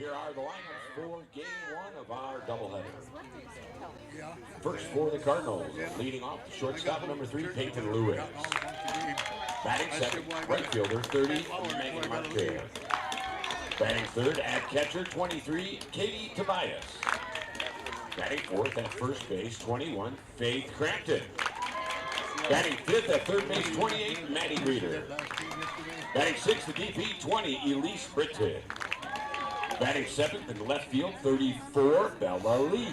here are the lineups for game one of our doubleheader. First for the Cardinals, leading off the shortstop, number 3, Peyton Lewis. Batting second, right fielder, 30, Megan Marquez. Batting third at catcher, 23, Katie Tobias. Batting fourth at first base, 21, Faith Crampton. Batting fifth at third base, 28, Maddie Reeder. Batting sixth at DP, 20, Elise Britted. Batting seventh in left field, 34, Bella Lee.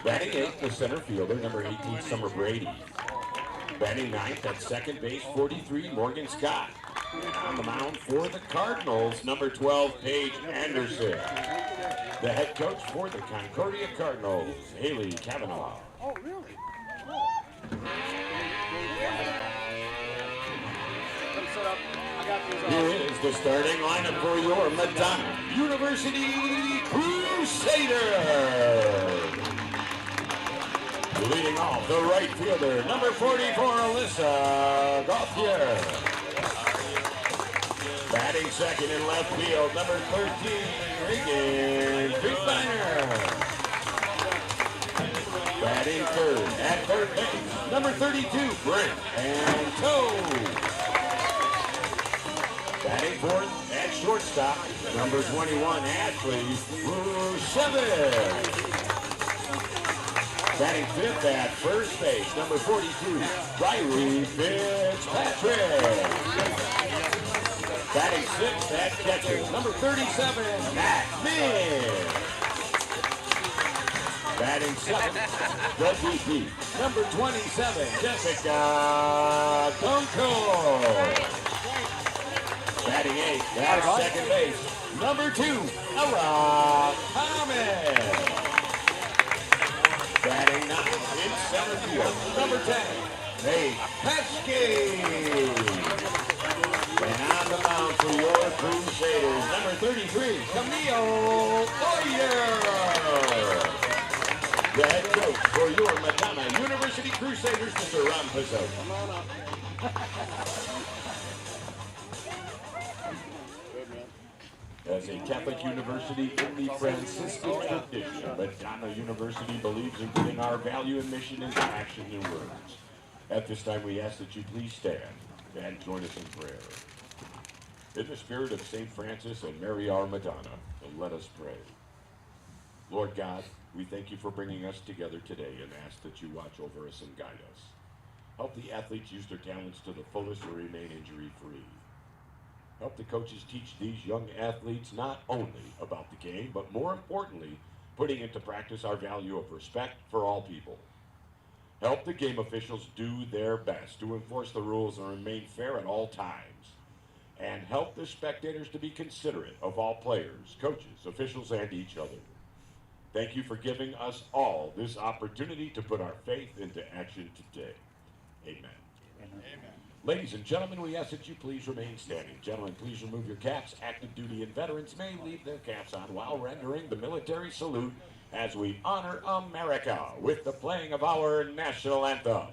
Batting eighth, the center fielder, number 18, Summer Brady. Batting ninth at second base, 43, Morgan Scott. And on the mound for the Cardinals, number 12, Paige Anderson. The head coach for the Concordia Cardinals, Haley Kavanaugh. Oh, really? Here is the starting lineup for your Madonna University Crusader. Leading off, the right fielder, number 44, Alyssa Gauthier. Batting second in left field, number 13, Regan Friedbeiner. Batting third at third base, number 32, Brent Anto. Batting fourth at shortstop, number 21, Ashley Crusader. Batting fifth at first base, number 42, Riley Fitzpatrick. Batting sixth at catcher, number 37, Matt Minn. Batting seventh, the DP, number 27, Jessica Dunkel. Batting eighth at second base, number 2, Ella Thomas. Batting ninth in center field, number 10, Nate Pesky. And on the mound for your Crusaders, number 33, Camille Boyer. The head coach for your Madonna University Crusaders, Mr. Ron Pizzo. Come on up. As a Catholic university in the Franciscan tradition, Madonna University believes in putting our value and mission into action and words. At this time, we ask that you please stand and join us in prayer. In the spirit of St. Francis and Mary our Madonna, let us pray. Lord God, we thank you for bringing us together today and ask that you watch over us and guide us. Help the athletes use their talents to the fullest and remain injury-free. Help the coaches teach these young athletes not only about the game, but more importantly, putting into practice our value of respect for all people. Help the game officials do their best to enforce the rules and remain fair at all times. And help the spectators to be considerate of all players, coaches, officials, and each other. Thank you for giving us all this opportunity to put our faith into action today. Amen. Amen. Ladies and gentlemen, we ask that you please remain standing. Gentlemen, please remove your caps. Active duty and veterans may leave their caps on while rendering the military salute as we honor America with the playing of our national anthem.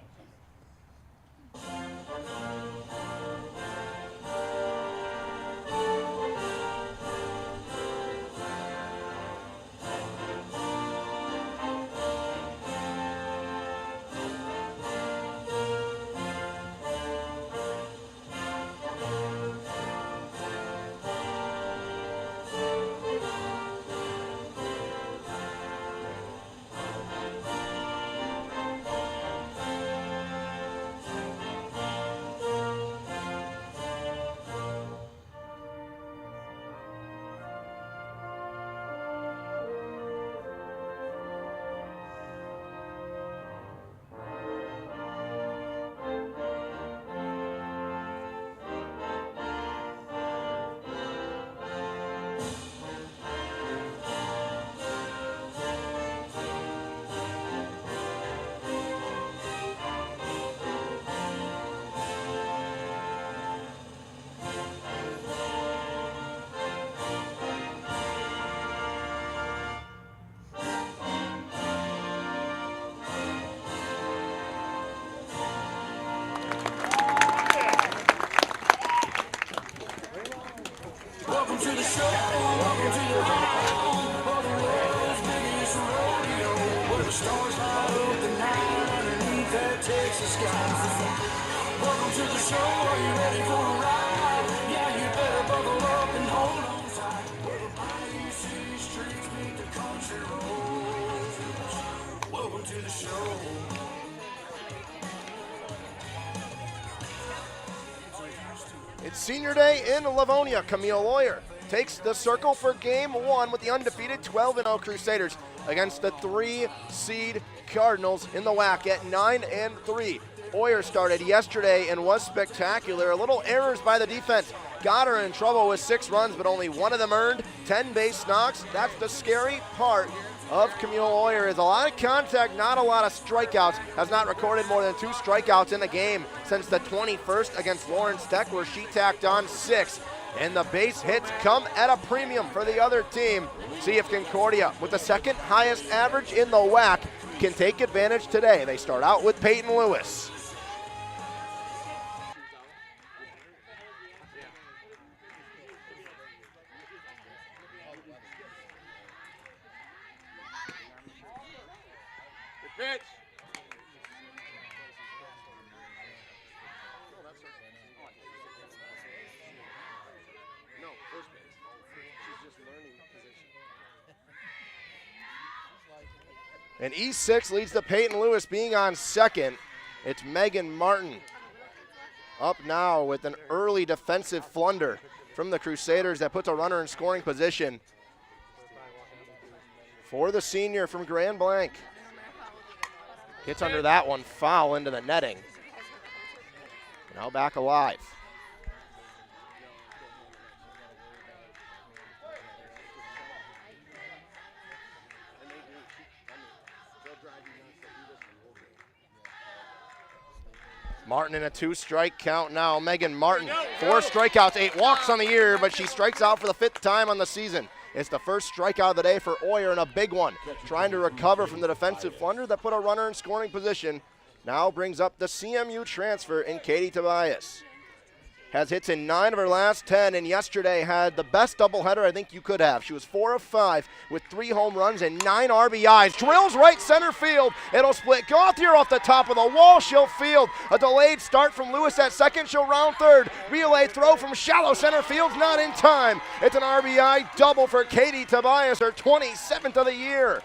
Welcome to the show, are you ready for a ride? Yeah, you better buckle up and hold on tight. Where the mighty city streets meet the country roads. Welcome to the show. It's senior day in Livonia. Camille Lawyer takes the circle for game one with the undefeated 12-0 Crusaders against the 3-seed Cardinals in the WAC at 9-3. Oyer started yesterday and was spectacular. A little errors by the defense got her in trouble with 6 runs, but only one of them earned. 10 base knocks. That's the scary part of Camille Oyer, is a lot of contact, not a lot of strikeouts. Has not recorded more than 2 strikeouts in the game since the 21st against Lawrence Tech, where she tacked on 6. And the base hits come at a premium for the other team. See if Concordia, with the second highest average in the WAC, can take advantage today. They start out with Peyton Lewis. Pitch. No, first base. She's just learning position. And E6 leads to Peyton Lewis being on second. It's Megan Martin up now with an early defensive flunder from the Crusaders that puts a runner in scoring position for the senior from Grand Blanc. Gets under that one, foul into the netting. Now back alive. Martin in a 2-strike count now. Megan Martin, 4 strikeouts, 8 walks on the year, but she strikes out for the 5th time on the season. It's the first strikeout of the day for Oyer, and a big one. Trying to recover from the defensive flunder that put a runner in scoring position. Now brings up the CMU transfer in Katie Tobias. Has hits in 9 of her last 10, and yesterday had the best doubleheader I think you could have. She was 4 of 5 with 3 home runs and 9 RBIs. Drills right center field. It'll split Gauthier off the top of the wall. She'll field. A delayed start from Lewis at second. She'll round third. Relay throw from shallow center field's not in time. It's an RBI double for Katie Tobias, her 27th of the year.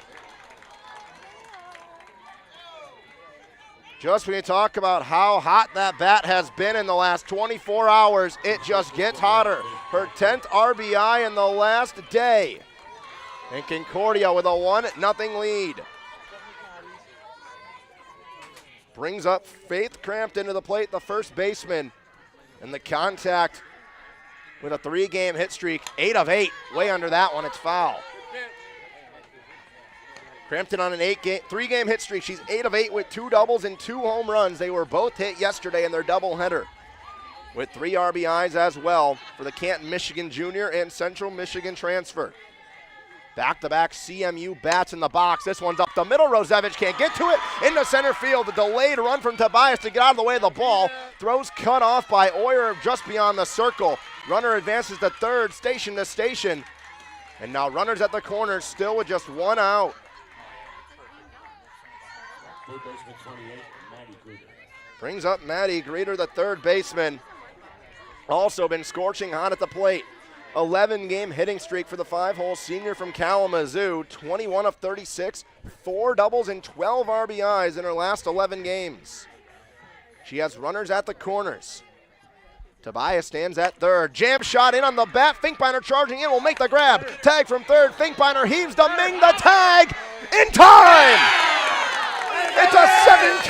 Just when you talk about how hot that bat has been in the last 24 hours, it just gets hotter. Her 10th RBI in the last day. And Concordia with a 1-0 lead. Brings up Faith Crampton to the plate, the first baseman. And the contact with a 3-game hit streak, 8 of 8. Way under that one, it's foul. Crampton on an 3-game hit streak. She's 8 of 8 with 2 doubles and 2 home runs. They were both hit yesterday in their doubleheader, with 3 RBIs as well for the Canton, Michigan junior and Central Michigan transfer. Back-to-back CMU bats in the box. This one's up the middle. Rosevich can't get to it. Into center field. A delayed run from Tobias to get out of the way of the ball. Throws cut off by Oyer just beyond the circle. Runner advances to third, station to station. And now runners at the corner, still with just 1 out. Third baseman 28, Maddie Greeter. Brings up Maddie Greeter, the third baseman. Also been scorching hot at the plate. 11-game hitting streak for the 5-hole senior from Kalamazoo. 21 of 36, 4 doubles and 12 RBIs in her last 11 games. She has runners at the corners. Tobias stands at third. Jam shot in on the bat. Finkbeiner charging in will make the grab. Tag from third. Finkbeiner heaves to Ming the tag in time. It's a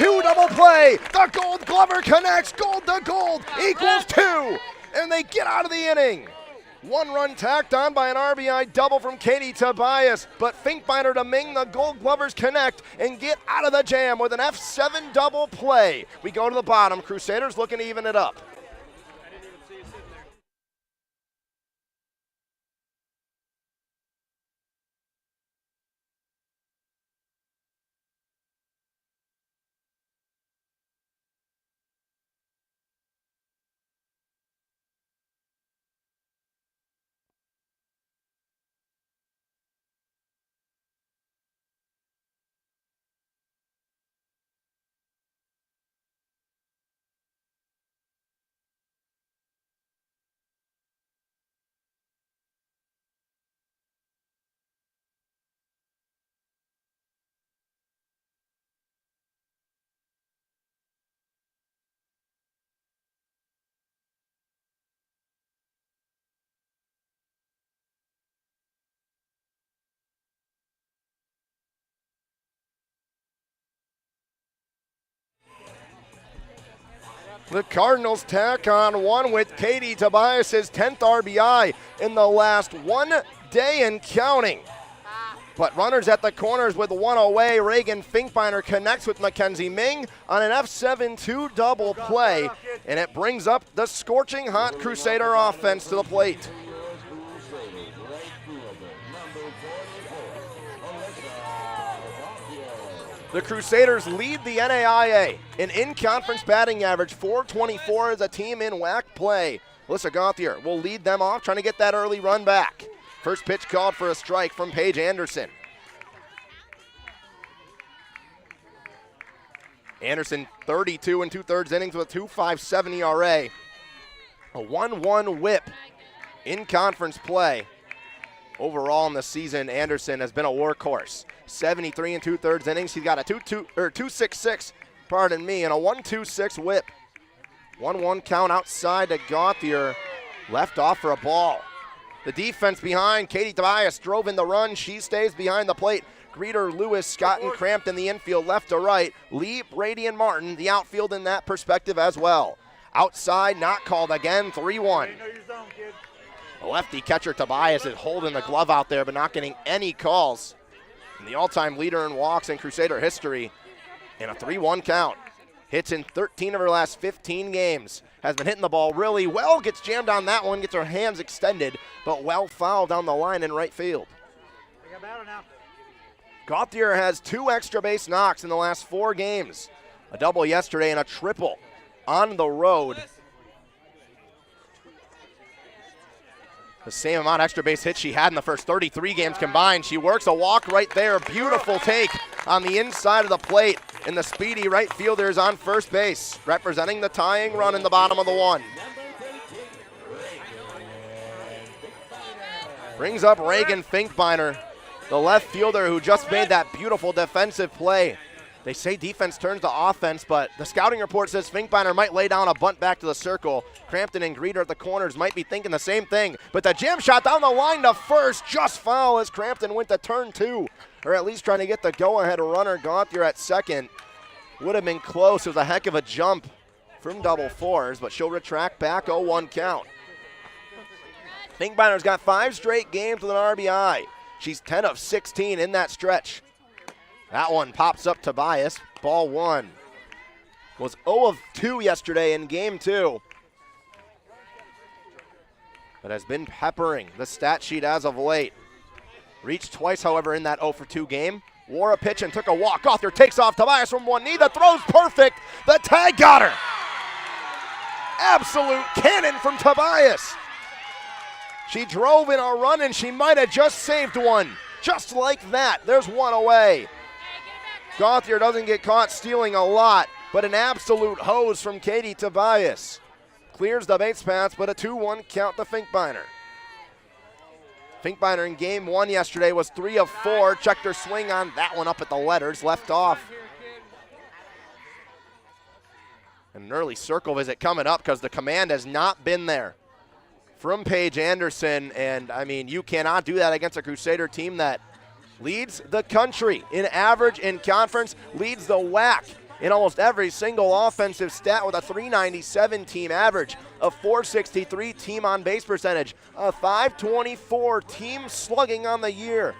7-2 double play. The Gold Glover connects. Gold to gold equals 2. And they get out of the inning. 1 run tacked on by an RBI double from Katie Tobias. But Finkbeiner to Ming, the Gold Glovers connect and get out of the jam with an F7 double play. We go to the bottom. Crusaders looking to even it up. The Cardinals tack on one with Katie Tobias' 10th RBI in the last 1 day and counting. But runners at the corners with one away. Reagan Finkbeiner connects with Mackenzie Ming on an F7-2 double play, and it brings up the scorching hot Crusader offense to the plate. The Crusaders lead the NAIA in in-conference batting average, 424 as a team in WAC play. Alyssa Gauthier will lead them off, trying to get that early run back. First pitch called for a strike from Paige Anderson. Anderson, 32 2/3 innings with a 2.57 ERA. A 1-1 whip in conference play. Overall in the season, Anderson has been a workhorse. 73 2/3 innings. He's got a 2.66, pardon me, and a 1.26 whip. 1-1 count outside to Gauthier. Left off for a ball. The defense behind. Katie Tobias drove in the run. She stays behind the plate. Greeter, Lewis, Scott, and Crampton the infield left to right. Lee, Brady, and Martin the outfield in that perspective as well. Outside, not called again, 3-1. The lefty catcher Tobias is holding the glove out there but not getting any calls. And the all-time leader in walks in Crusader history in a 3-1 count. Hits in 13 of her last 15 games. Has been hitting the ball really well. Gets jammed on that one. Gets her hands extended, but well fouled down the line in right field. Gauthier has 2 extra base knocks in the last 4 games. A double yesterday and a triple on the road. The same amount of extra base hits she had in the first 33 games combined. She works a walk right there. Beautiful take on the inside of the plate. And the speedy right fielder is on first base, representing the tying run in the bottom of the 1. Brings up Reagan Finkbeiner, the left fielder who just made that beautiful defensive play. They say defense turns to offense, but the scouting report says Finkbeiner might lay down a bunt back to the circle. Crampton and Greeter at the corners might be thinking the same thing, but the jam shot down the line to first, just foul as Crampton went to turn 2, or at least trying to get the go-ahead runner. Gauthier at second. Would have been close. It was a heck of a jump from double fours, but she'll retract back, 0-1 count. Finkbeiner's got 5 straight games with an RBI. She's 10 of 16 in that stretch. That one pops up Tobias. Ball 1. Was 0 of 2 yesterday in game 2. But has been peppering the stat sheet as of late. Reached twice, however, in that 0 for 2 game. Wore a pitch and took a walk. Gauthier takes off Tobias from one knee. The throw's perfect. The tag got her. Absolute cannon from Tobias. She drove in a run and she might have just saved one. Just like that, there's one away. Gauthier doesn't get caught stealing a lot, but an absolute hose from Katie Tobias. Clears the base paths, but a 2-1 count to Finkbeiner. Finkbeiner in game 1 yesterday was 3 of 4. Checked her swing on that one up at the letters, left off. An early circle visit coming up because the command has not been there from Paige Anderson, and I mean, you cannot do that against a Crusader team that leads the country in average in conference, leads the WAC in almost every single offensive stat with a 397 team average, a 463 team on base percentage, a 524 team slugging on the year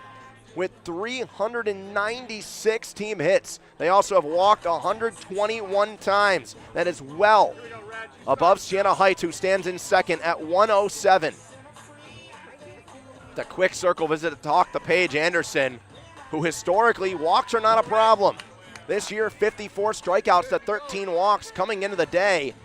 with 396 team hits. They also have walked 121 times. That is well above Sienna Heights, who stands in second at 107. The quick circle visit to talk to Paige Anderson, who historically walks are not a problem. This year, 54 strikeouts to 13 walks coming into the day.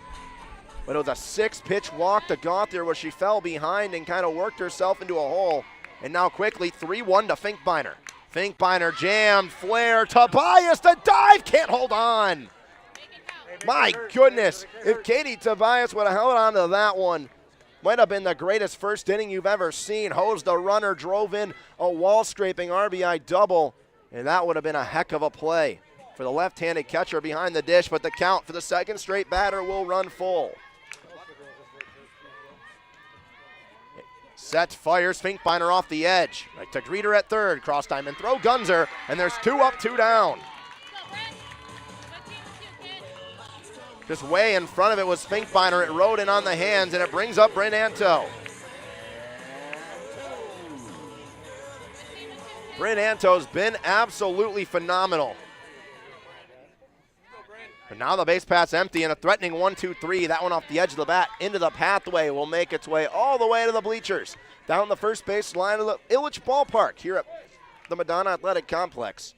But it was a 6-pitch walk to Gauthier where she fell behind and kind of worked herself into a hole. And now quickly, 3-1 to Finkbeiner. Finkbeiner jammed, flare, Tobias, the dive, can't hold on. My goodness, if Katie Tobias would have held on to that one, might have been the greatest first inning you've ever seen. Hosed the runner, drove in a wall-scraping RBI double, and that would have been a heck of a play for the left-handed catcher behind the dish, but the count for the second straight batter will run full. Set, fires, Finkbeiner off the edge. Right to Greeter at third, cross time and throw, Gunzer, and there's 2 up, 2 down. Just way in front of it was Finkbeiner. It rode in on the hands, and it brings up Bryn Anto. Bryn Anto's been absolutely phenomenal. But now the base path's empty, and a threatening 1-2-3. That one off the edge of the bat into the pathway will make its way all the way to the bleachers. Down the first base line of the Illich Ballpark here at the Madonna Athletic Complex.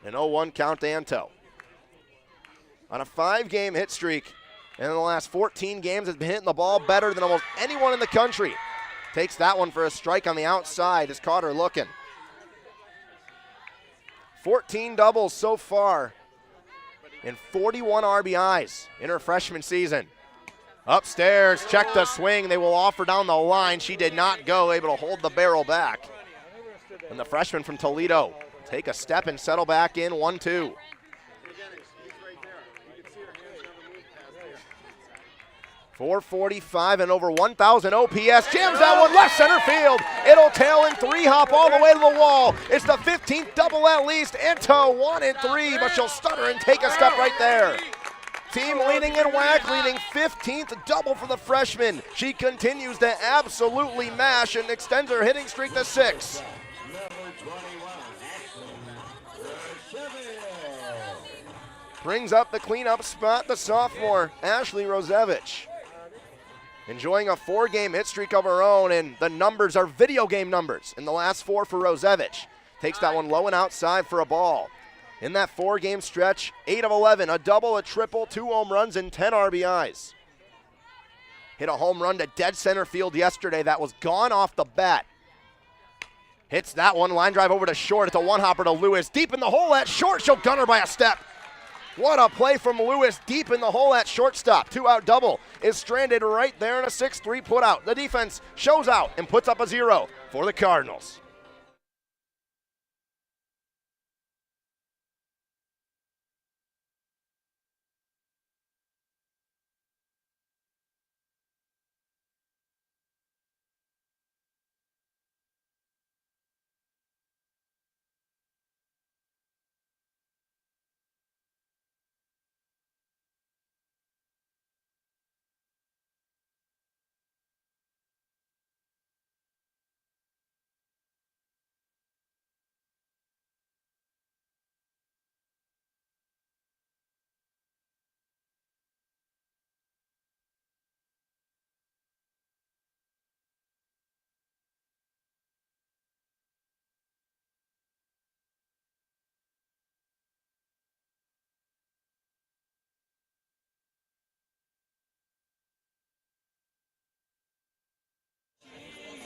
An 0-1 count to Anto. On a 5-game hit streak, and in the last 14 games has been hitting the ball better than almost anyone in the country. Takes that one for a strike on the outside as Carter looking. 14 doubles so far and 41 RBIs in her freshman season. Upstairs, check the swing. They will offer down the line. She did not go, able to hold the barrel back. And the freshman from Toledo take a step and settle back in 1-2. 445 and over 1,000 OPS. Jams that one left center field. It'll tail in 3-hop all the way to the wall. It's the 15th double at least. Anto 1-3, but she'll stutter and take a step right there. Team leading in whack, leading 15th double for the freshman. She continues to absolutely mash and extends her hitting streak to 6. Brings up the cleanup spot, the sophomore, Ashley Rosevich. Enjoying a 4-game hit streak of her own, and the numbers are video game numbers in the last 4 for Rosevich. Takes that one low and outside for a ball. In that 4-game stretch, 8 of 11, a double, a triple, 2 home runs, and 10 RBIs. Hit a home run to dead center field yesterday that was gone off the bat. Hits that one, line drive over to short. It's a one-hopper to Lewis. Deep in the hole at short, she'll gun her by a step. What a play from Lewis, deep in the hole at shortstop. 2-out double is stranded right there in a 6-3 putout. The defense shows out and puts up a 0 for the Cardinals.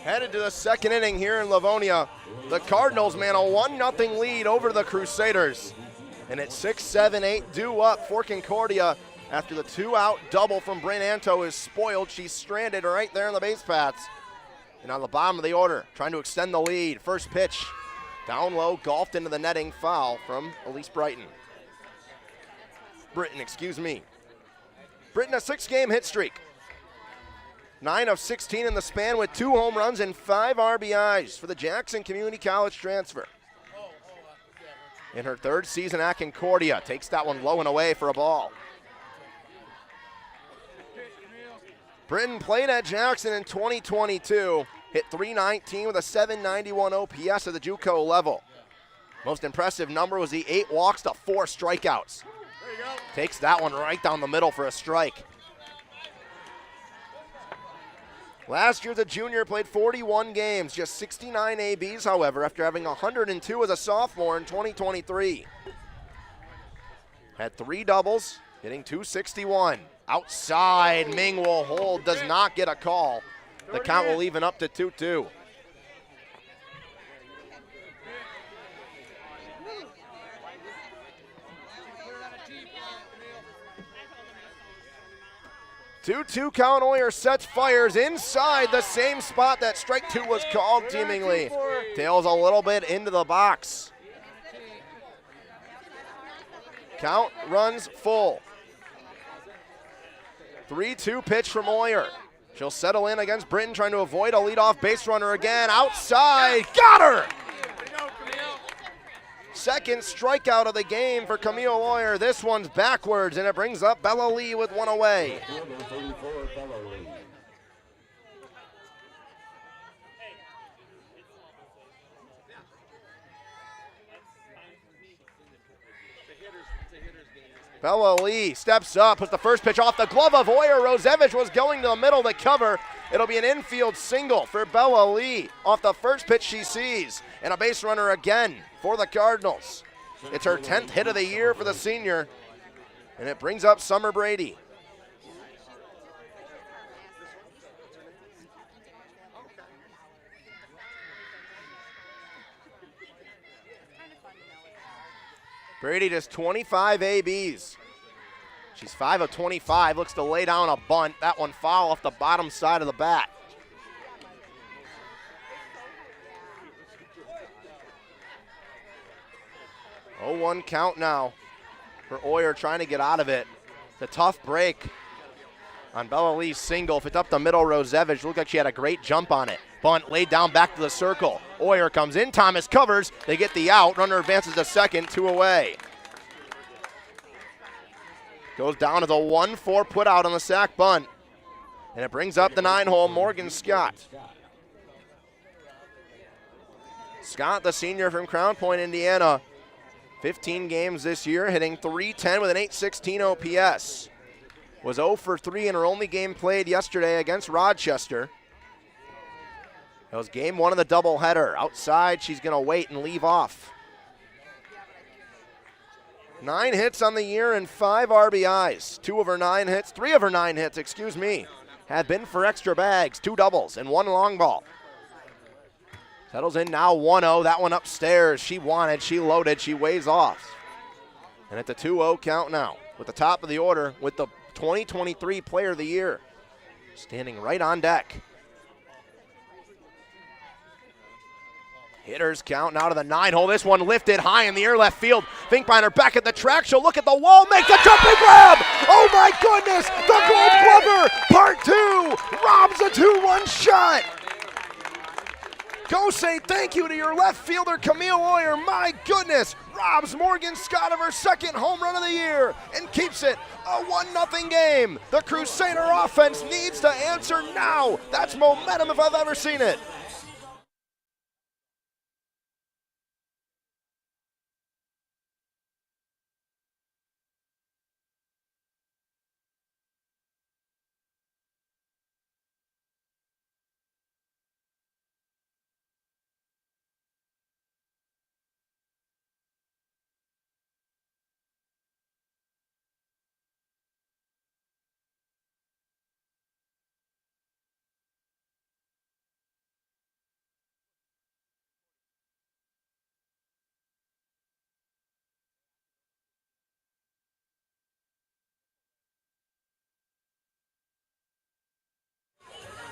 Headed to the second inning here in Livonia. The Cardinals, man, a 1-0 lead over the Crusaders. And it's 6-7-8 due up for Concordia after the 2-out double from Bryn Anto is spoiled. She's stranded right there in the base paths. And on the bottom of the order, trying to extend the lead. First pitch, down low, golfed into the netting, foul from Elise Britton, excuse me. Britton, a 6-game hit streak. 9 of 16 in the span with 2 home runs and 5 RBIs for the Jackson Community College transfer. In her 3rd season at Concordia, takes that one low and away for a ball. Britton played at Jackson in 2022, hit .319 with a .791 OPS at the JUCO level. Most impressive number was the 8 walks to 4 strikeouts. Takes that one right down the middle for a strike. Last year, the junior played 41 games, just 69 ABs, however, after having 102 as a sophomore in 2023. Had 3 doubles, hitting .261. Outside, Ming will hold, does not get a call. The count will even up to 2-2. Two count. Oyer sets, fires inside the same spot that strike 2 was called seemingly. Tails a little bit into the box. Count runs full. 3-2 pitch from Oyer. She'll settle in against Britton, trying to avoid a leadoff base runner again. Outside, got her! Second strikeout of the game for Camille Lawyer. This one's backwards, and it brings up Bella Lee with one away. Fielder 34, Bella Lee. Bella Lee steps up, puts the first pitch off the glove of Oyer. Rosevich was going to the middle to cover. It'll be an infield single for Bella Lee off the first pitch she sees. And a base runner again for the Cardinals. It's her 10th hit of the year for the senior. And it brings up Summer Brady. Brady just 25 ABs. She's 5 of 25, looks to lay down a bunt. That one foul off the bottom side of the bat. Oh, 1 count now for Oyer trying to get out of it. It's a tough break on Bella Lee's single. If it's up the middle, Rosevich looked like she had a great jump on it. Bunt laid down back to the circle. Oyer comes in, Thomas covers, they get the out. Runner advances to second, 2 away. Goes down to the 1-4 put out on the sac bunt. And it brings up the 9-hole, Morgan Scott. Scott, the senior from Crown Point, Indiana. 15 games this year, hitting .310 with an .816 OPS. Was 0 for 3 in her only game played yesterday against Rochester. It was game 1 of the doubleheader. Outside, she's going to wait and leave off. 9 hits on the year and 5 RBIs. 3 of her 9 hits, have been for extra bags, 2 doubles and 1 long ball. Settles in now 1-0, that one upstairs. She wanted, she loaded, she weighs off. And at the 2-0 count now, with the top of the order, with the 2023 Player of the Year, standing right on deck. Hitters count now to the 9-hole. This one lifted high in the air left field. Finkbeiner back at the track. She'll look at the wall, makes a jumping grab. Oh my goodness, the Gold Glover, part 2, robs a 2-1 shot. Go say thank you to your left fielder, Camille Oyer. My goodness, robs Morgan Scott of her 2nd home run of the year and keeps it a 1-0 game. The Crusader offense needs to answer now. That's momentum if I've ever seen it.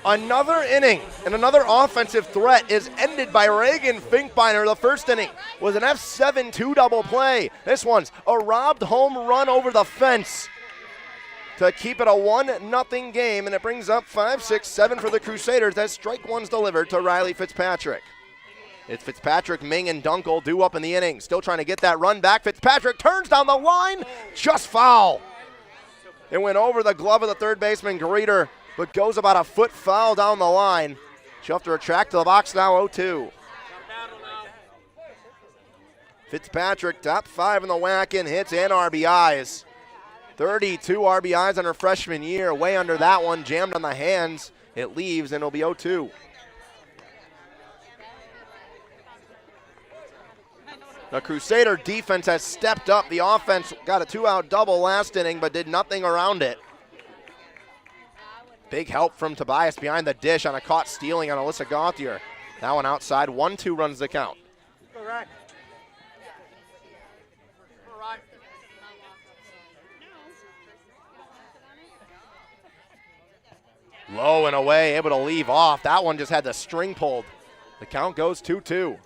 Another inning and another offensive threat is ended by Reagan Finkbeiner. The first inning was an F7 2-double play. This one's a robbed home run over the fence to keep it a 1-0 game, and it brings up 5, 6, 7 for the Crusaders as strike one's delivered to Riley Fitzpatrick. It's Fitzpatrick, Ming, and Dunkel due up in the inning. Still trying to get that run back. Fitzpatrick turns down the line, just foul. It went over the glove of the third baseman, Greeter, but goes about a foot foul down the line. She'll have to retract to the box now, 0-2. Fitzpatrick, top 5 in the WAC in hits and RBIs. 32 RBIs on her freshman year, way under that one, jammed on the hands. It leaves, and it'll be 0-2. The Crusader defense has stepped up. The offense got a 2-out double last inning, but did nothing around it. Big help from Tobias behind the dish on a caught stealing on Alyssa Gauthier. That one outside, 1-2 runs the count. All right. Low and away, able to leave off. That one just had the string pulled. The count goes 2-2.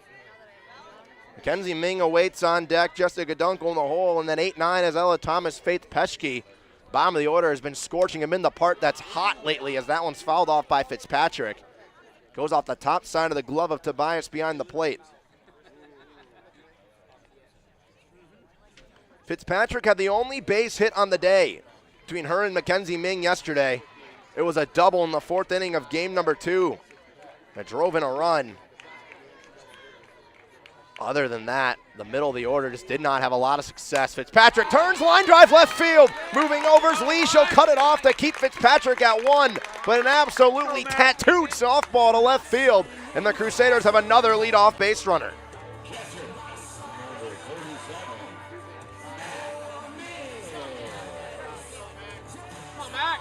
Mackenzie Ming awaits on deck. Jessica Dunkel in the hole. And then 8-9 is Ella Thomas, Faith Peschke. Bottom of the order has been scorching him in the part that's hot lately as that one's fouled off by Fitzpatrick. Goes off the top side of the glove of Tobias behind the plate. Fitzpatrick had the only base hit on the day between her and Mackenzie Ming yesterday. It was a double in the 4th inning of game number 2 that drove in a run. Other than that, the middle of the order just did not have a lot of success. Fitzpatrick turns, line drive left field. Moving over's Lee. She'll cut it off to keep Fitzpatrick at 1. But an absolutely tattooed softball to left field. And the Crusaders have another leadoff base runner.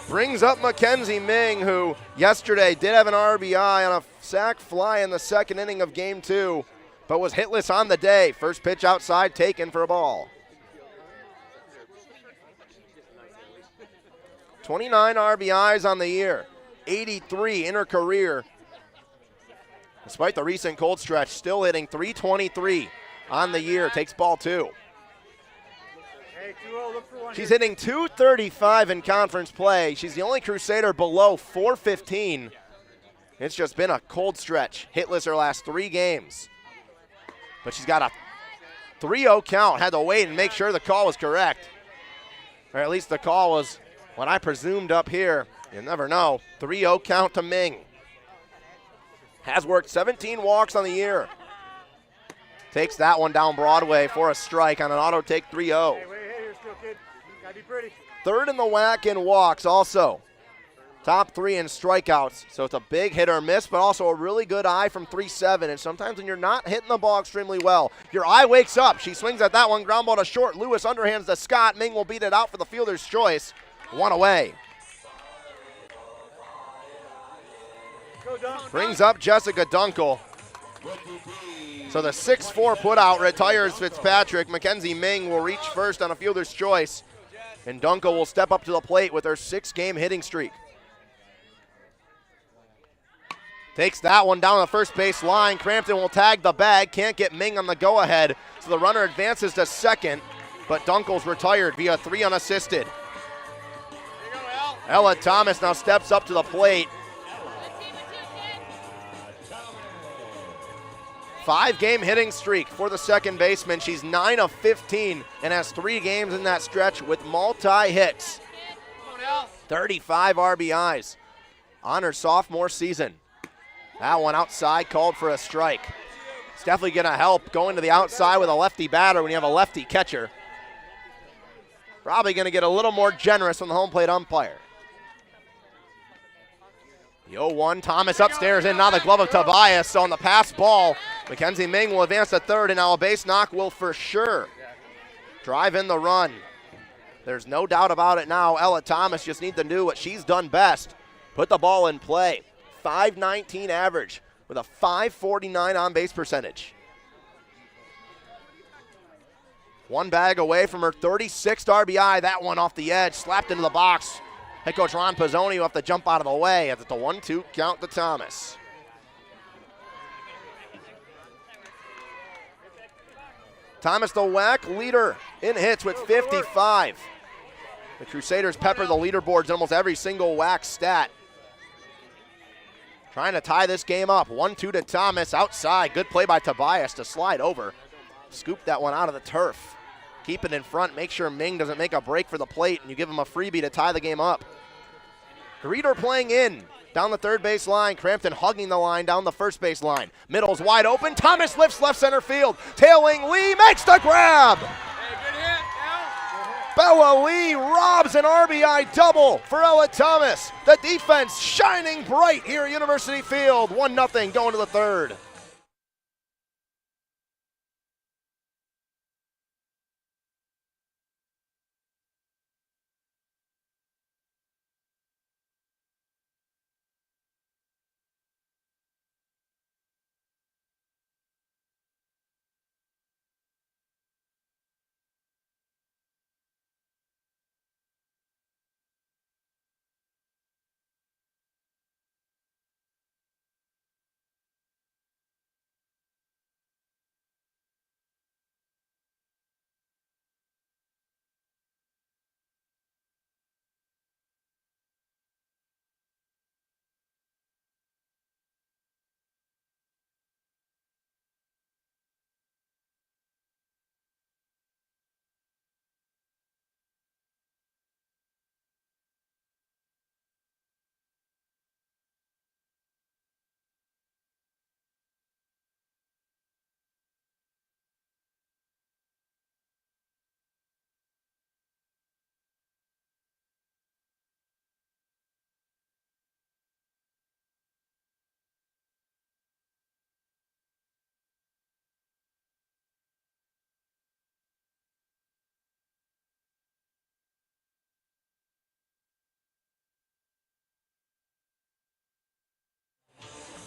Brings up Mackenzie Ming, who yesterday did have an RBI on a sac fly in the 2nd inning of game 2, but was hitless on the day. First pitch outside, taken for a ball. 29 RBIs on the year, 83 in her career. Despite the recent cold stretch, still hitting .323 on the year. Takes ball 2. She's hitting .235 in conference play. She's the only Crusader below .415. It's just been a cold stretch. Hitless her last 3 games. But she's got a 3-0 count. Had to wait and make sure the call was correct. Or at least the call was what I presumed up here. You never know. 3-0 count to Ming. Has worked 17 walks on the year. Takes that one down Broadway for a strike on an auto take 3-0. Gotta be pretty. 3rd in the WAC in walks also. Top 3 in strikeouts. So it's a big hit or miss, but also a really good eye from 3-7. And sometimes when you're not hitting the ball extremely well, your eye wakes up. She swings at that one, ground ball to short. Lewis underhands to Scott. Ming will beat it out for the fielder's choice. 1 away. Brings up Jessica Dunkel. So the 6-4 putout retires Fitzpatrick. Mackenzie Ming will reach first on a fielder's choice. And Dunkel will step up to the plate with her 6-game hitting streak. Takes that one down the first base line. Crampton will tag the bag. Can't get Ming on the go-ahead. So the runner advances to second. But Dunkel's retired via 3 unassisted. Ella Thomas now steps up to the plate. 5-game hitting streak for the second baseman. She's 9 of 15 and has 3 games in that stretch with multi-hits. 35 RBIs on her sophomore season. That one outside called for a strike. It's definitely going to help going to the outside with a lefty batter when you have a lefty catcher. Probably going to get a little more generous from the home plate umpire. The 0-1, Thomas upstairs in, now the glove of Tobias. So on the pass ball, Mackenzie Ming will advance to third, and now a base knock will for sure drive in the run. There's no doubt about it now. Ella Thomas just needs to do what she's done best. Put the ball in play. .519 average with a .549 on-base percentage. One bag away from her 36th RBI. That one off the edge, slapped into the box. Head coach Ron Pizzoni will have to jump out of the way as it's a 1-2 count to Thomas. Thomas, the WAC leader in hits with 55. The Crusaders pepper the leaderboards in almost every single WAC stat. Trying to tie this game up. 1-2 to Thomas outside. Good play by Tobias to slide over. Scoop that one out of the turf. Keep it in front. Make sure Ming doesn't make a break for the plate, and you give him a freebie to tie the game up. Reeder playing in down the third base line. Crampton hugging the line down the first base line. Middle's wide open. Thomas lifts left center field. Tailing Lee makes the grab. Bella Lee robs an RBI double for Ella Thomas. The defense shining bright here at University Field. 1-0 going to the third.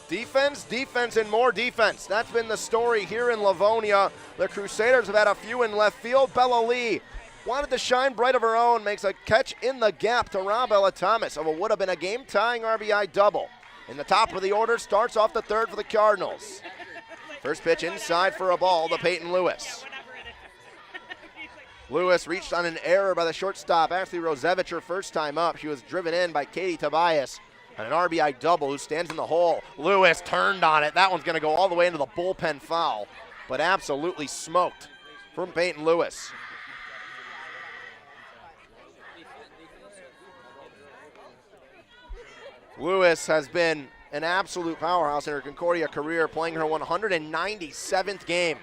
Defense, defense, and more defense. That's been the story here in Livonia. The Crusaders have had a few in left field. Bella Lee wanted to shine bright of her own, makes a catch in the gap to rob Ella Thomas of what would have been a game-tying RBI double. In the top of the order, starts off the third for the Cardinals. First pitch inside for a ball to Peyton Lewis. Lewis reached on an error by the shortstop, Ashley Rosevich, her first time up. She was driven in by Katie Tobias on an RBI double, who stands in the hole. Lewis turned on it. That one's going to go all the way into the bullpen foul, but absolutely smoked from Peyton Lewis. Lewis has been an absolute powerhouse in her Concordia career, playing her 197th game.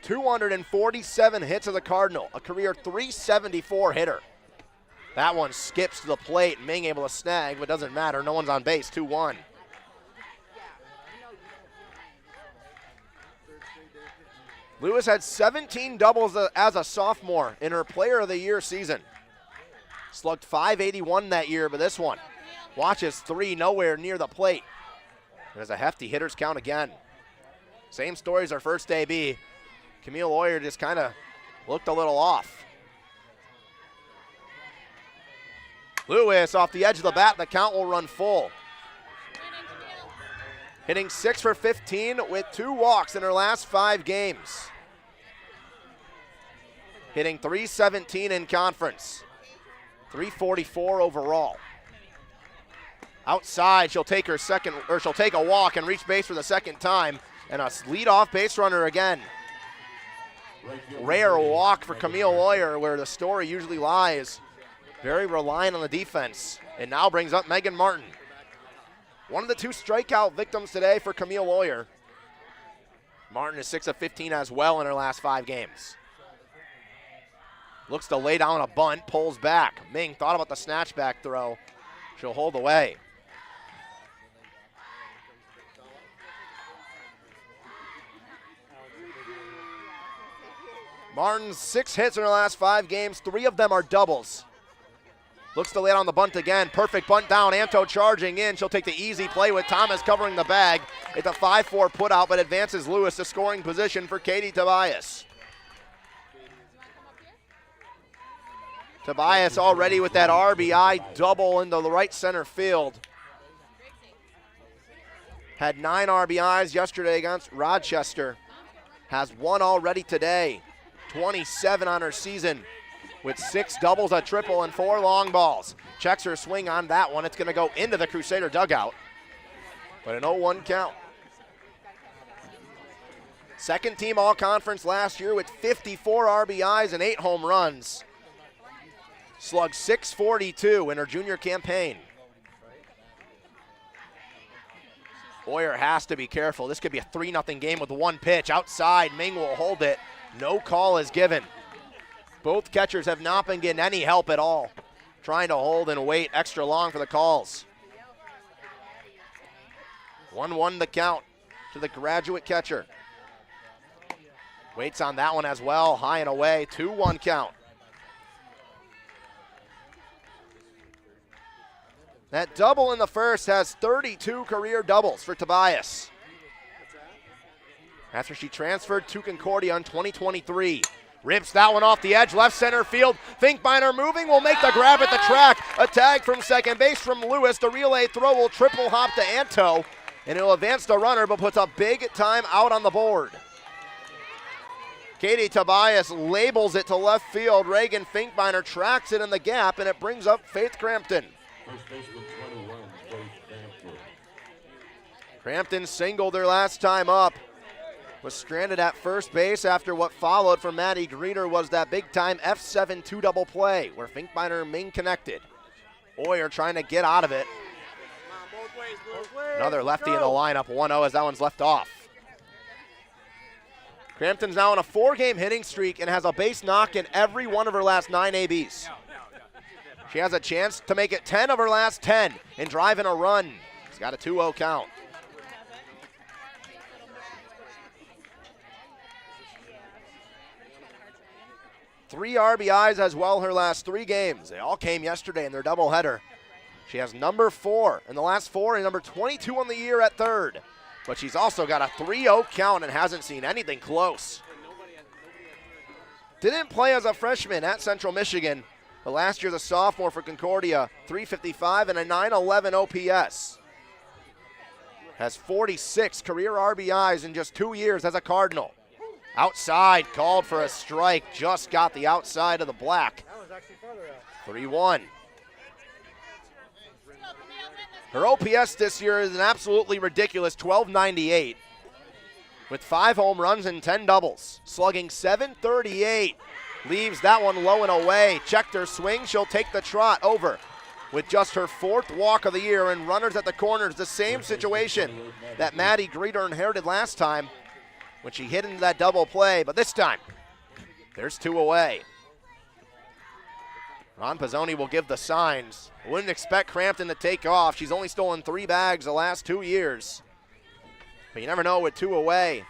247 hits as a Cardinal, a career .374 hitter. That one skips to the plate, Ming able to snag, but doesn't matter. No one's on base, 2-1. Lewis had 17 doubles as a sophomore in her Player of the Year season. Slugged .581 that year, but this one watches 3 nowhere near the plate. There's a hefty hitter's count again. Same story as her first AB. Camille Oyer just kind of looked a little off. Lewis off the edge of the bat, the count will run full. Hitting 6 for 15 with 2 walks in her last 5 games. Hitting .317 in conference, .344 overall. Outside, she'll take a walk and reach base for the second time, and a leadoff base runner again. Rare walk for Camille Oyer, where the story usually lies. Very reliant on the defense, and now brings up Megan Martin. One of the 2 strikeout victims today for Camille Oyer. Martin is 6 of 15 as well in her last 5 games. Looks to lay down a bunt, pulls back. Ming thought about the snatchback throw. She'll hold away. Martin's 6 hits in her last 5 games. 3 of them are doubles. Looks to lay down the bunt again. Perfect bunt down. Anto charging in. She'll take the easy play with Thomas covering the bag. It's a 5-4 put out, but advances Lewis to scoring position for Katie Tobias. Tobias already with that RBI double into the right center field. Had 9 RBIs yesterday against Rochester. Has 1 already today. 27 on her season with 6 doubles, a triple, and 4 long balls. Checks her swing on that one. It's going to go into the Crusader dugout, but an 0-1 count. Second team all-conference last year with 54 RBIs and 8 home runs. Slugged .642 in her junior campaign. Oyer has to be careful. This could be a 3-0 game with 1 pitch. Outside, Ming will hold it. No call is given. Both catchers have not been getting any help at all. Trying to hold and wait extra long for the calls. 1-1 the count to the graduate catcher. Waits on that one as well, high and away, 2-1 count. That double in the first has 32 career doubles for Tobias. After she transferred to Concordia in 2023. Rips that one off the edge, left center field. Finkbeiner moving, will make the grab at the track. A tag from second base from Lewis. The relay throw will triple hop to Anto, and it'll advance the runner, but puts a big time out on the board. Katie Tobias labels it to left field. Reagan Finkbeiner tracks it in the gap, and it brings up Faith Crampton. First baseman 21, Faith Crampton. Crampton singled her last time up. Was stranded at first base after what followed from Maddie Greener was that big-time F7 2-double play where Finkbeiner and Ming connected. Oyer trying to get out of it. Another lefty in the lineup, 1-0 as that one's left off. Crampton's now on a 4-game hitting streak and has a base knock in every one of her last 9 ABs. She has a chance to make it 10 of her last 10 and drive in a run. She's got a 2-0 count. Three RBIs as well her last 3 games. They all came yesterday in their doubleheader. She has number 4 in the last 4 and number 22 on the year at third. but she's also got a 3-0 count and hasn't seen anything close. Didn't play as a freshman at Central Michigan, but last year's a sophomore for Concordia, 355 and a 911 OPS. Has 46 career RBIs in just 2 years as a Cardinal. Outside, called for a strike, just got the outside of the black. 3-1. Her OPS this year is an absolutely ridiculous 1298 with 5 home runs and 10 doubles. Slugging .738. Leaves that one low and away. Checked her swing. She'll take the trot over with just her 4th walk of the year and runners at the corners. The same situation that Maddie Greeter inherited last time when she hit into that double play. But this time, there's 2 away. Ron Pizzoni will give the signs. Wouldn't expect Crampton to take off. She's only stolen 3 bags the last 2 years. But you never know with 2 away.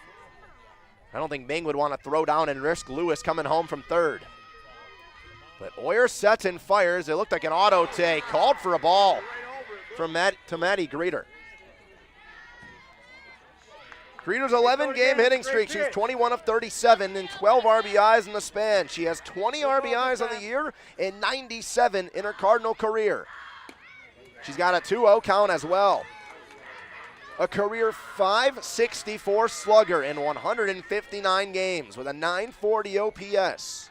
I don't think Ming would want to throw down and risk Lewis coming home from 3rd. But Oyer sets and fires. It looked like an auto take. Called for a ball from Maddie Greeter. Greeter's 11-game hitting streak. She's 21 of 37 and 12 RBIs in the span. She has 20 RBIs on the year and 97 in her Cardinal career. She's got a 2-0 count as well. A career .564 slugger in 159 games with a .940 OPS.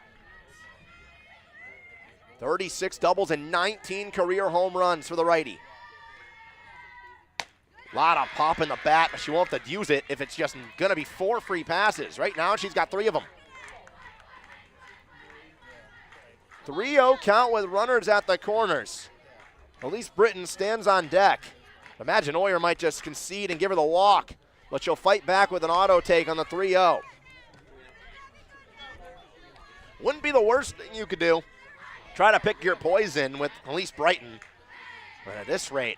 36 doubles and 19 career home runs for the righty. A lot of pop in the bat, but she won't have to use it if it's just going to be 4 free passes. Right now, she's got 3 of them. 3-0 count with runners at the corners. Elise Britton stands on deck. Imagine Oyer might just concede and give her the walk, but she'll fight back with an auto take on the 3-0. Wouldn't be the worst thing you could do. Try to pick your poison with Elise Brighton. But at this rate,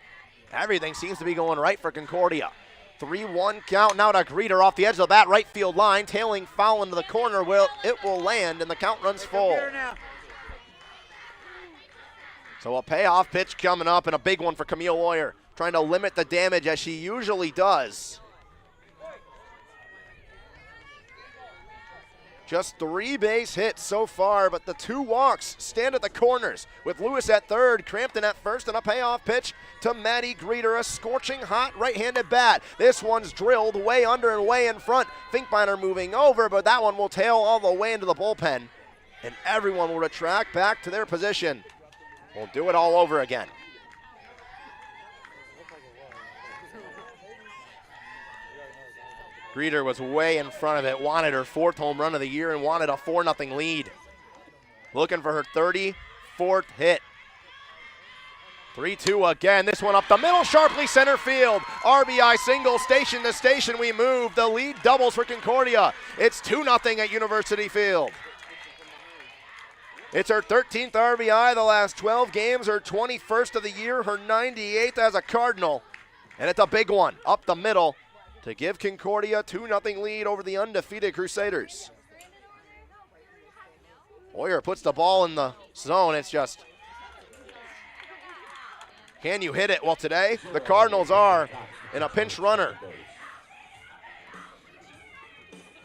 everything seems to be going right for Concordia. 3-1 count now to Greeter off the edge of the bat, right field line. Tailing foul into the corner. It will land, and the count runs full. So a payoff pitch coming up, and a big one for Camille Oyer, trying to limit the damage as she usually does. Just 3 base hits so far, but the 2 walks stand at the corners with Lewis at 3rd, Crampton at 1st, and a payoff pitch to Maddie Greeter, a scorching hot right-handed bat. This one's drilled way under and way in front. Finkbeiner moving over, but that one will tail all the way into the bullpen, and everyone will retract back to their position. We'll do it all over again. Greeter was way in front of it, wanted her 4th home run of the year and wanted a 4-0 lead. Looking for her 34th hit. 3-2 again. This one up the middle, sharply center field. RBI single, station to station we move. The lead doubles for Concordia. It's 2-0 at University Field. It's her 13th RBI the last 12 games, her 21st of the year, her 98th as a Cardinal. And it's a big one up the middle to give Concordia a 2-0 lead over the undefeated Crusaders. Oyer puts the ball in the zone. It's just, can you hit it? Well, today the Cardinals are in a pinch runner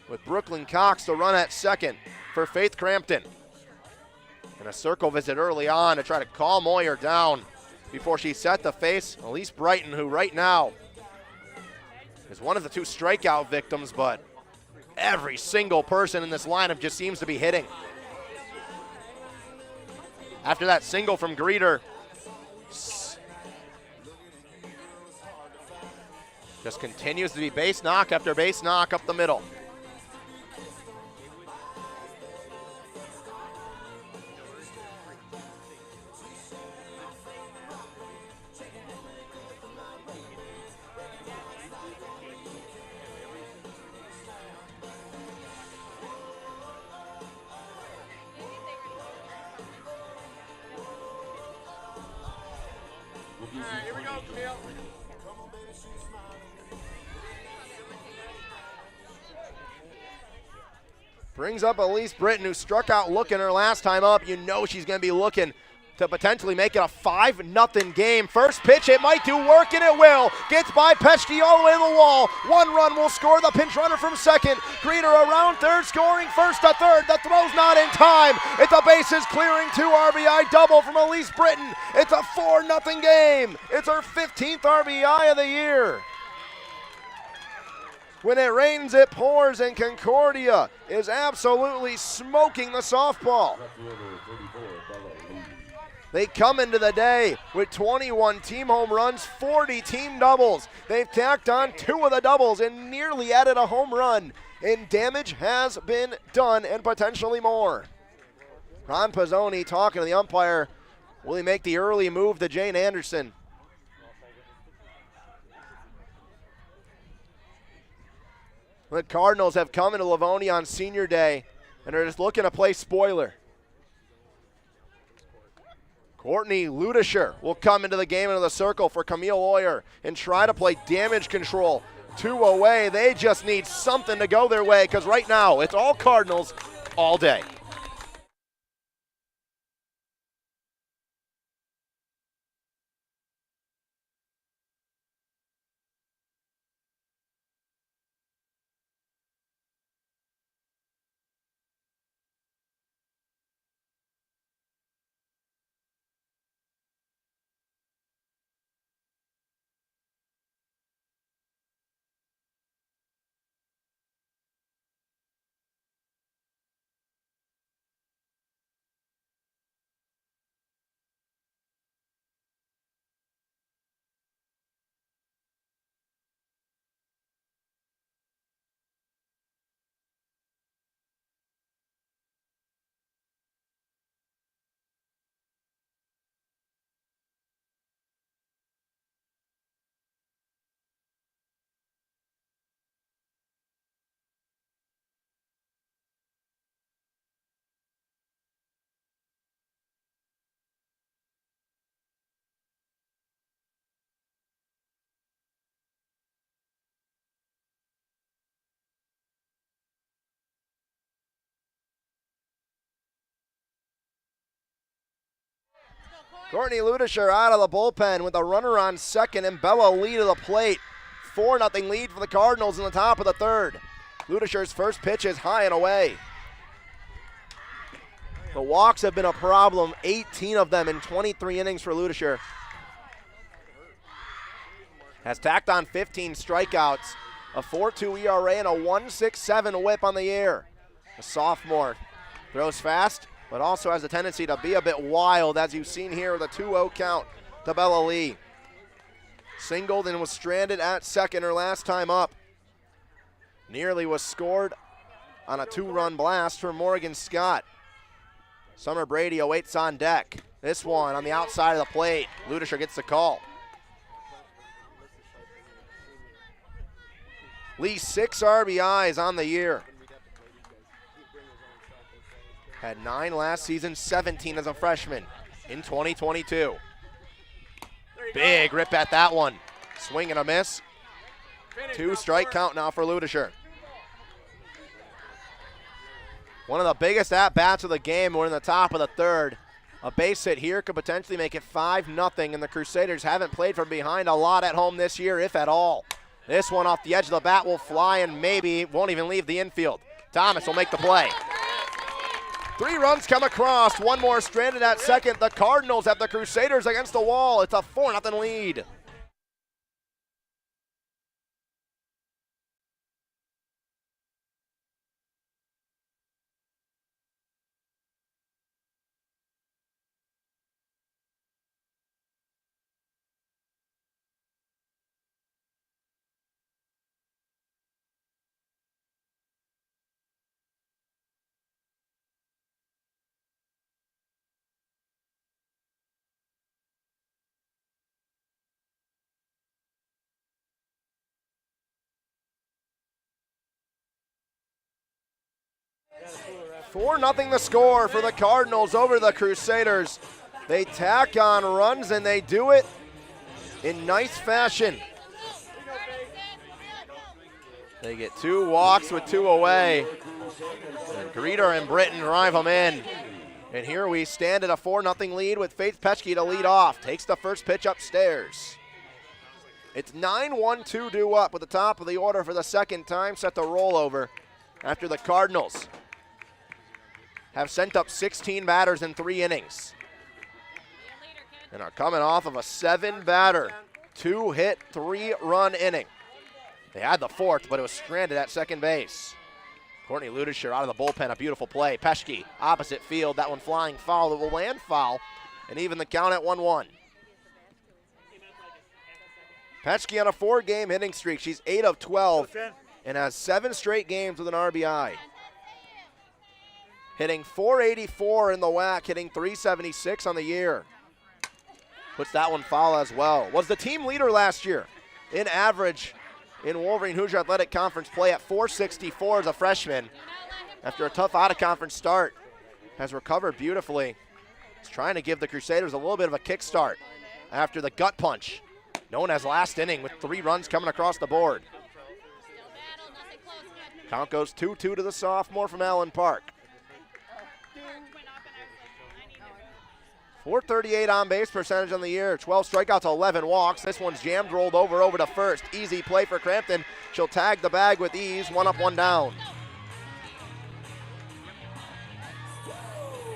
with Brooklyn Cox to run at 2nd for Faith Crampton. And a circle visit early on to try to calm Oyer down before she set to face Elise Brighton, who right now is one of the 2 strikeout victims, but every single person in this lineup just seems to be hitting. After that single from Greeter, just continues to be base knock after base knock up the middle. Here we go, Camille. Brings up Elise Britton, who struck out looking her last time up. You know she's going to be looking to potentially make it a 5-0 game. First pitch, it might do work, and it will. Gets by Pesky all the way to the wall. 1 run will score. The pinch runner from second. Greener around third, scoring first to third. The throw's not in time. It's a bases clearing 2 RBI double from Elise Britton. It's a 4-0 game. It's her 15th RBI of the year. When it rains, it pours, and Concordia is absolutely smoking the softball. They come into the day with 21 team home runs, 40 team doubles. They've tacked on 2 of the doubles and nearly added a home run. And damage has been done, and potentially more. Ron Pizzoni talking to the umpire. Will he make the early move to Jane Anderson? The Cardinals have come into Livonia on senior day and are just looking to play spoiler. Courtney Ludisher will come into the game into the circle for Camille Oyer and try to play damage control. 2 away. They just need something to go their way because right now it's all Cardinals all day. Courtney Ludisher out of the bullpen with a runner on second and Bella Lee to the plate. 4-0 lead for the Cardinals in the top of the third. Ludisher's first pitch is high and away. The walks have been a problem, 18 of them in 23 innings for Ludisher. Has tacked on 15 strikeouts, a 4.2 ERA, and a 1.67 whip on the year. The sophomore throws fast, but also has a tendency to be a bit wild, as you've seen here with a 2-0 count to Bella Lee. Singled and was stranded at second her last time up. Nearly was scored on a 2-run blast from Morgan Scott. Summer Brady awaits on deck. This one on the outside of the plate. Ludisher gets the call. Lee 6 RBIs on the year. Had 9 last season, 17 as a freshman in 2022. Big rip at that one. Swing and a miss. 2-strike count now for Ludisher. One of the biggest at-bats of the game. We're in the top of the third. A base hit here could potentially make it 5-0, and the Crusaders haven't played from behind a lot at home this year, if at all. This one off the edge of the bat will fly and maybe won't even leave the infield. Thomas will make the play. 3 runs come across, 1 more stranded at second. The Cardinals have the Crusaders against the wall. It's a 4-0 lead. Four nothing the score for the Cardinals over the Crusaders. They tack on runs and they do it in nice fashion. They get 2 walks with 2 away. And Greeter and Britton drive them in. And here we stand at a 4-0 lead with Faith Petschke to lead off. Takes the first pitch upstairs. It's 9-1-2 due up with the top of the order for the second time, set to roll over after the Cardinals have sent up 16 batters in 3 innings and are coming off of a 7-batter, 2-hit, 3-run inning. They had the 4th, but it was stranded at second base. Courtney Ludisher out of the bullpen, a beautiful play. Petschke, opposite field, that one flying foul. It will land foul, and even the count at 1-1. Petschke on a 4-game hitting streak. She's 8 of 12 and has 7 straight games with an RBI. Hitting .484 in the WAC, hitting .376 on the year. Puts that one foul as well. Was the team leader last year in average in Wolverine Hoosier Athletic Conference play at .464 as a freshman. After a tough out-of-conference start, has recovered beautifully. He's trying to give the Crusaders a little bit of a kickstart after the gut punch, known as last inning, with 3 runs coming across the board. Count goes 2-2 to the sophomore from Allen Park. .438 on-base percentage on the year, 12 strikeouts, 11 walks. This one's jammed, rolled over to first. Easy play for Crampton. She'll tag the bag with ease, 1 up, 1 down.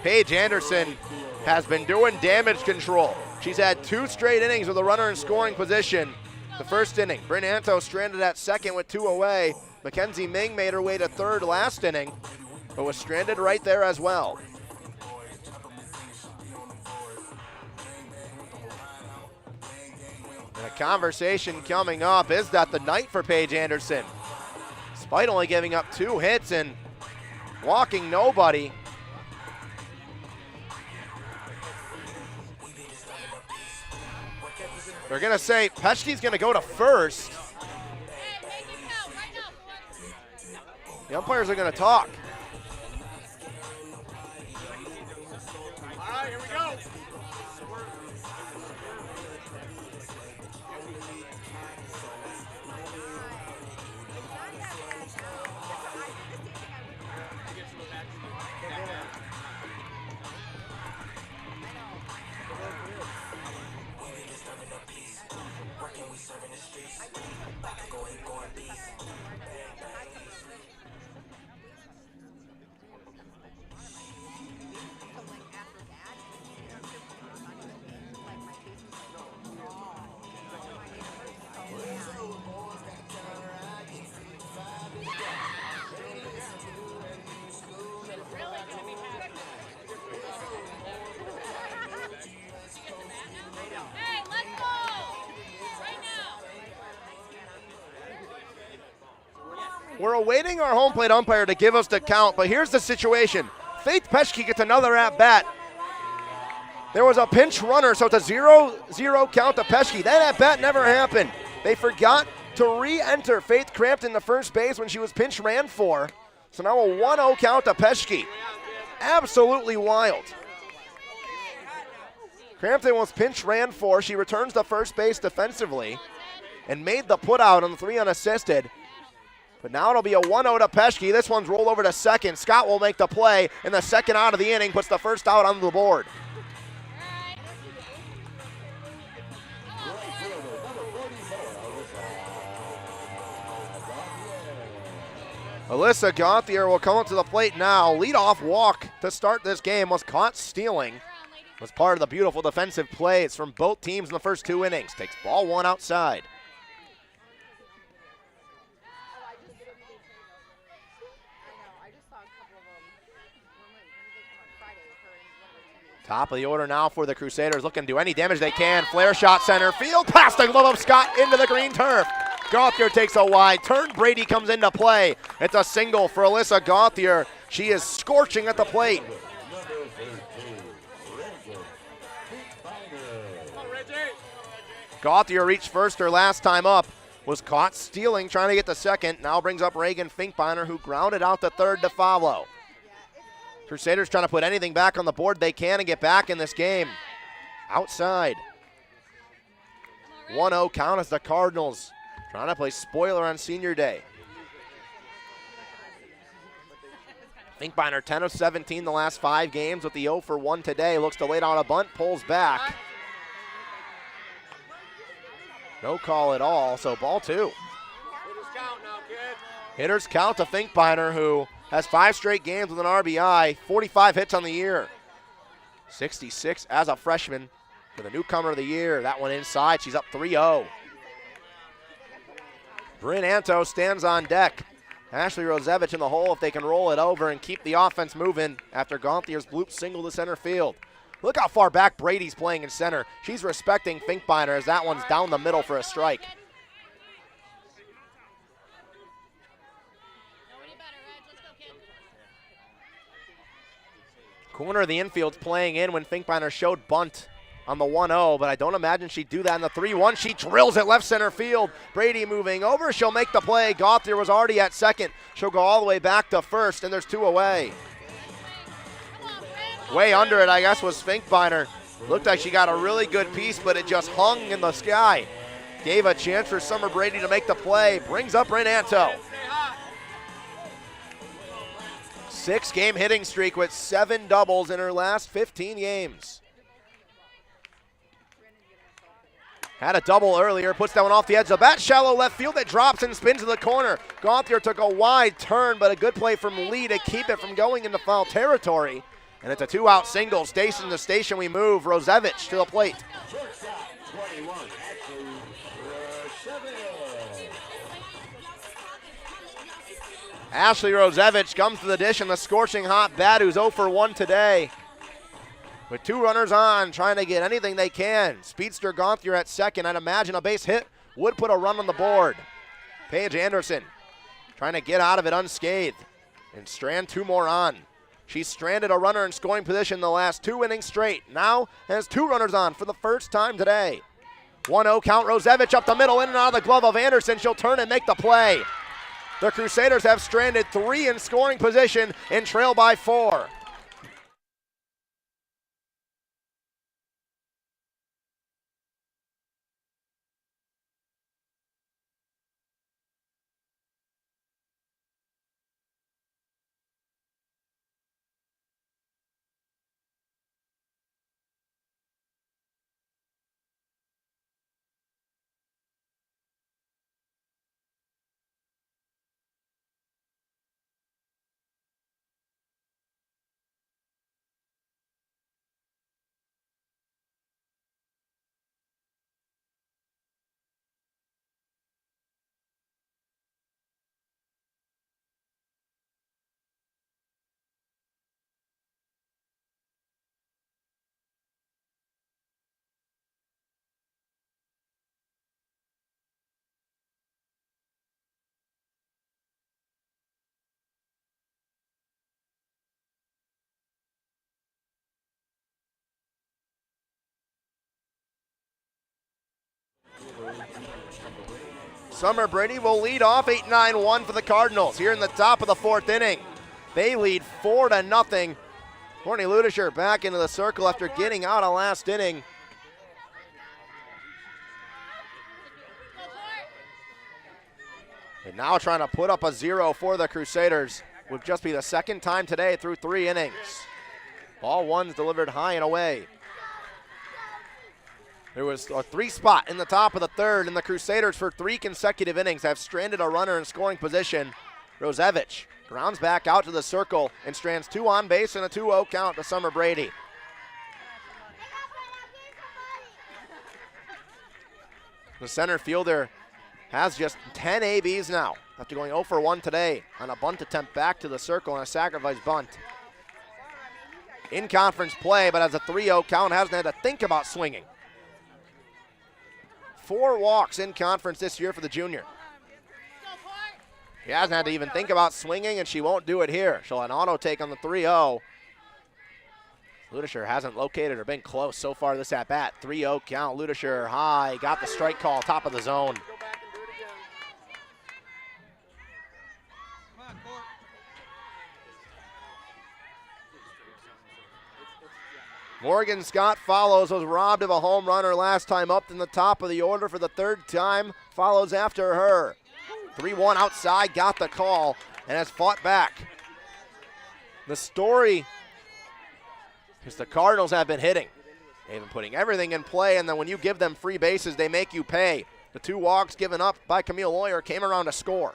Paige Anderson has been doing damage control. She's had 2 straight innings with a runner in scoring position. The first inning, Bryn Anto stranded at second with 2 away. Mackenzie Ming made her way to third last inning, but was stranded right there as well. And a conversation coming up, is that the night for Paige Anderson? Despite only giving up 2 hits and walking nobody. They're going to say Petschke's going to go to first. The umpires are going to talk. All right, here we go. We're awaiting our home plate umpire to give us the count, but here's the situation. Faith Petschke gets another at-bat. There was a pinch runner, so it's a 0-0 count to Petschke. That at-bat never happened. They forgot to re-enter Faith Crampton the first base when she was pinch ran for. So now a 1-0 count to Petschke. Absolutely wild. Crampton was pinch ran for. She returns to first base defensively and made the put out on the 3 unassisted. But now it'll be a 1-0 to Petschke. This one's rolled over to second. Scott will make the play, and the second out of the inning puts the first out on the board. Alyssa Gauthier will come up to the plate now. Leadoff walk to start this game, was caught stealing. Was part of the beautiful defensive plays from both teams in the first 2 innings. Takes ball 1 outside. Top of the order now for the Crusaders, looking to do any damage they can. Flare shot center field, past the glove of Scott into the green turf. Gauthier takes a wide turn. Brady comes into play. It's a single for Alyssa Gauthier. She is scorching at the plate. Gauthier reached first her last time up. Was caught stealing, trying to get the second. Now brings up Reagan Finkbeiner, who grounded out the third to follow. Crusaders trying to put anything back on the board they can and get back in this game. Outside. 1-0 count as the Cardinals trying to play spoiler on senior day. Finkbeiner 10 of 17 the last 5 games with the 0 for 1 today. Looks to lay down a bunt, pulls back. No call at all, so ball 2. Hitters count now, kid. Hitters count to Finkbeiner, who has 5 straight games with an RBI, 45 hits on the year. 66 as a freshman for the newcomer of the year. That one inside, she's up 3-0. Bryn Anto stands on deck. Ashley Rosevich in the hole if they can roll it over and keep the offense moving after Gauntier's bloop single to center field. Look how far back Brady's playing in center. She's respecting Finkbeiner as that one's down the middle for a strike. Corner of the infield's playing in when Finkbeiner showed bunt on the 1-0, but I don't imagine she'd do that in the 3-1. She drills it left center field. Brady moving over. She'll make the play. Gauthier was already at second. She'll go all the way back to first, and there's 2 away. Way under it, I guess, was Finkbeiner. Looked like she got a really good piece, but it just hung in the sky. Gave a chance for Summer Brady to make the play. Brings up Bryn Anto. 6-game hitting streak with 7 doubles in her last 15 games. Had a double earlier, puts that one off the edge of the bat. Shallow left field, that drops and spins to the corner. Gauthier took a wide turn, but a good play from Lee to keep it from going into foul territory. And it's a 2-out single. Station to station we move. Rosevich to the plate. Shortstop, 21, Ashley Rosevich comes to the dish in the scorching hot bat, who's 0 for 1 today. With 2 runners on, trying to get anything they can. Speedster Gauthier at second. I'd imagine a base hit would put a run on the board. Paige Anderson trying to get out of it unscathed. And strand 2 more on. She's stranded a runner in scoring position the last 2 innings straight. Now has 2 runners on for the first time today. 1-0 count. Rosevich up the middle, in and out of the glove of Anderson. She'll turn and make the play. The Crusaders have stranded 3 in scoring position and trail by 4. Summer Brady will lead off 8-9-1 for the Cardinals here in the top of the 4th inning. They lead 4-0. Courtney Ludischer back into the circle after getting out of last inning. And now trying to put up a 0 for the Crusaders. Would just be the 2nd time today through 3 innings. Ball 1's delivered high and away. There was a 3 spot in the top of the 3rd, and the Crusaders for 3 consecutive innings have stranded a runner in scoring position. Rosevich grounds back out to the circle and strands 2 on base and a 2-0 count to Summer Brady. The center fielder has just 10 ABs now after going 0 for 1 today on a bunt attempt back to the circle and a sacrifice bunt. In conference play, but as a 3-0 count, hasn't had to think about swinging. 4 walks in conference this year for the junior. She hasn't had to even think about swinging, and she won't do it here. She'll have an auto take on the 3-0. Ludischer hasn't located or been close so far this at-bat. 3-0 count. Ludischer high, got the strike call, top of the zone. Morgan Scott follows, was robbed of a home run her last time up in the top of the order for the 3rd time, follows after her. 3-1 outside, got the call, and has fought back. The story is the Cardinals have been hitting. They've been putting everything in play, and then when you give them free bases, they make you pay. The 2 walks given up by Camille Lawyer came around to score.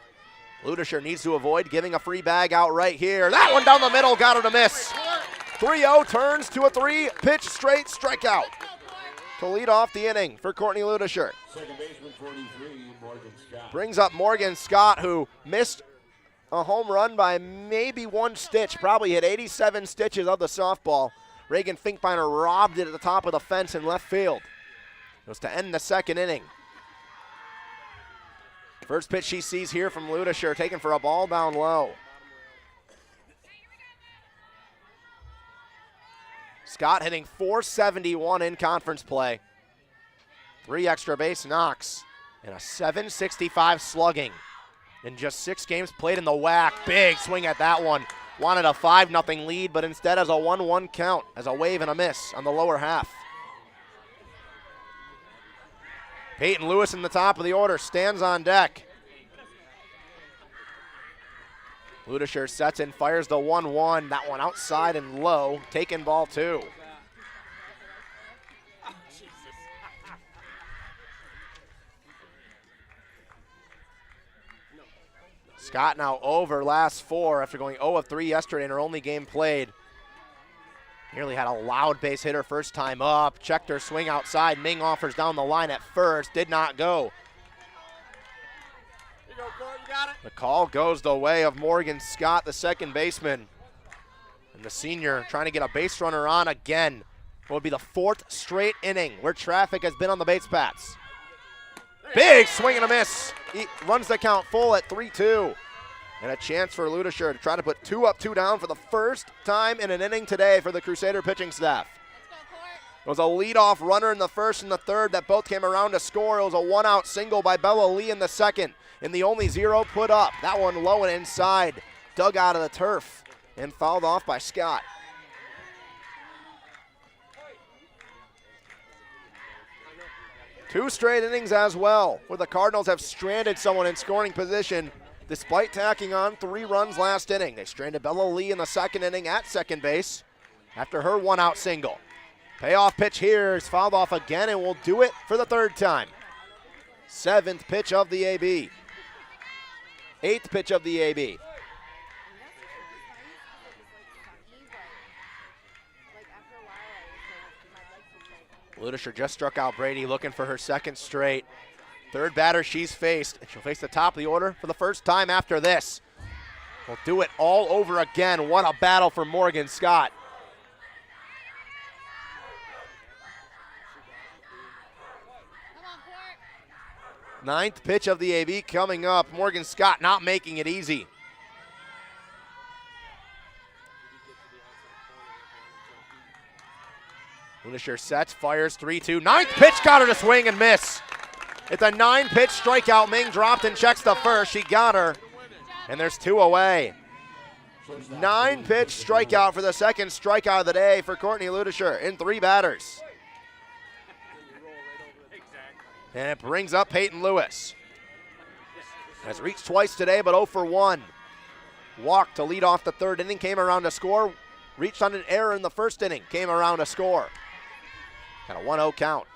Ludisher needs to avoid giving a free bag out right here. That one down the middle, got her to miss. 3-0 turns to a 3-pitch straight strikeout to lead off the inning for Courtney Ludisher. Second baseman 43, Morgan Scott. Brings up Morgan Scott, who missed a home run by maybe 1 stitch, probably hit 87 stitches of the softball. Reagan Finkbeiner robbed it at the top of the fence in left field. It was to end the second inning. First pitch she sees here from Ludisher, taken for a ball down low. Scott hitting .471 in conference play. 3 extra base knocks and a .765 slugging in just 6 games played in the WAC. Big swing at that one. Wanted a 5-0 lead, but instead has a 1-1 count as a wave and a miss on the lower half. Peyton Lewis in the top of the order stands on deck. Ludisher sets and fires the 1-1. That one outside and low. Taken ball 2. Scott now over last 4 after going 0 of 3 yesterday in her only game played. Nearly had a loud base hitter first time up. Checked her swing outside. Ming offers down the line at first. Did not go. The call goes the way of Morgan Scott, the second baseman. And the senior trying to get a base runner on again. It will be the 4th straight inning where traffic has been on the base paths. Big swing and a miss. He runs the count full at 3-2. And a chance for Ludisher to try to put 2 up, 2 down for the first time in an inning today for the Crusader pitching staff. It was a leadoff runner in the first and the third that both came around to score. It was a 1-out single by Bella Lee in the second. And the only 0 put up. That one low and inside. Dug out of the turf and fouled off by Scott. Two straight innings as well, where the Cardinals have stranded someone in scoring position despite tacking on 3 runs last inning. They stranded Bella Lee in the second inning at second base after her 1-out single. Payoff pitch here is fouled off again and will do it for the 3rd time. 7th pitch of the AB. 8th pitch of the AB. Ludisher just struck out Brady, looking for her 2nd straight. 3rd batter she's faced, and she'll face the top of the order for the first time after this. We'll do it all over again. What a battle for Morgan Scott. Ninth pitch of the AB coming up. Morgan Scott not making it easy. Ludisher sets, fires 3-2. 9th pitch got her to swing and miss. It's a 9-pitch strikeout. Ming dropped and checks the first. She got her, and there's 2 away. 9-pitch strikeout for the 2nd strikeout of the day for Courtney Ludisher in 3 batters. And it brings up Peyton Lewis. Has reached twice today, but 0 for 1. Walked to lead off the 3rd inning, came around to score. Reached on an error in the 1st inning, came around to score. Got a 1-0 count.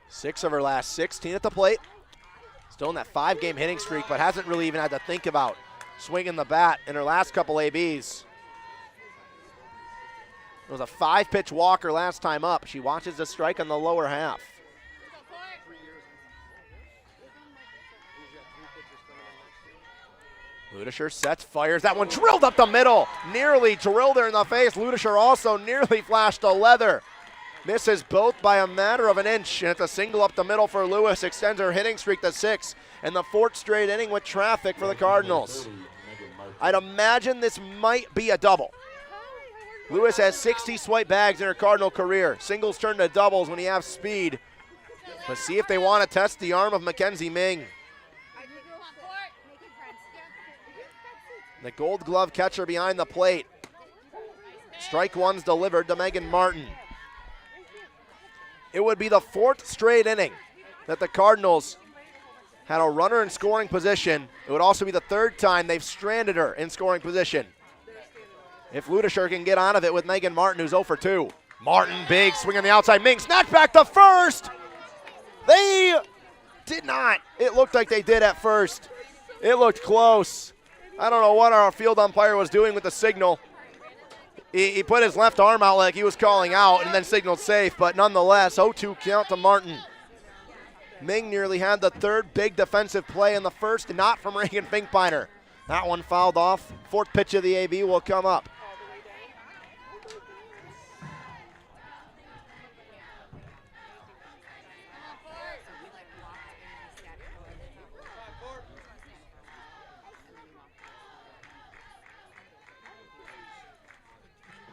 Six of her last 16 at the plate. Still in that 5-game hitting streak, but hasn't really even had to think about swinging the bat in her last couple ABs. It was a 5-pitch walker last time up. She watches the strike on the lower half. Ludisher sets, fires. That one drilled up the middle. Nearly drilled her in the face. Ludisher also nearly flashed a leather. Misses both by a matter of an inch, and it's a single up the middle for Lewis. Extends her hitting streak to 6, and the 4th straight inning with traffic for the Cardinals. I'd imagine this might be a double. Lewis has 60 swipe bags in her Cardinal career. Singles turn to doubles when you have speed. Let's see if they want to test the arm of Mackenzie Ming. The Gold Glove catcher behind the plate. Strike 1's delivered to Megan Martin. It would be the 4th straight inning that the Cardinals had a runner in scoring position. It would also be the 3rd time they've stranded her in scoring position. If Ludisher can get out of it with Megan Martin, who's 0 for 2. Martin, big swing on the outside. Ming, snatch back to first. They did not. It looked like they did at first. It looked close. I don't know what our field umpire was doing with the signal. He put his left arm out like he was calling out and then signaled safe, but nonetheless, 0-2 count to Martin. Ming nearly had the 3rd big defensive play in the first, not from Reagan Finkbeiner. That one fouled off. 4th pitch of the AB will come up.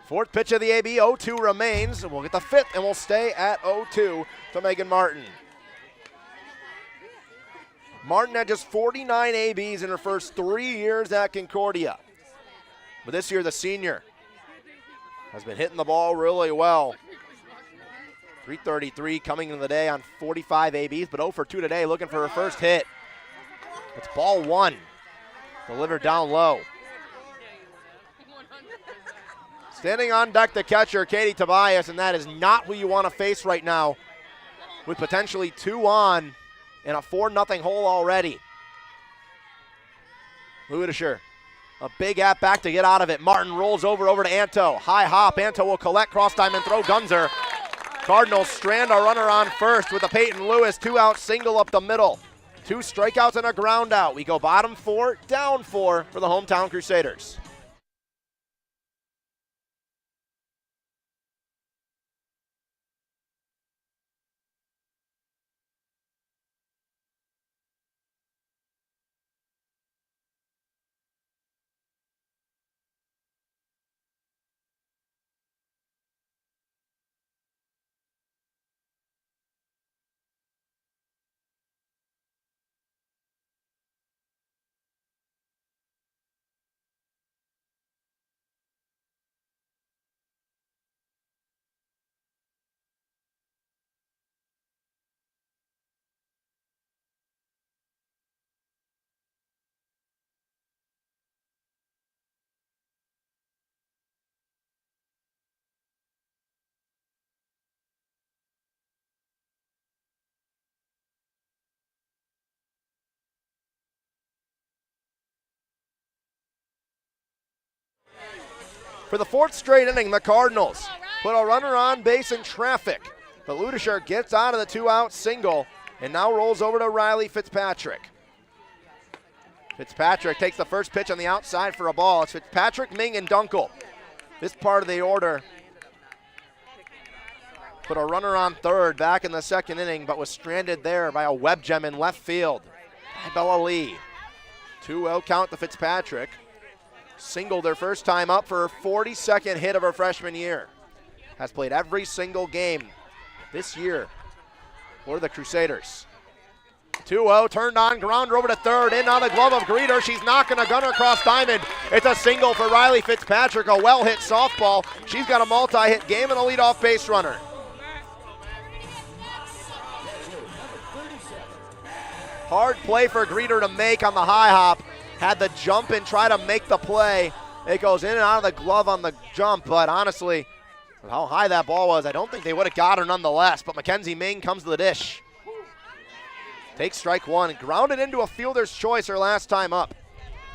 Fourth pitch of the AB, 0-2 remains. We'll get the 5th, and we'll stay at 0-2 to Megan Martin. Martin had just 49 ABs in her first 3 years at Concordia. But this year, the senior has been hitting the ball really well. 333 coming into the day on 45 ABs, but 0 for 2 today, looking for her first hit. It's ball 1, delivered down low. Standing on deck, the catcher, Katie Tobias, and that is not who you want to face right now with potentially 2 on and a 4-0 hole already. Ludisher, a big at back to get out of it. Martin rolls over to Anto. High hop, Anto will collect, cross diamond throw, Gunzer. Cardinals strand a runner on first with a Peyton Lewis 2-out single up the middle. 2 strikeouts and a ground out. We go bottom 4, down 4 for the hometown Crusaders. For the 4th straight inning, the Cardinals put a runner on base in traffic. But Ludisher gets out of the 2-out single and now rolls over to Riley Fitzpatrick. Fitzpatrick takes the first pitch on the outside for a ball. It's Fitzpatrick, Ming, and Dunkel. This part of the order put a runner on third back in the 2nd inning, but was stranded there by a web gem in left field by Bella Lee. 2-0 count to Fitzpatrick. Singled her first time up for her 42nd hit of her freshman year. Has played every single game this year for the Crusaders. 2-0, turned on, grounder over to third, in on the glove of Greeter. She's knocking a gunner across diamond. It's a single for Riley Fitzpatrick, a well-hit softball. She's got a multi-hit game and a leadoff base runner. Hard play for Greeter to make on the high hop. Had the jump and try to make the play. It goes in and out of the glove on the jump, but honestly, with how high that ball was, I don't think they would have got her nonetheless, but Mackenzie Ming comes to the dish. Takes strike 1, grounded into a fielder's choice her last time up.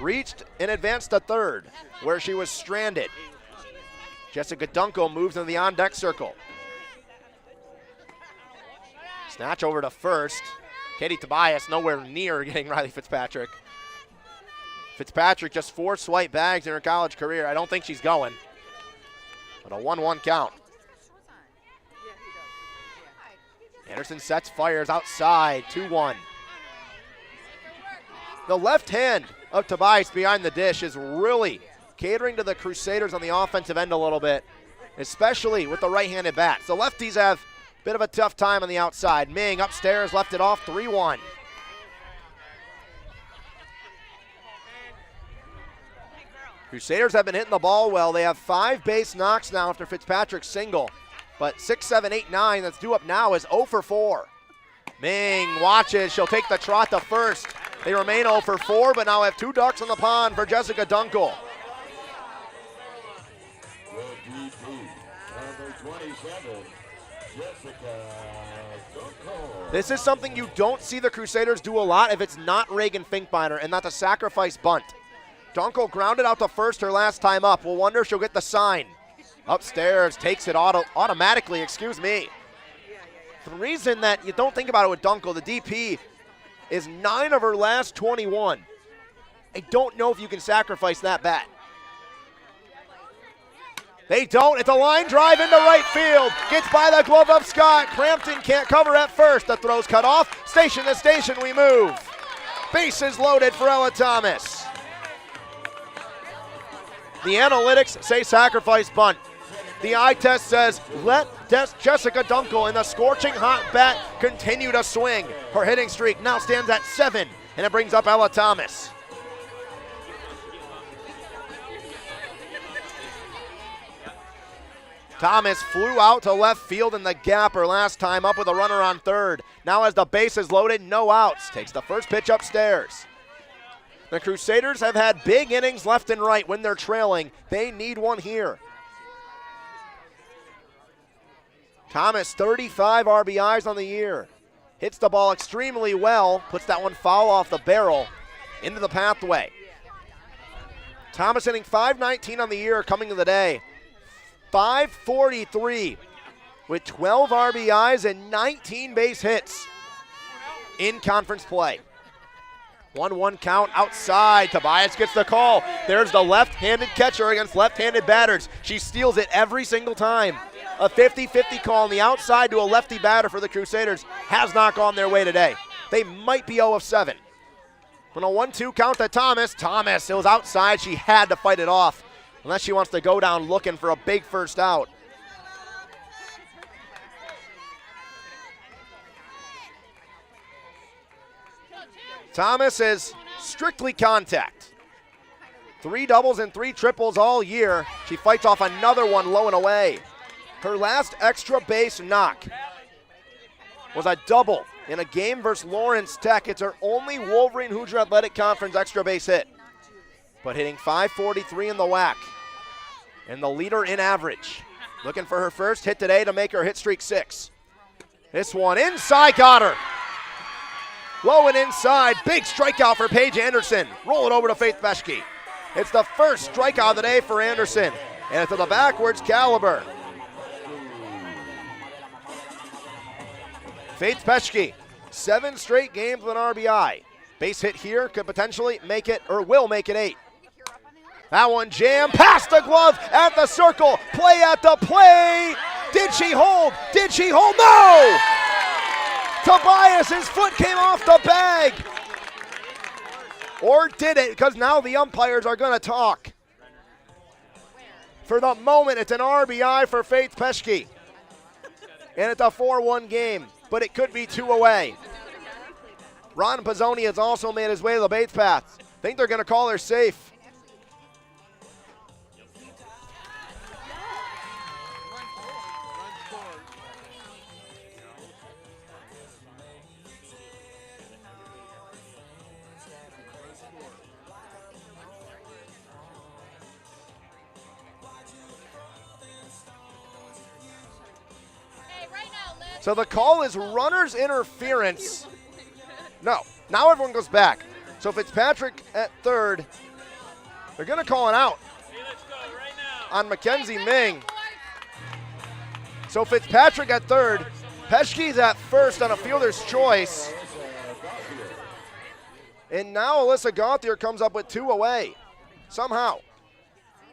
Reached and advanced to third, where she was stranded. Jessica Dunkel moves into the on-deck circle. Snatch over to first. Katie Tobias nowhere near getting Riley Fitzpatrick. Fitzpatrick just 4 swipe bags in her college career. I don't think she's going. But a 1-1 count. Anderson sets, fires outside, 2-1. The left hand of Tobias behind the dish is really catering to the Crusaders on the offensive end a little bit, especially with the right-handed bats. The lefties have a bit of a tough time on the outside. Ming upstairs left it off, 3-1. Crusaders have been hitting the ball well. They have 5 base knocks now after Fitzpatrick's single. But 6, 7, 8, 9 that's due up now is 0 for 4. Ming watches. She'll take the trot to first. They remain 0 for 4, but now have 2 ducks on the pond for Jessica Dunkel. The DP, number 27, Jessica Dunkel. This is something you don't see the Crusaders do a lot if it's not Reagan Finkbeiner and not the sacrifice bunt. Dunkel grounded out to first her last time up. We'll wonder if she'll get the sign. Upstairs, takes it automatically, excuse me. The reason that you don't think about it with Dunkel, the DP, is 9 of her last 21. I don't know if you can sacrifice that bat. They don't. It's a line drive into right field. Gets by the glove of Scott. Crampton can't cover at first. The throw's cut off. Station to station we move. Bases loaded for Ella Thomas. The analytics say sacrifice bunt. The eye test says let Jessica Dunkel in the scorching hot bat continue to swing. Her hitting streak now stands at 7, and it brings up Ella Thomas. Thomas flew out to left field in the gap her last time up with a runner on third. Now as the bases loaded, no outs. Takes the first pitch upstairs. The Crusaders have had big innings left and right when they're trailing. They need one here. Thomas, 35 RBIs on the year. Hits the ball extremely well, puts that one foul off the barrel into the pathway. Thomas hitting .519 on the year coming to the day. .543 with 12 RBIs and 19 base hits in conference play. 1-1 count outside. Tobias gets the call. There's the left-handed catcher against left-handed batters. She steals it every single time. A 50-50 call on the outside to a lefty batter for the Crusaders has not gone their way today. They might be 0 of 7. When a 1-2 count to Thomas. Thomas, it was outside. She had to fight it off unless she wants to go down looking for a big first out. Thomas is strictly contact. 3 doubles and 3 triples all year. She fights off another one low and away. Her last extra base knock was a double in a game versus Lawrence Tech. It's her only Wolverine Hoosier Athletic Conference extra base hit. But hitting .543 in the whack and the leader in average. Looking for her first hit today to make her hit streak 6. This one inside, got her. Low and inside, big strikeout for Paige Anderson. Roll it over to Faith Peschke. It's the first strikeout of the day for Anderson, and it's of the backwards caliber. Faith Peschke, 7 straight games with an RBI. Base hit here could potentially make it, or will make it 8. That one jammed past the glove at the circle. Play at the plate. Did she hold? Did she hold? No! Tobias's foot came off the bag. Or did it? Because now the umpires are going to talk. For the moment, it's an RBI for Faith Peschke. And it's a 4-1 game, but it could be 2 away. Ron Pizzoni has also made his way to the base path. Think they're going to call her safe. So the call is runner's interference. No, now everyone goes back. So Fitzpatrick at third. They're going to call it out on Mackenzie Ming. So Fitzpatrick at third. Peschke's at first on a fielder's choice. And now Alyssa Gauthier comes up with 2 away. Somehow.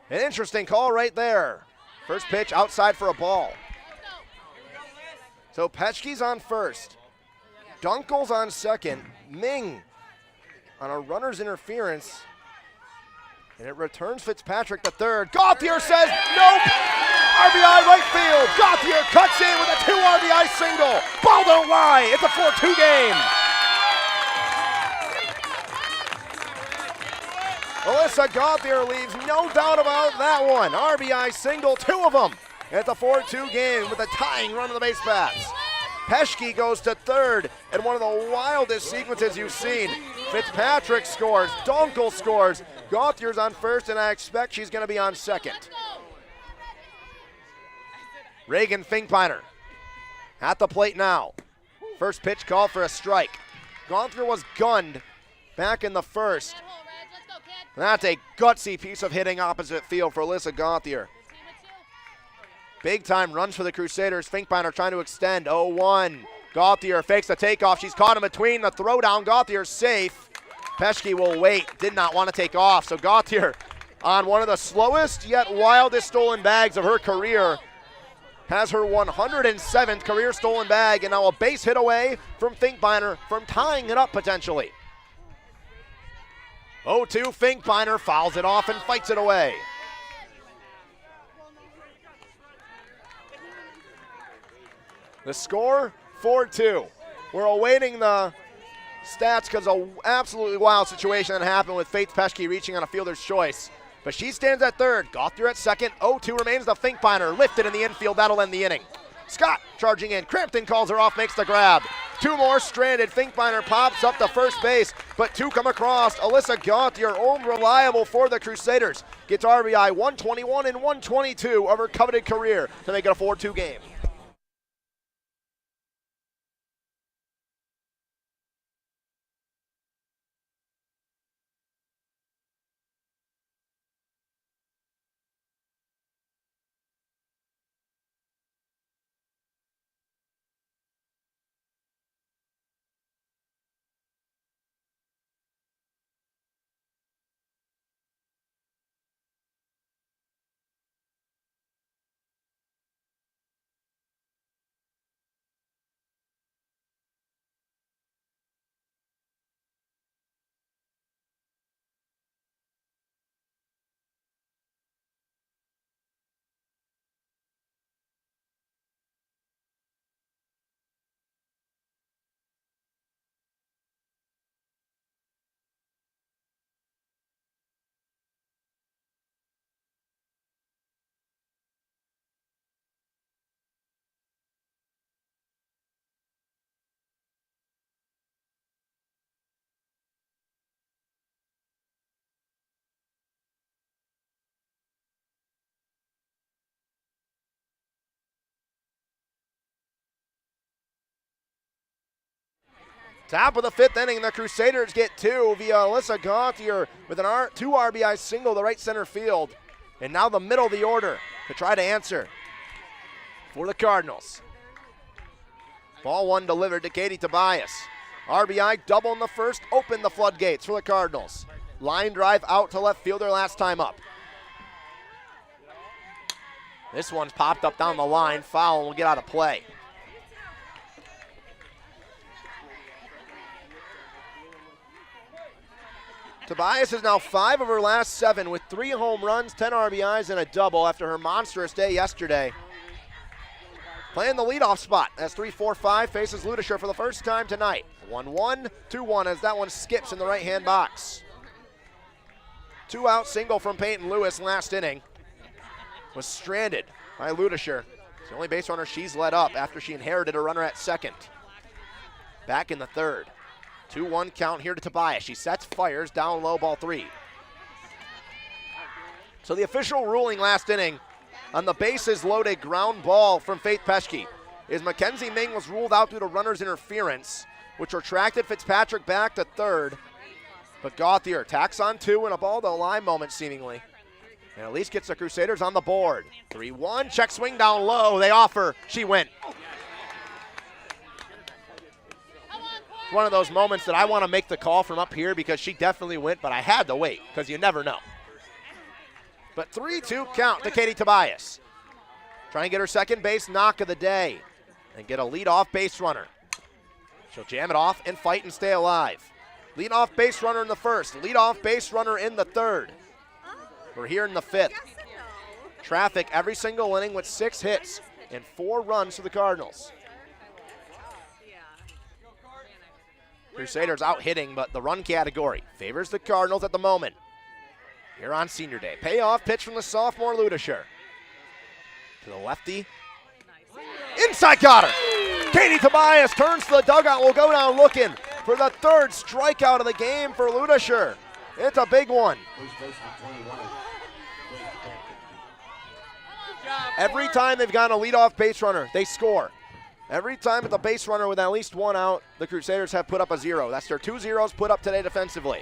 An interesting call right there. First pitch outside for a ball. So Peschke's on first. Dunkel's on second. Ming on a runner's interference. And it returns Fitzpatrick to third. Gauthier says nope. RBI right field. Gauthier cuts in with a 2 RBI single. Ball don't lie. It's a 4-2 game. Alyssa Gauthier leaves no doubt about that one. RBI single, 2 of them It's a 4-2 game with a tying run on the base paths. Peschke goes to third in one of the wildest sequences you've seen. Fitzpatrick scores, Dunkel scores, Gauthier's on first, and I expect she's going to be on second. Reagan Finkbeiner at the plate now. First pitch called for a strike. Gauthier was gunned back in the first. That's a gutsy piece of hitting opposite field for Alyssa Gauthier. Big time runs for the Crusaders. Finkbeiner trying to extend. 0-1. Gauthier fakes the takeoff. She's caught in between the throwdown. Gauthier's safe. Peschke will wait. Did not want to take off. So Gauthier on one of the slowest yet wildest stolen bags of her career. Has her 107th career stolen bag, and now a base hit away from Finkbeiner from tying it up potentially. 0-2, Finkbeiner fouls it off and fights it away. The score, 4-2. We're awaiting the stats because of an absolutely wild situation that happened with Faith Peschke reaching on a fielder's choice. But she stands at third. Gauthier at second. 0-2 remains the Finkbeiner. Lifted in the infield. That'll end the inning. Scott charging in. Crampton calls her off, makes the grab. Two more stranded. Finkbeiner pops up to first base, but two come across. Alyssa Gauthier, old reliable for the Crusaders, gets RBI 121 and 122 of her coveted career to make it a 4-2 game. Top of the fifth inning, the Crusaders get two via Alyssa Gauthier with an two RBI single to right center field. And now the middle of the order to try to answer for the Cardinals. Ball one delivered to Katie Tobias. RBI double in the first, opened the floodgates for the Cardinals. Line drive out to left fielder last time up. This one's popped up down the line, foul, and will get out of play. Tobias is now 5 of her last 7 with 3 home runs, 10 RBIs, and a double after her monstrous day yesterday. Playing the leadoff spot as 3-4-5 faces Ludischer for the first time tonight. 1-1, 2-1 as that one skips in the right-hand box. 2-out single from Peyton Lewis last inning. Was stranded by Ludischer. It's the only base runner she's led up after she inherited a runner at second. Back in the third. 2-1 count here to Tobias. She sets, fires, down low, ball 3. So the official ruling last inning on the bases loaded ground ball from Faith Peschke is Mackenzie Ming was ruled out due to runner's interference, which retracted Fitzpatrick back to third. But Gauthier tacks on 2 and a ball to the line moment seemingly. And at least gets the Crusaders on the board. 3-1, check swing down low. They offer, she went. One of those moments that I want to make the call from up here because she definitely went, but I had to wait because you never know. But 3-2 count to Katie Tobias. Trying to get her second base knock of the day and get a leadoff base runner. She'll jam it off and fight and stay alive. Leadoff base runner in the first, leadoff base runner in the third. We're here in the fifth. Traffic every single inning with 6 hits and 4 runs for the Cardinals. Crusaders out hitting, but the run category favors the Cardinals at the moment. Here on senior day. Payoff pitch from the sophomore Ludischer. To the lefty. Inside, got her. Katie Tobias turns to the dugout, will go down looking for the third strikeout of the game for Ludischer. It's a big one. Every time they've gotten a leadoff base runner, they score. Every time with a base runner with at least one out, the Crusaders have put up a 0. That's their 2 zeros put up today defensively.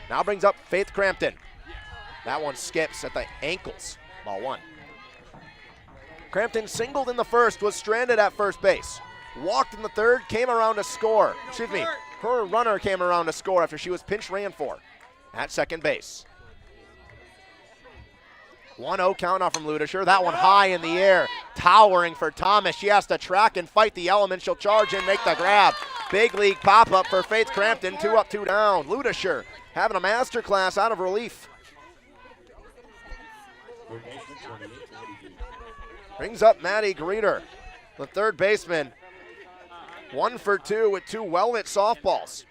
Now brings up Faith Crampton. That one skips at the ankles. Ball 1. Crampton singled in the first, was stranded at first base. Walked in the third, came around to score. Excuse me, her runner came around to score after she was pinch ran for at second base. 1-0 count off from Ludischer. That one high in the air, towering for Thomas. She has to track and fight the elements. She'll charge and make the grab. Big league pop-up for Faith Crampton. 2 up, 2 down. Ludischer having a master class out of relief. Brings up Maddie Greeter, the third baseman. 1 for 2 with 2 well-hit softballs.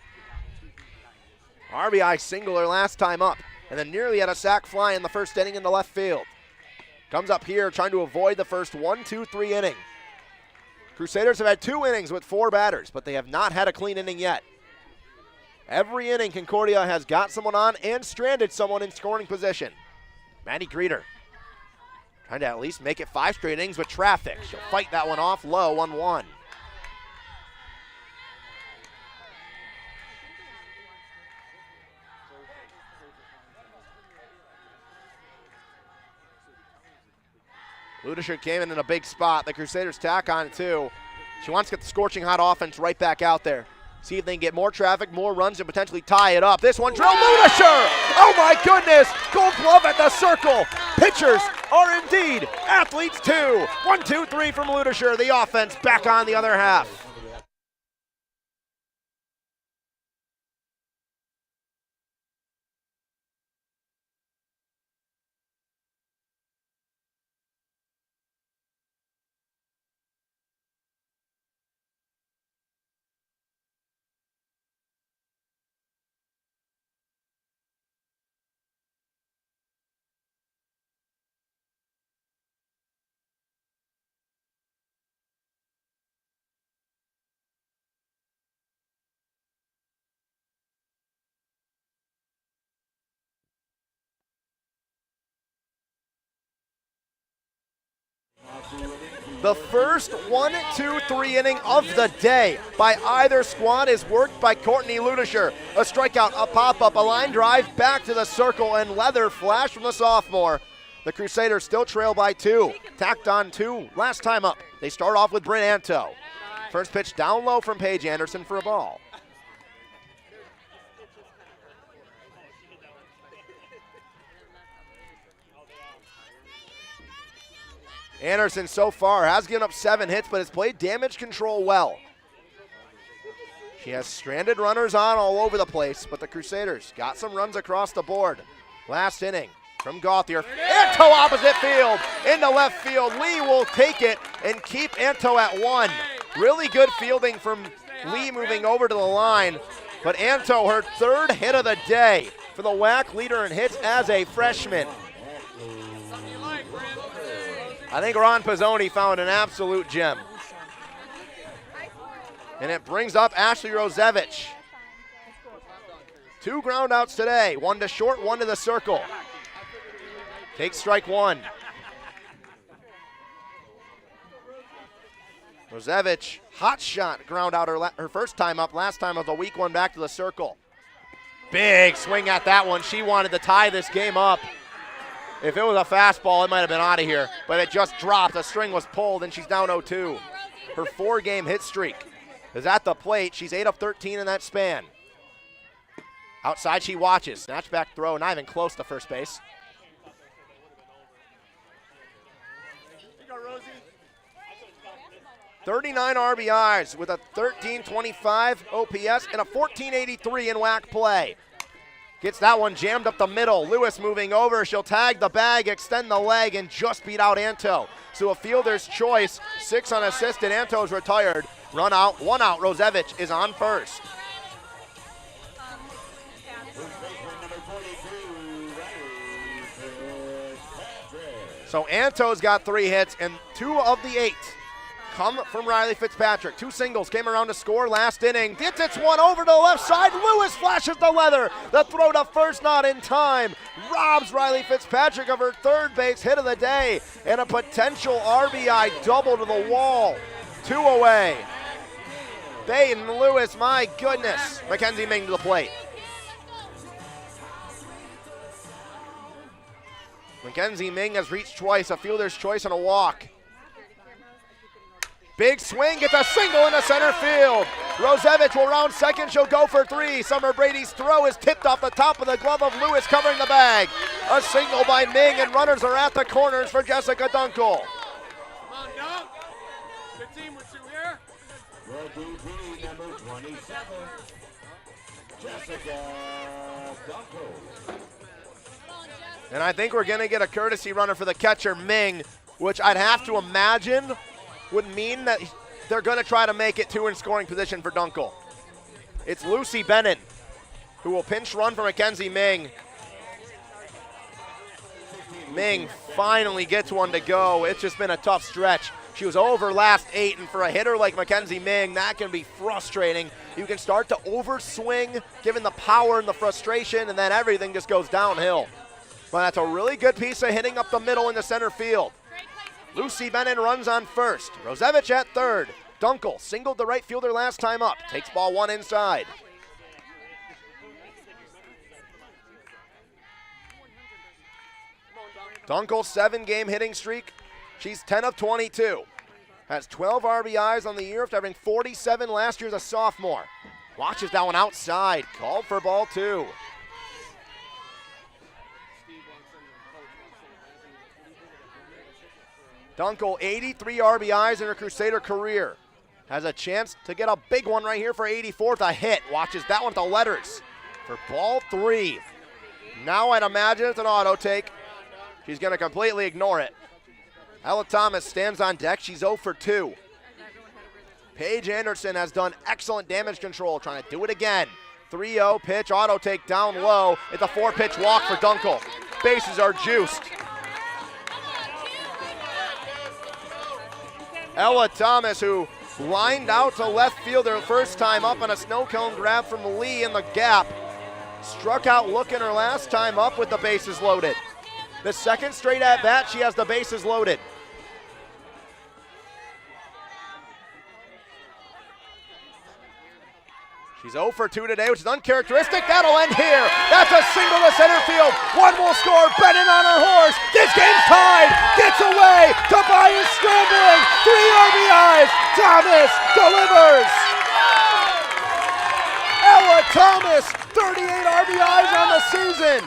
RBI single her last time up, and then nearly had a sac fly in the first inning in the left field. Comes up here trying to avoid the first 1-2-3 inning. Crusaders have had 2 innings with 4 batters, but they have not had a clean inning yet. Every inning, Concordia has got someone on and stranded someone in scoring position. Maddie Greeter trying to at least make it 5 straight innings with traffic. She'll fight that one off low, 1-1. Ludischer came in a big spot. The Crusaders tack on it too. She wants to get the scorching hot offense right back out there. See if they can get more traffic, more runs, and potentially tie it up. This one drilled Ludischer! Oh my goodness! Gold glove at the circle. Pitchers are indeed athletes too. 1-2-3 from Ludischer. The offense back on the other half. The first 1-2-3 inning of the day by either squad is worked by Courtney Ludischer. A strikeout, a pop-up, a line drive, back to the circle, and leather flash from the sophomore. The Crusaders still trail by 2. Tacked on 2 last time up. They start off with Bryn Anto. First pitch down low from Paige Anderson for a ball. Anderson so far has given up 7 hits, but has played damage control well. She has stranded runners on all over the place, but the Crusaders got some runs across the board. Last inning from Gauthier. Anto opposite field, into left field. Lee will take it and keep Anto at 1. Really good fielding from Lee moving over to the line, but Anto, her 3rd hit of the day for the WAC leader in hits as a freshman. I think Ron Pizzoni found an absolute gem. And it brings up Ashley Rosevich. 2 ground outs today, 1 to short, 1 to the circle. Takes strike 1. Rosevich, hot shot, ground out her first time up, last time of the weak one back to the circle. Big swing at that one. She wanted to tie this game up. If it was a fastball, it might have been out of here, but it just dropped. The string was pulled, and she's down 0-2. Her 4-game hit streak is at the plate. She's 8 of 13 in that span. Outside she watches. Snatch back throw, not even close to first base. 39 RBIs with a 1325 OPS and a 1483 in WAC play. Gets that one jammed up the middle. Lewis moving over. She'll tag the bag, extend the leg, and just beat out Anto. So a fielder's choice. 6 unassisted. Anto's retired. Run out, 1 out. Rosevich is on first. So Anto's got 3 hits, and 2 of the 8 come from Riley Fitzpatrick. 2 singles came around to score last inning. Hits one over to the left side. Lewis flashes the leather. The throw to first, not in time. Robs Riley Fitzpatrick of her 3rd base hit of the day, and a potential RBI double to the wall. 2 away. Baden Lewis, my goodness. Mackenzie Ming to the plate. Mackenzie Ming has reached twice, a fielder's choice and a walk. Big swing, gets a single into center field. Rosevich will round second, she'll go for 3. Summer Brady's throw is tipped off the top of the glove of Lewis, covering the bag. A single by Ming, and runners are at the corners for Jessica Dunkel. Come on, Dunk. Good team with you here. Will be number 27, Jessica Dunkel. And I think we're gonna get a courtesy runner for the catcher, Ming, which I'd have to imagine would mean that they're gonna try to make it 2 in scoring position for Dunkel. It's Lucy Bennett who will pinch run for Mackenzie Ming. Ming finally gets one to go. It's just been a tough stretch. She was over last 8, and for a hitter like Mackenzie Ming, that can be frustrating. You can start to overswing, given the power and the frustration, and then everything just goes downhill. But that's a really good piece of hitting up the middle in the center field. Lucy Bennett runs on first. Rosevich at 3rd. Dunkel singled the right fielder last time up. Takes ball 1 inside. Dunkel's 7-game hitting streak. She's 10 of 22. Has 12 RBIs on the year after having 47 last year as a sophomore. Watches that one outside. Called for ball 2. Dunkel, 83 RBIs in her Crusader career. Has a chance to get a big one right here for 84th. A hit. Watches that one with the letters for ball 3. Now I'd imagine it's an auto take. She's going to completely ignore it. Ella Thomas stands on deck. She's 0 for 2. Paige Anderson has done excellent damage control, trying to do it again. 3-0 pitch, auto take down low. It's a 4-pitch walk for Dunkel. Bases are juiced. Ella Thomas, who lined out to left field their first time up on a snow cone grab from Lee in the gap, struck out looking her last time up with the bases loaded. The second straight at bat, she has the bases loaded. She's 0 for 2 today, which is uncharacteristic. That'll end here. That's a single to center field. One will score. Bennett on her horse. This game's tied. Gets away. Tobias scrambling. 3 RBIs. Thomas delivers. Ella Thomas, 38 RBIs on the season.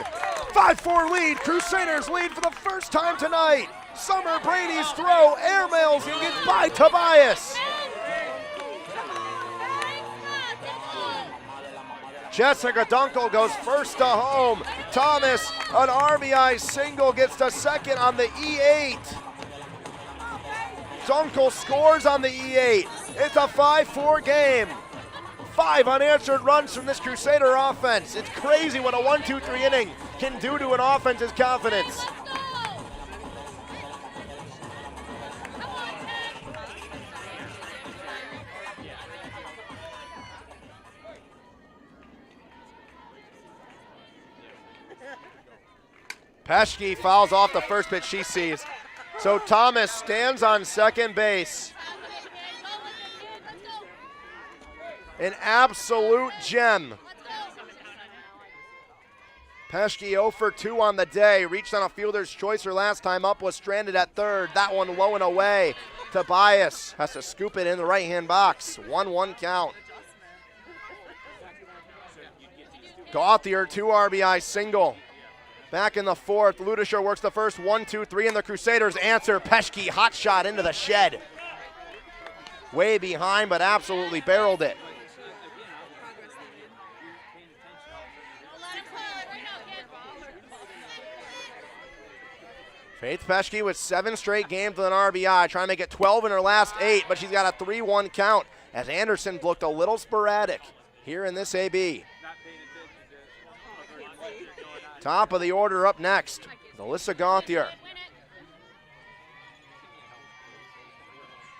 5-4 lead. Crusaders lead for the first time tonight. Summer Brady's throw airmails and gets by Tobias. Jessica Dunkel goes first to home. Thomas, an RBI single, gets to second on the E8. Dunkel scores on the E8. It's a 5-4 game. 5 unanswered runs from this Crusader offense. It's crazy what a 1-2-3 inning can do to an offense's confidence. Peschke fouls off the first pitch she sees. So Thomas stands on second base. An absolute gem. Peschke 0 for 2 on the day. Reached on a fielder's choice her last time up, was stranded at 3rd. That one low and away. Tobias has to scoop it in the right-hand box. 1-1 count. Gauthier, 2 RBI single. Back in the 4th, Ludischer works the first 1-2-3, and the Crusaders answer. Peschke, hot shot into the shed. Way behind, but absolutely barreled it. Faith Peschke with 7 straight games with an RBI, trying to make it 12 in her last 8, but she's got a 3-1 count as Anderson looked a little sporadic here in this AB. Top of the order up next, Alyssa Gauthier.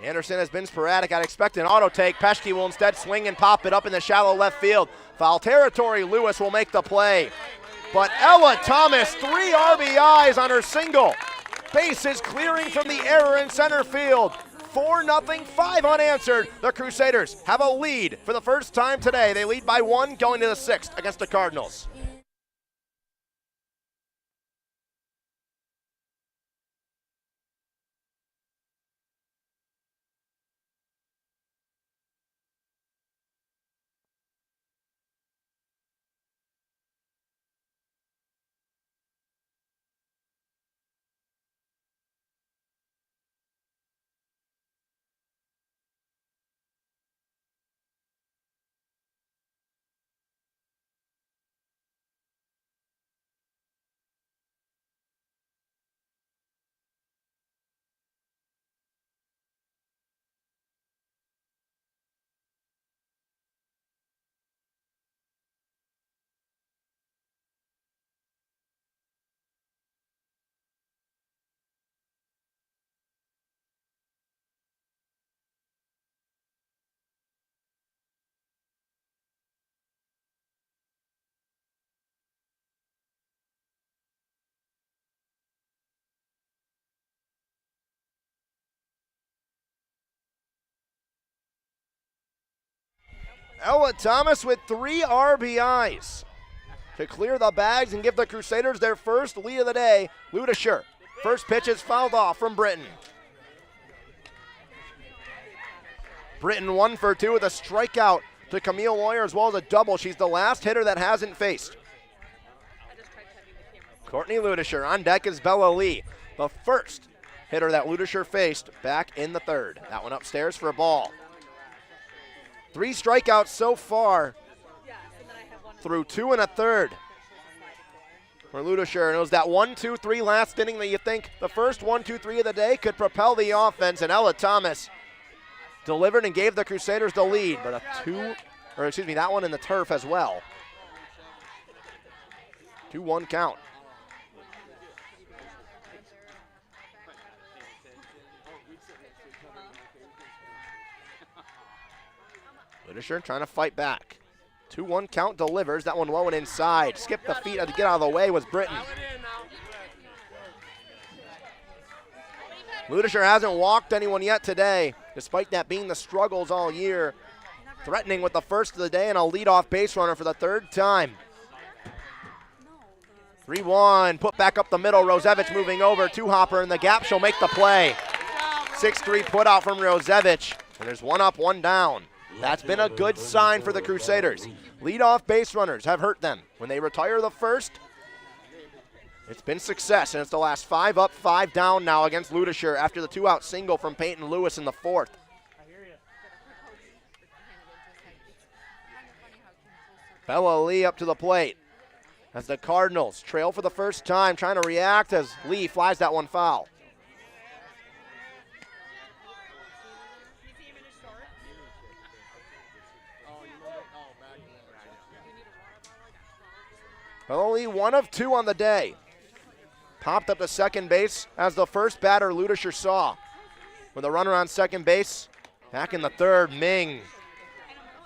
Anderson has been sporadic. I'd expect an auto take. Peschke will instead swing and pop it up in the shallow left field. Foul territory. Lewis will make the play. But Ella Thomas, 3 RBIs on her single. Bases clearing from the error in center field. 4-0, 5 unanswered. The Crusaders have a lead for the first time today. They lead by 1 going to the 6th against the Cardinals. Ella Thomas with 3 RBIs to clear the bags and give the Crusaders their first lead of the day. Ludisher, first pitch is fouled off from Britton. Britton 1 for 2 with a strikeout to Camille Lawyer as well as a double. She's the last hitter that hasn't faced. Courtney Ludisher. On deck is Bella Lee, the first hitter that Ludisher faced back in the 3rd. That one upstairs for a ball. 3 strikeouts so far through 2 1/3 for Ludisher. And it was that 1-2-3 last inning that you think the first 1-2-3 of the day could propel the offense, and Ella Thomas delivered and gave the Crusaders the lead, but that one in the turf as well. 2-1 count. Ludisher trying to fight back. 2-1 count delivers. That one low and inside. Skipped the feet to get out of the way was Britton. Ludisher hasn't walked anyone yet today, despite that being the struggles all year. Threatening with the first of the day and a leadoff base runner for the 3rd time. 3-1, put back up the middle. Rosevich moving over. 2-hopper in the gap. She'll make the play. 6-3 put out from Rosevich. And there's 1 up, 1 down. That's been a good sign for the Crusaders. Leadoff base runners have hurt them. When they retire the first, it's been success, and it's the last 5 up, 5 down now against Ludisher after the 2-out single from Peyton Lewis in the 4th. Bella Lee up to the plate as the Cardinals trail for the first time, trying to react as Lee flies that one foul. Only 1 of 2 on the day. Popped up to second base as the first batter Ludisher saw. With a runner on second base, back in the 3rd, Ming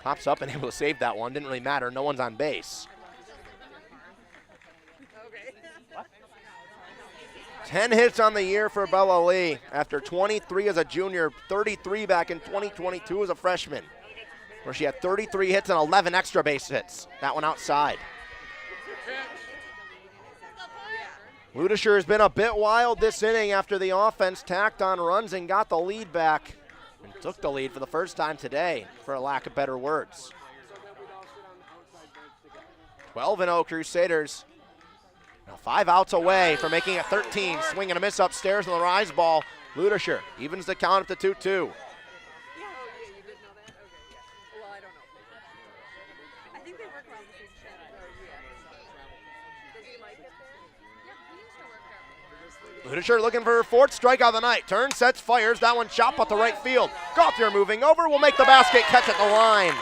pops up and able to save that one. Didn't really matter, no one's on base. 10 hits on the year for Bella Lee after 23 as a junior, 33 back in 2022 as a freshman, where she had 33 hits and 11 extra base hits. That one outside. Ludisher has been a bit wild this inning after the offense tacked on runs and got the lead back. And took the lead for the first time today, for a lack of better words. 12-0 Crusaders. Now 5 outs away from making it 13. Swing and a miss upstairs on the rise ball. Ludisher evens the count up to 2-2. Ludisher looking for her 4th strikeout of the night. Turns, sets, fires. That one chopped up the right field. Gauthier moving over. Will make the basket catch at the line.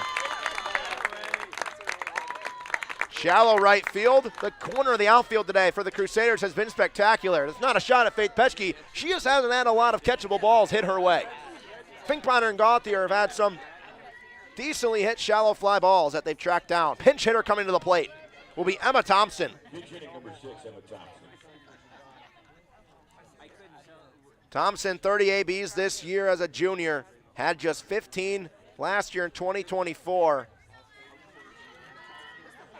Shallow right field. The corner of the outfield today for the Crusaders has been spectacular. It's not a shot at Faith Peschke. She just hasn't had a lot of catchable balls hit her way. Finkbeiner and Gauthier have had some decently hit shallow fly balls that they've tracked down. Pinch hitter coming to the plate will be Emma Thompson. Pinch hitting number 6, Emma Thompson. Thompson, 30 ABs this year as a junior, had just 15 last year in 2024.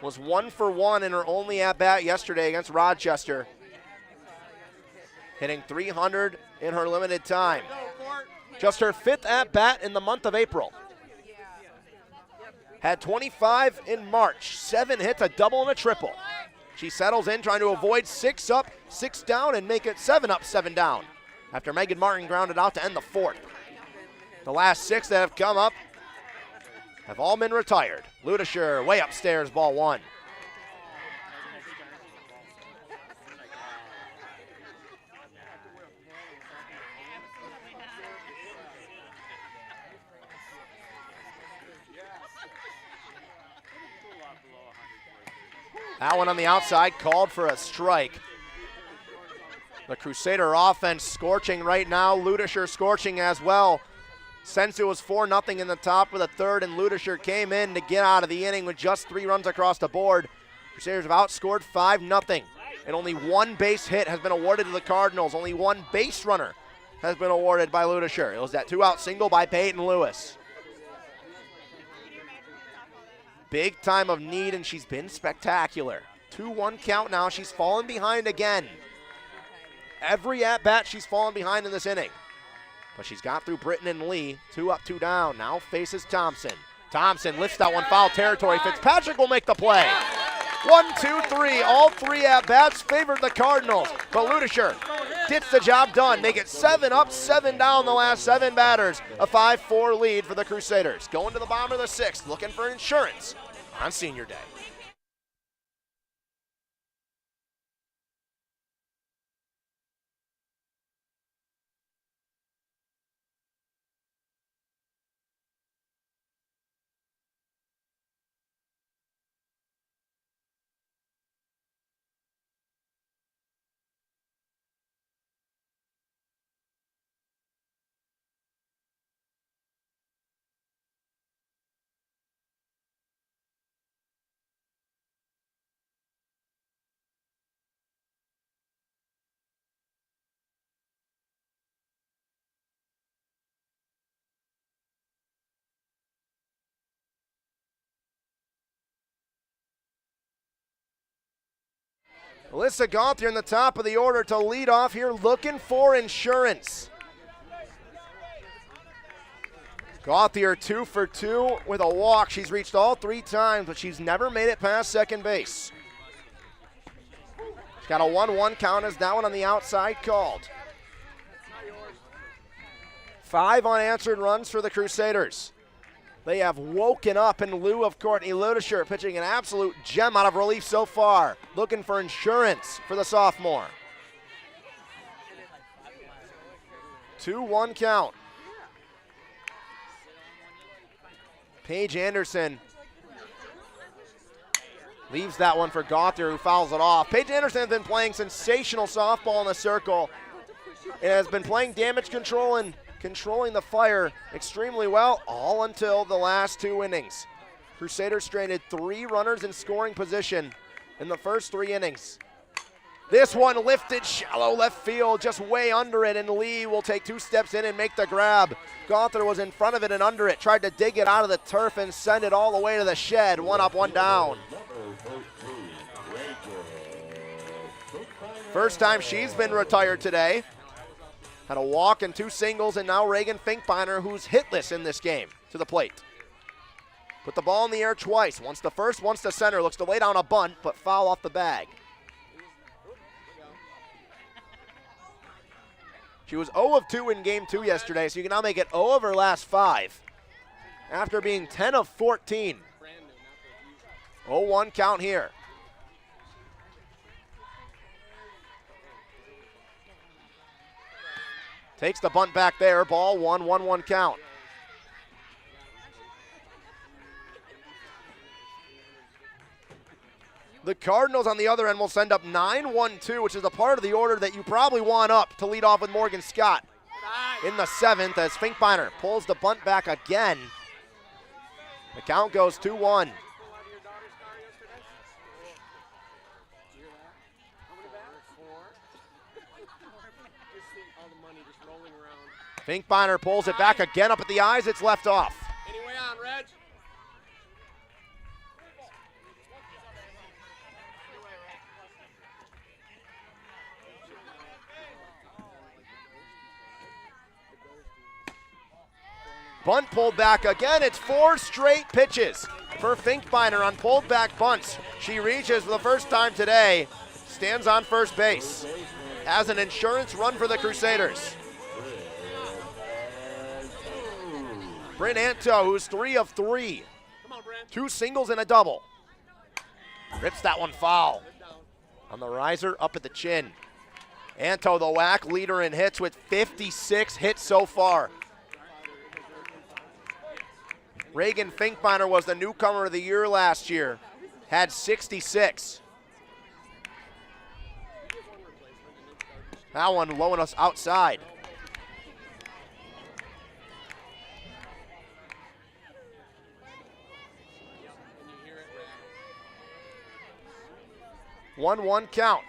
Was 1 for 1 in her only at-bat yesterday against Rochester. Hitting 300 in her limited time. Just her 5th at-bat in the month of April. Had 25 in March, 7 hits, a double and a triple. She settles in trying to avoid 6 up, 6 down, and make it 7 up, 7 down, after Megan Martin grounded out to end the 4th. The last 6 that have come up have all been retired. Ludisher way upstairs, ball 1. That one on the outside, called for a strike. The Crusader offense scorching right now. Ludisher scorching as well. Since it was 4-0 in the top of the 3rd, and Ludisher came in to get out of the inning with just 3 runs across the board. Crusaders have outscored 5-0, and only 1 base hit has been awarded to the Cardinals. Only 1 base runner has been awarded by Ludisher. It was that 2-out single by Peyton Lewis. Big time of need, and she's been spectacular. 2-1 count now. She's fallen behind again. Every at-bat she's fallen behind in this inning. But she's got through Britton and Lee. 2 up, 2 down. Now faces Thompson. Thompson lifts that one, foul territory. Fitzpatrick will make the play. 1, 2, 3. All 3 at-bats favored the Cardinals. But Ludisher gets the job done. Make it 7 up, 7 down the last 7 batters. A 5-4 lead for the Crusaders. Going to the bottom of the 6th, looking for insurance on senior day. Alyssa Gauthier in the top of the order to lead off here, looking for insurance. Gauthier 2 for 2 with a walk. She's reached all 3 times, but she's never made it past second base. She's got a 1-1 count as that one on the outside called. 5 unanswered runs for the Crusaders. They have woken up in lieu of Courtney Ludisher, pitching an absolute gem out of relief so far. Looking for insurance for the sophomore. 2-1 count. Paige Anderson leaves that one for Gauthier, who fouls it off. Paige Anderson has been playing sensational softball in the circle and has been playing damage control and controlling the fire extremely well, all until the last 2 innings. Crusaders stranded 3 runners in scoring position in the first 3 innings. This one lifted shallow left field, just way under it, and Lee will take 2 steps in and make the grab. Gauthier was in front of it and under it, tried to dig it out of the turf and send it all the way to the shed. 1 up, 1 down. First time she's been retired today. Had a walk and 2 singles, and now Reagan Finkbeiner, who's hitless in this game, to the plate. Put the ball in the air twice. Once the first, once the center. Looks to lay down a bunt, but foul off the bag. She was 0 of 2 in game 2 yesterday, so you can now make it 0 of her last 5 after being 10 of 14. 0-1 count here. Takes the bunt back there, ball 1, 1-1 count. The Cardinals on the other end will send up 9-1-2, which is a part of the order that you probably want up to lead off with Morgan Scott. in the 7th as Finkbeiner pulls the bunt back again. The count goes 2-1. Finkbeiner pulls it back again up at the eyes. It's left off. Anyway on, Reg. Bunt pulled back again. It's 4 straight pitches for Finkbeiner on pulled back bunts. She reaches for the first time today, stands on first base. Has an insurance run for the Crusaders. Bryn Anto, who's 3 of 3. 2 singles and a double. Rips that one foul. On the riser, up at the chin. Anto, the WAC leader in hits with 56 hits so far. Reagan Finkbeiner was the newcomer of the year last year. Had 66. That one low us outside. One count.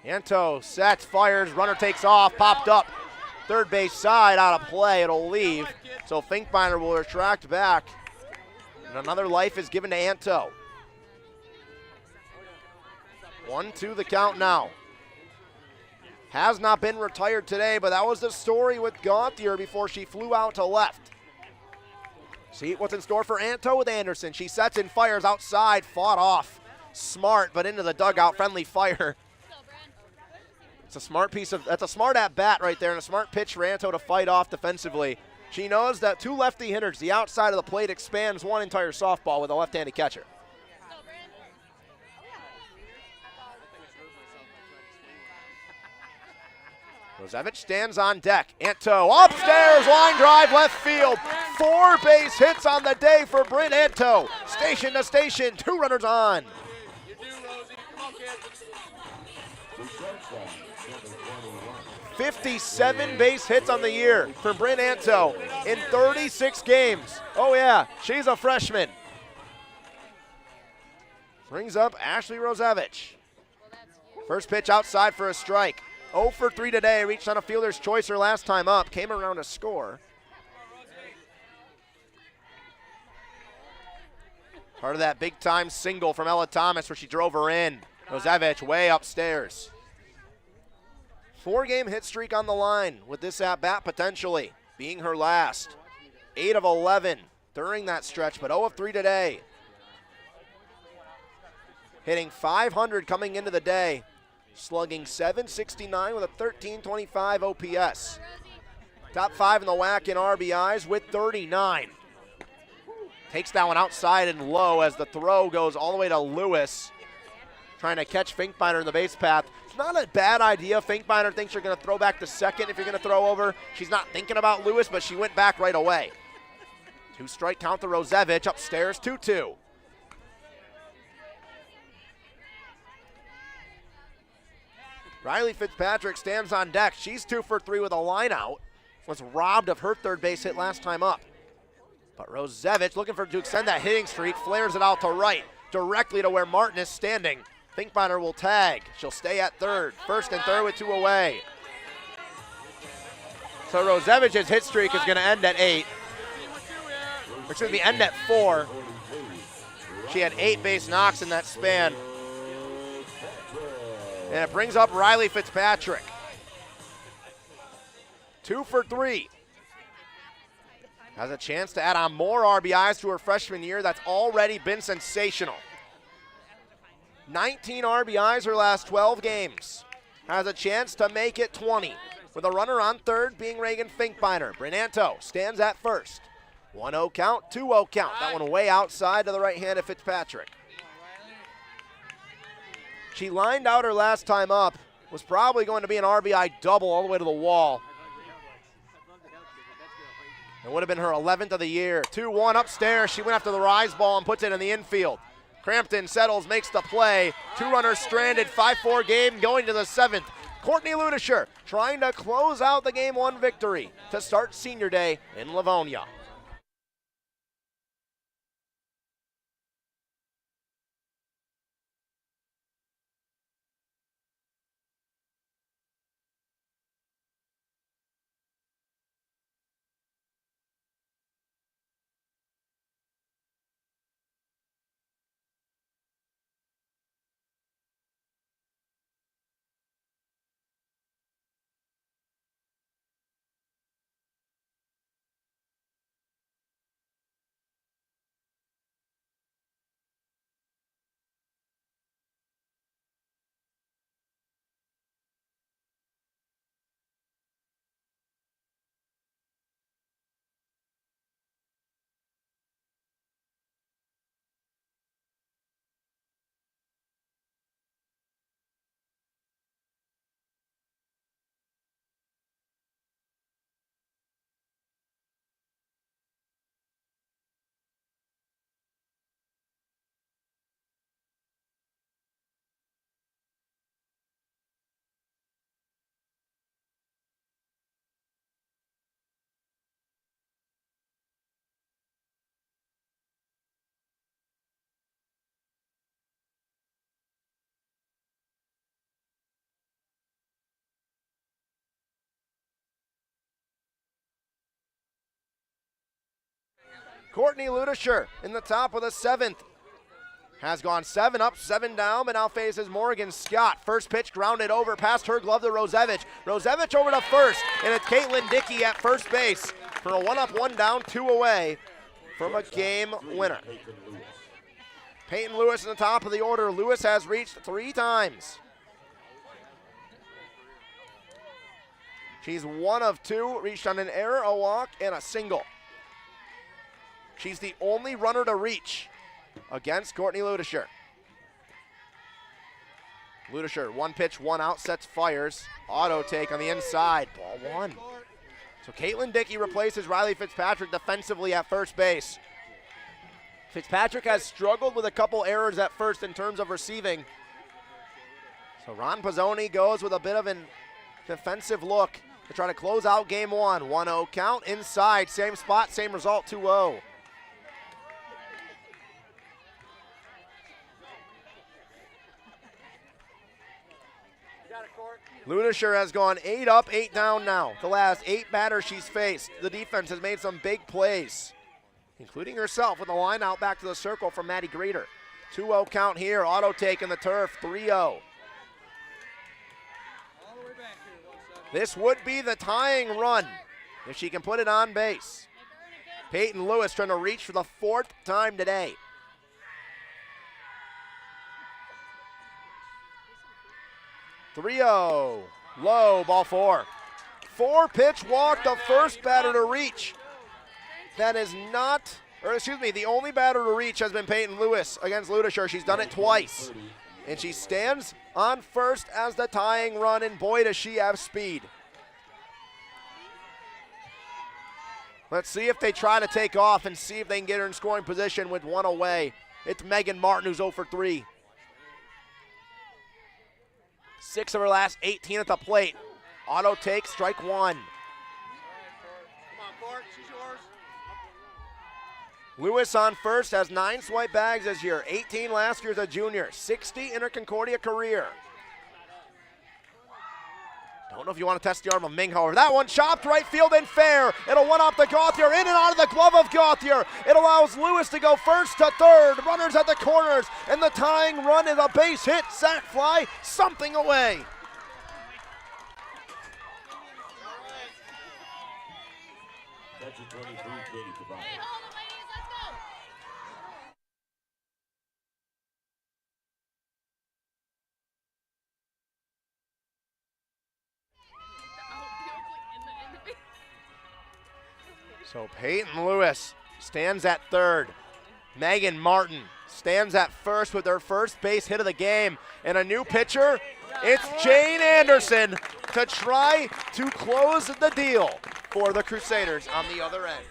Anto sets, fires, runner takes off, popped up. Third base side, out of play, it'll leave. So Finkbeiner will retract back. And another life is given to Anto. 1-2 the count now. Has not been retired today, but that was the story with Gauthier before she flew out to left. See what's in store for Anto with Anderson. She sets and fires outside, fought off. Smart, but into the dugout, friendly fire. It's a smart that's a smart at bat right there and a smart pitch for Anto to fight off defensively. She knows that 2 lefty hitters, the outside of the plate expands one entire softball with a left-handed catcher. Rosevich stands on deck. Anto upstairs, line drive, left field. 4 base hits on the day for Bryn Anto. Station to station, 2 runners on. 57 base hits on the year for Bryn Anto in 36 games. Oh yeah, she's a freshman. Brings up Ashley Rosevich. First pitch outside for a strike. 0 for 3 today, reached on a fielder's choice her last time up, came around to score. Part of that big time single from Ella Thomas where she drove her in. Rosevich way upstairs. 4-game hit streak on the line with this at-bat potentially being her last. 8 of 11 during that stretch, but 0 of 3 today. Hitting .500 coming into the day, slugging .769 with a 1325 OPS. Top 5 in the WAC in RBIs with 39. Takes that one outside and low as the throw goes all the way to Lewis, trying to catch Finkbeiner in the base path. It's not a bad idea. Finkbeiner thinks you're going to throw back to second if you're going to throw over. She's not thinking about Lewis, but she went back right away. 2-strike count to Rosevich, upstairs 2-2. Riley Fitzpatrick stands on deck. She's 2 for 3 with a line out. Was robbed of her third base hit last time up. But Rosevich looking to extend that hitting streak, flares it out to right, directly to where Martin is standing. Finkbeiner will tag. She'll stay at third. First and third with 2 away. So Rosevich's hit streak is going to end at 8. Excuse me, end at 4. She had 8 base knocks in that span. And it brings up Riley Fitzpatrick. 2 for 3. Has a chance to add on more RBIs to her freshman year. That's already been sensational. 19 RBIs her last 12 games. Has a chance to make it 20. With a runner on third being Reagan Finkbeiner. Bryn Anto stands at first. 1-0 count, 2-0 count. That one way outside to the right hand of Fitzpatrick. She lined out her last time up. Was probably going to be an RBI double all the way to the wall. It would have been her 11th of the year. 2-1 upstairs. She went after the rise ball and puts it in the infield. Crampton settles, makes the play. 2 runners stranded, 5-4 game going to the 7th. Courtney Ludisher trying to close out the Game 1 victory to start senior day in Livonia. Courtney Ludisher in the top of the 7th. Has gone 7 up, 7 down, but now faces Morgan Scott. First pitch grounded over past her glove to Rosevich. Rosevich over to first, and it's Caitlin Dickey at first base for a 1 up, 1 down, 2 away from a game winner. Peyton Lewis in the top of the order. Lewis has reached 3 times. She's 1 of 2, reached on an error, a walk, and a single. She's the only runner to reach against Courtney Ludisher. Ludisher, 1 pitch, 1 out, sets fires. Auto take on the inside, ball 1. So Caitlin Dickey replaces Riley Fitzpatrick defensively at first base. Fitzpatrick has struggled with a couple errors at first in terms of receiving. So Ron Pizzoni goes with a bit of a defensive look to try to close out game 1. 1-0 count, inside, same spot, same result, 2-0. Ludisher has gone 8 up, 8 down now. The last 8 batters she's faced. The defense has made some big plays, including herself with a line out back to the circle from Maddie Greeter. 2-0 count here, auto take in the turf, 3-0. This would be the tying run if she can put it on base. Peyton Lewis trying to reach for the 4th time today. Low, ball 4. 4-pitch walk, the first batter to reach. That is not, the only batter to reach has been Peyton Lewis against Ludisher. She's done it twice. And she stands on first as the tying run, and boy does she have speed. Let's see if they try to take off and see if they can get her in scoring position with 1 away. It's Megan Martin who's 0 for 3. 6 of her last 18 at the plate. Auto take, strike 1. Come on, Court, she's yours. Lewis on first, has 9 swipe bags this year, 18 last year as a junior, 60 in her Concordia career. Don't know if you want to test the arm of Ming, however. That one chopped right field and fair. It'll one off the Gauthier, in and out of the glove of Gauthier. It allows Lewis to go first to third. Runners at the corners, and the tying run is a base hit, sac fly, something away. That's a 23, Katie Cabral. So Peyton Lewis stands at third. Megan Martin stands at first with her first base hit of the game. And a new pitcher, it's Jane Anderson to try to close the deal for the Crusaders on the other end.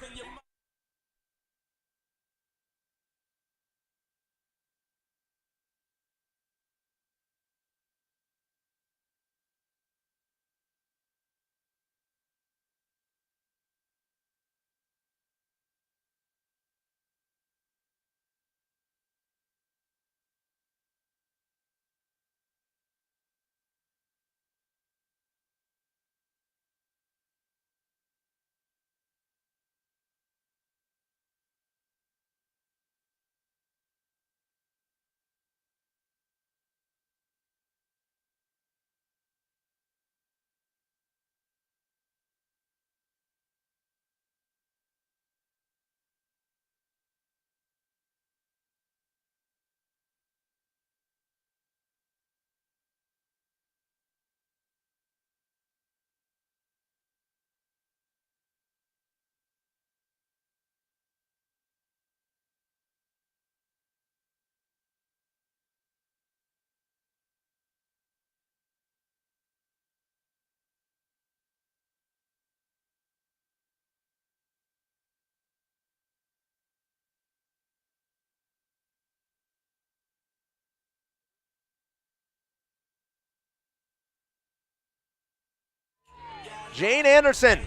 Jane Anderson,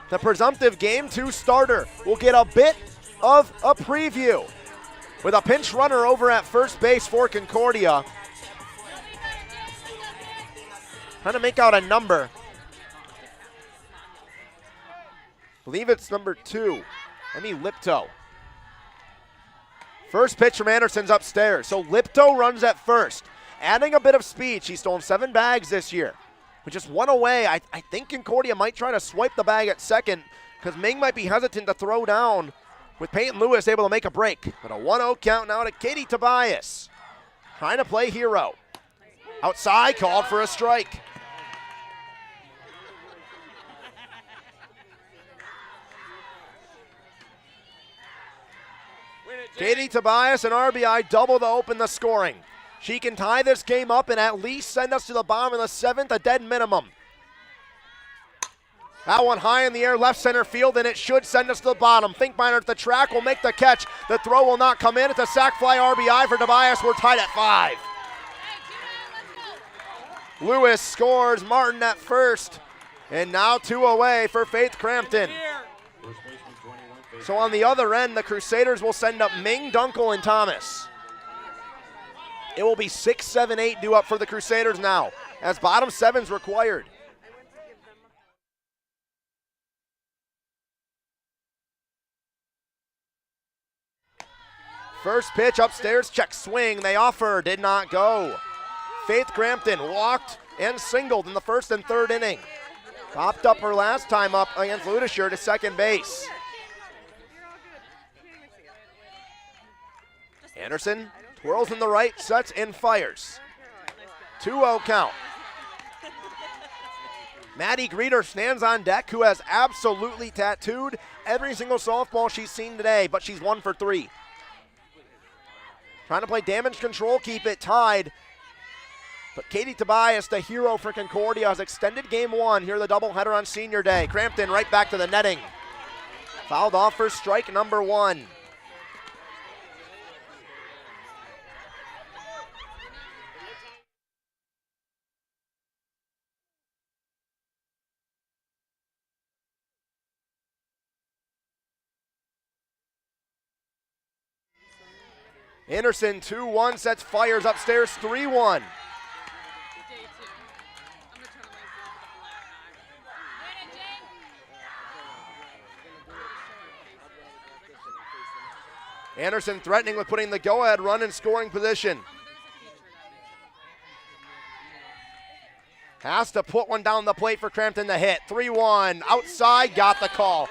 the presumptive Game 2 starter, will get a bit of a preview with a pinch runner over at first base for Concordia. Trying to make out a number. Believe it's number 2, Emmy Lipto. First pitch from Anderson's upstairs. So Lipto runs at first, adding a bit of speed. She's stolen 7 bags this year. With just 1 away, I think Concordia might try to swipe the bag at second because Ming might be hesitant to throw down with Peyton Lewis able to make a break. But a 1-0 count now to Katie Tobias. Trying to play hero. Outside, called for a strike. Katie Tobias and RBI double to open the scoring. She can tie this game up and at least send us to the bottom of the 7th, a dead minimum. That one high in the air, left center field, and it should send us to the bottom. Finkbeiner at the track will make the catch. The throw will not come in. It's a sac fly RBI for Tobias. We're tied at 5. Lewis scores, Martin at first, and now 2 away for Faith Crampton. So on the other end, the Crusaders will send up Ming, Dunkel, and Thomas. It will be 6, 7, 8 due up for the Crusaders now, as bottom 7's required. First pitch upstairs, check swing. They offer, did not go. Faith Crampton walked and singled in the 1st and 3rd inning. Popped up her last time up against Ludeshire to second base. Anderson twirls in the right, sets and fires. 2-0 count. Maddie Greeter stands on deck, who has absolutely tattooed every single softball she's seen today, but she's 1 for 3. Trying to play damage control, keep it tied. But Katie Tobias, the hero for Concordia, has extended game 1. Here the doubleheader on senior day. Crampton right back to the netting. Fouled off for strike number 1. Anderson 2-1 sets fires upstairs 3-1. Anderson threatening with putting the go-ahead run in scoring position. Has to put one down the plate for Crampton to hit. 3-1, outside, got the call.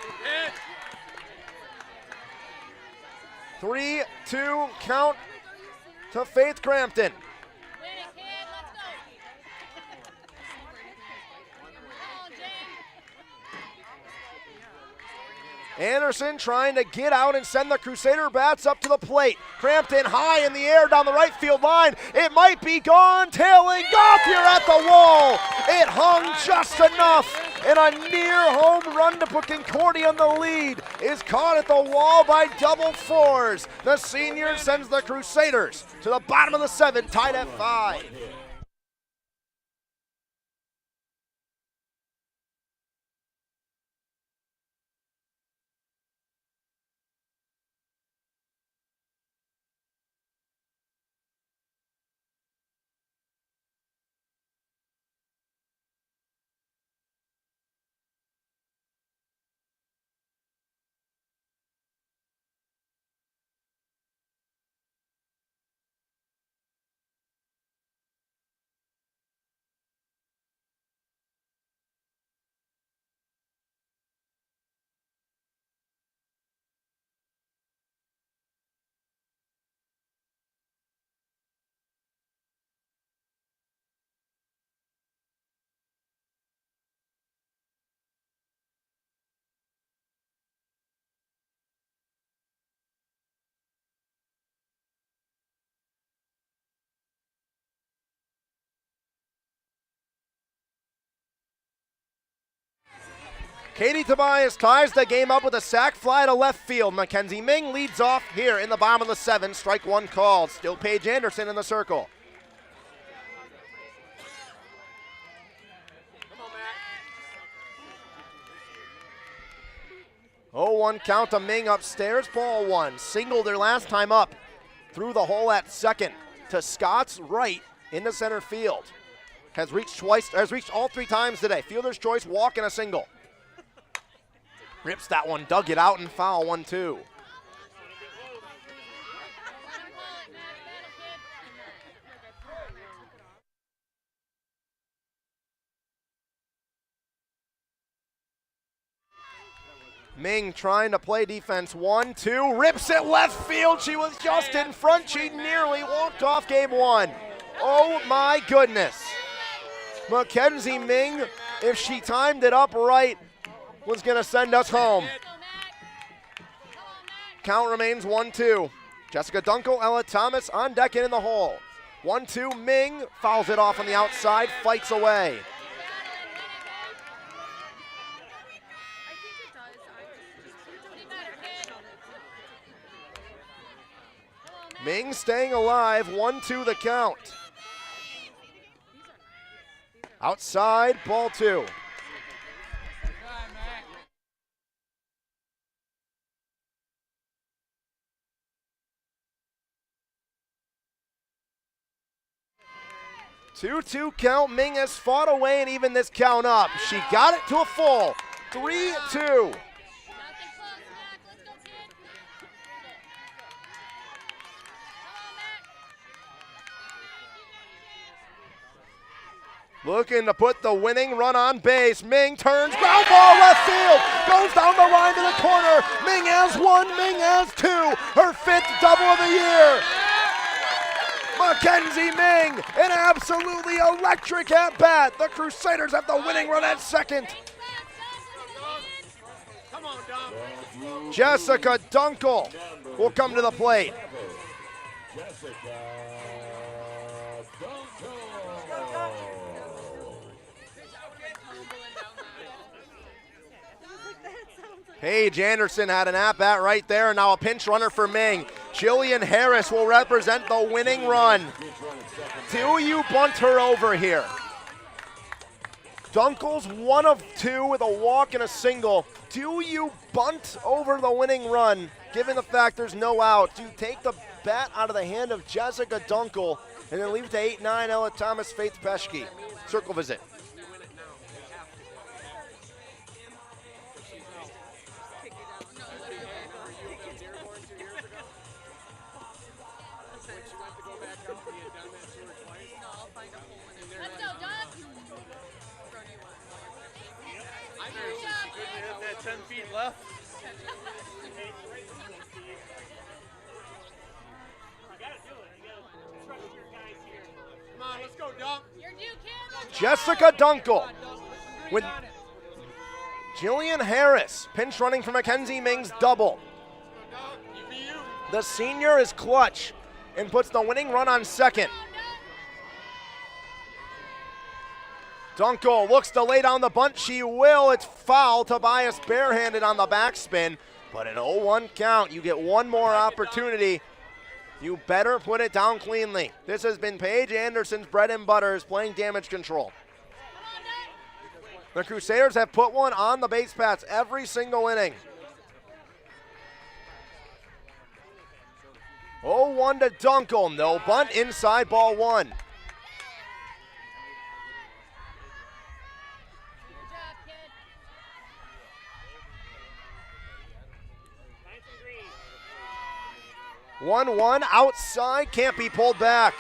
3-2 count to Faith Crampton. Anderson trying to get out and send the Crusader bats up to the plate. Crampton high in the air down the right field line. It might be gone, tailing Gauthier at the wall. It hung just enough, and a near home run to put Concordia in the lead is caught at the wall by double fours. The senior sends the Crusaders to the bottom of the 7th, tied at 5. Katie Tobias ties the game up with a sac fly to left field. Mackenzie Ming leads off here in the bottom of the 7th. Strike 1 called. Still Paige Anderson in the circle. 0-1 count to Ming upstairs, ball one. Singled their last time up. Through the hole at second to Scott's right into center field. Has reached all 3 times today. Fielder's choice, walk and a single. Rips that one, dug it out and foul, 1-2. Ming trying to play defense, 1-2, rips it left field. She was just in front. She nearly walked off game one. Oh my goodness. Mackenzie Ming, if she timed it up right, was gonna send us home. Count remains 1-2. Jessica Dunkel, Ella Thomas on deck and in the hole. 1-2, Ming fouls it off on the outside, fights away. Ming staying alive, 1-2 the count. Outside, ball two. Two count. Ming has fought away and even this count up. She got it to a full. 3-2. Looking to put the winning run on base. Ming turns, ground ball left field. Goes down the line to the corner. Ming has one, Ming has two. Her 5th double of the year. Mackenzie Ming, an absolutely electric at bat. The Crusaders have the winning run at second. Jessica Dunkel will come to the plate. Paige Anderson had an at-bat right there, and now a pinch runner for Ming. Jillian Harris will represent the winning run. Do you bunt her over here? Dunkel's 1 of 2 with a walk and a single. Do you bunt over the winning run, given the fact there's no out? Do you take the bat out of the hand of Jessica Dunkel and then leave it to 8-9 Ella Thomas, Faith Peschke? Circle visit. Left. Come on, let's go, Dunk. Jessica Dunkel with Jillian Harris pinch running for Mackenzie Ming's double. The senior is clutch and puts the winning run on second. Dunkel looks to lay down the bunt. She will. It's foul. Tobias barehanded on the backspin. But an 0-1 count. You get one more opportunity. You better put it down cleanly. This has been Paige Anderson's bread and butter, is playing damage control. The Crusaders have put one on the base paths every single inning. 0-1 to Dunkel. No bunt, inside, ball one. One outside, can't be pulled back.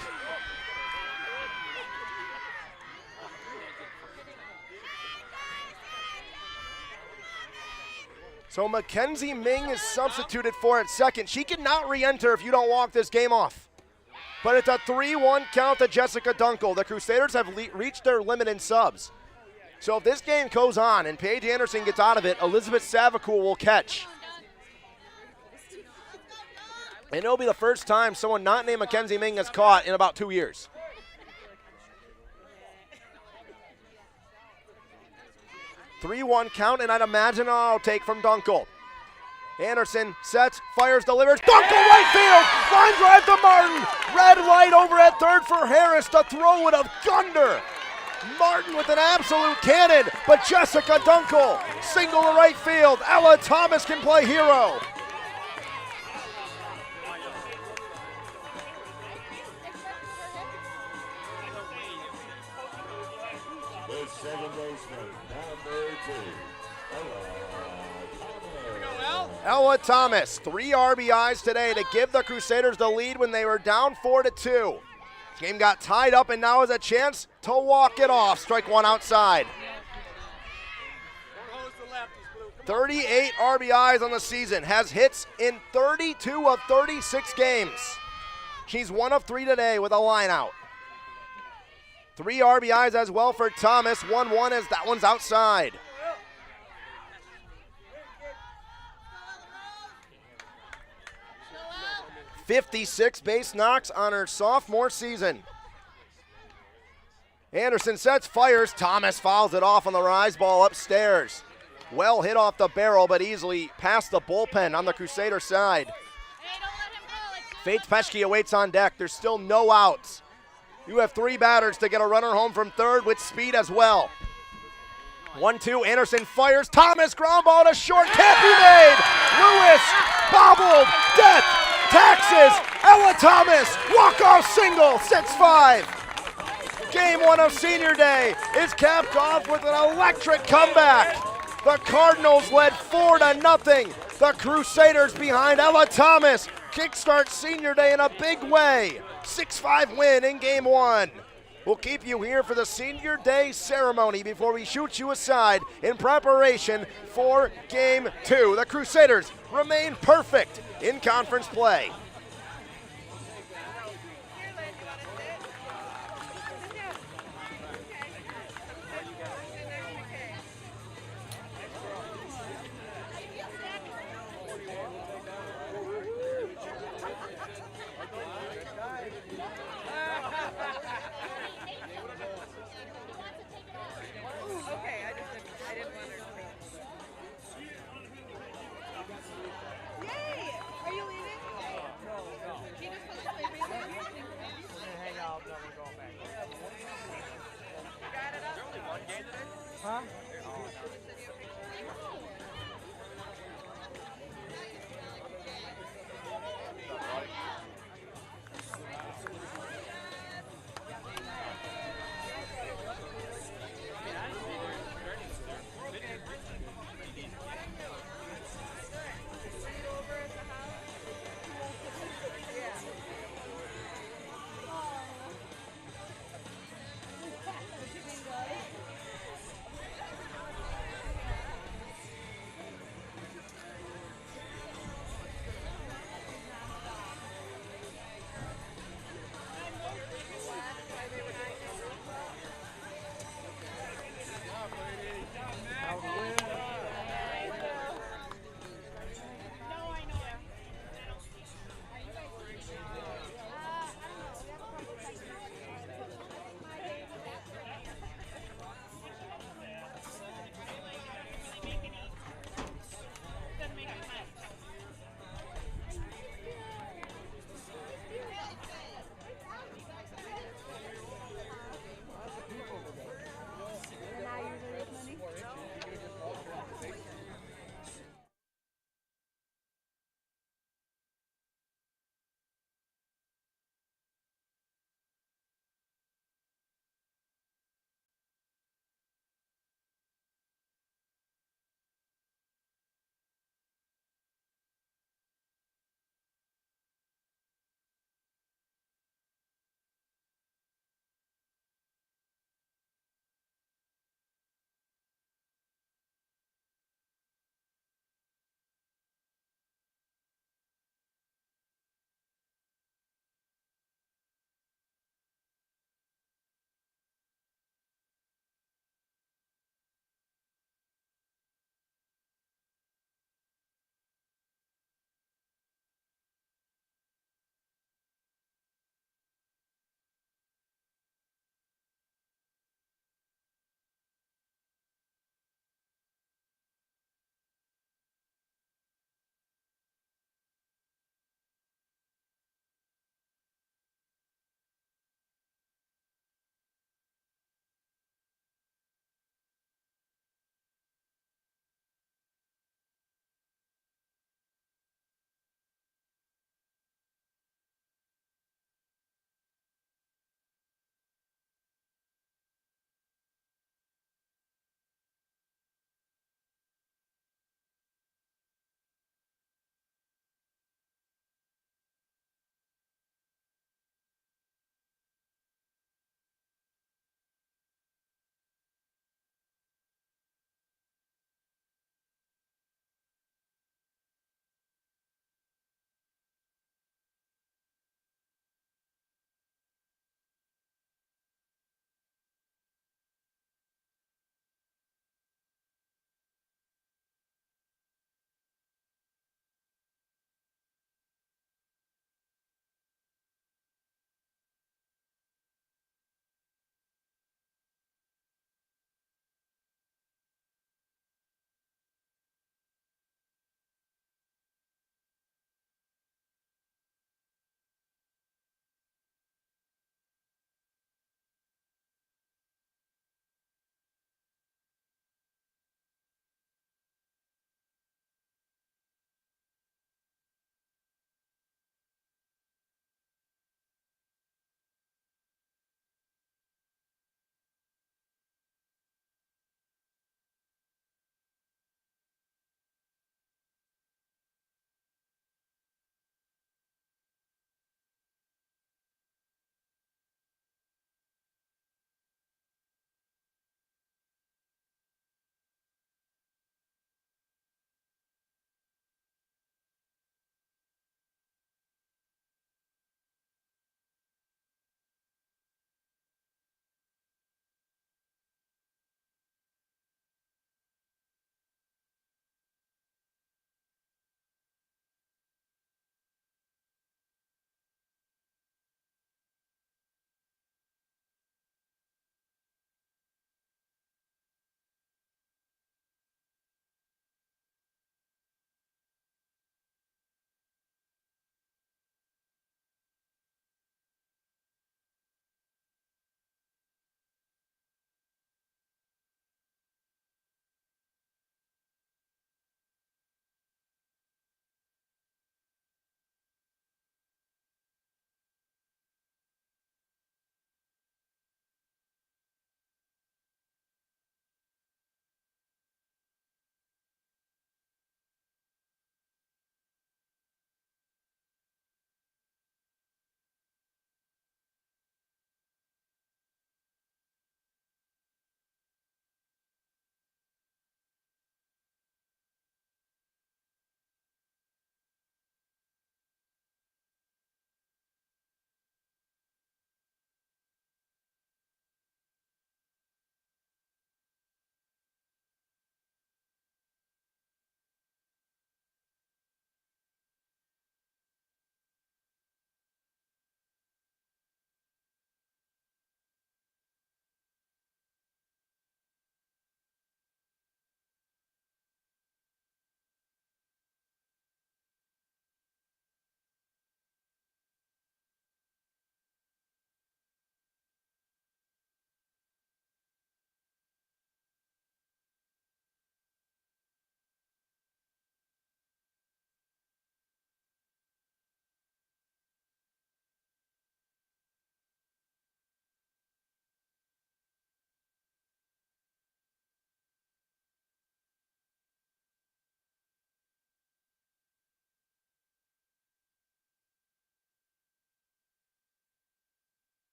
So Mackenzie Ming is substituted for at second. She cannot re-enter if you don't walk this game off. But it's a 3-1 count to Jessica Dunkel. The Crusaders have reached their limit in subs. So if this game goes on and Paige Anderson gets out of it, Elizabeth Savacool will catch. And it'll be the first time someone not named Mackenzie Ming has caught in about 2 years. Three-one count, and I'd imagine an auto take from Dunkel. Anderson sets, fires, delivers. Dunkel right field! Line drive to Martin! Red light over at third for Harris to throw it of thunder. Martin with an absolute cannon, but Jessica Dunkel, single to right field. Ella Thomas can play hero. The second baseman, number 2, Ella Thomas, 3 RBIs today to give the Crusaders the lead when they were down 4-2. This game got tied up and now has a chance to walk it off. Strike one outside. 38 RBIs on the season, has hits in 32 of 36 games. She's 1 of 3 today with a line out. 3 RBIs as well for Thomas, 1-1 as that one's outside. .56 base knocks on her sophomore season. Anderson sets, fires. Thomas fouls it off on the rise ball upstairs. Well hit off the barrel, but easily past the bullpen on the Crusader side. Faith Peschke awaits on deck. There's still no outs. You have 3 batters to get a runner home from third with speed as well. 1-2, Anderson fires. Thomas, ground ball to short, can't be made. Lewis, bobbled, death, taxes. Ella Thomas, walk-off single, 6-5. Game 1 of senior day is capped off with an electric comeback. The Cardinals led 4-0. The Crusaders behind Ella Thomas kickstart senior day in a big way. 6-5 win in game 1. We'll keep you here for the senior day ceremony before we shoot you aside in preparation for game 2. The Crusaders remain perfect in conference play.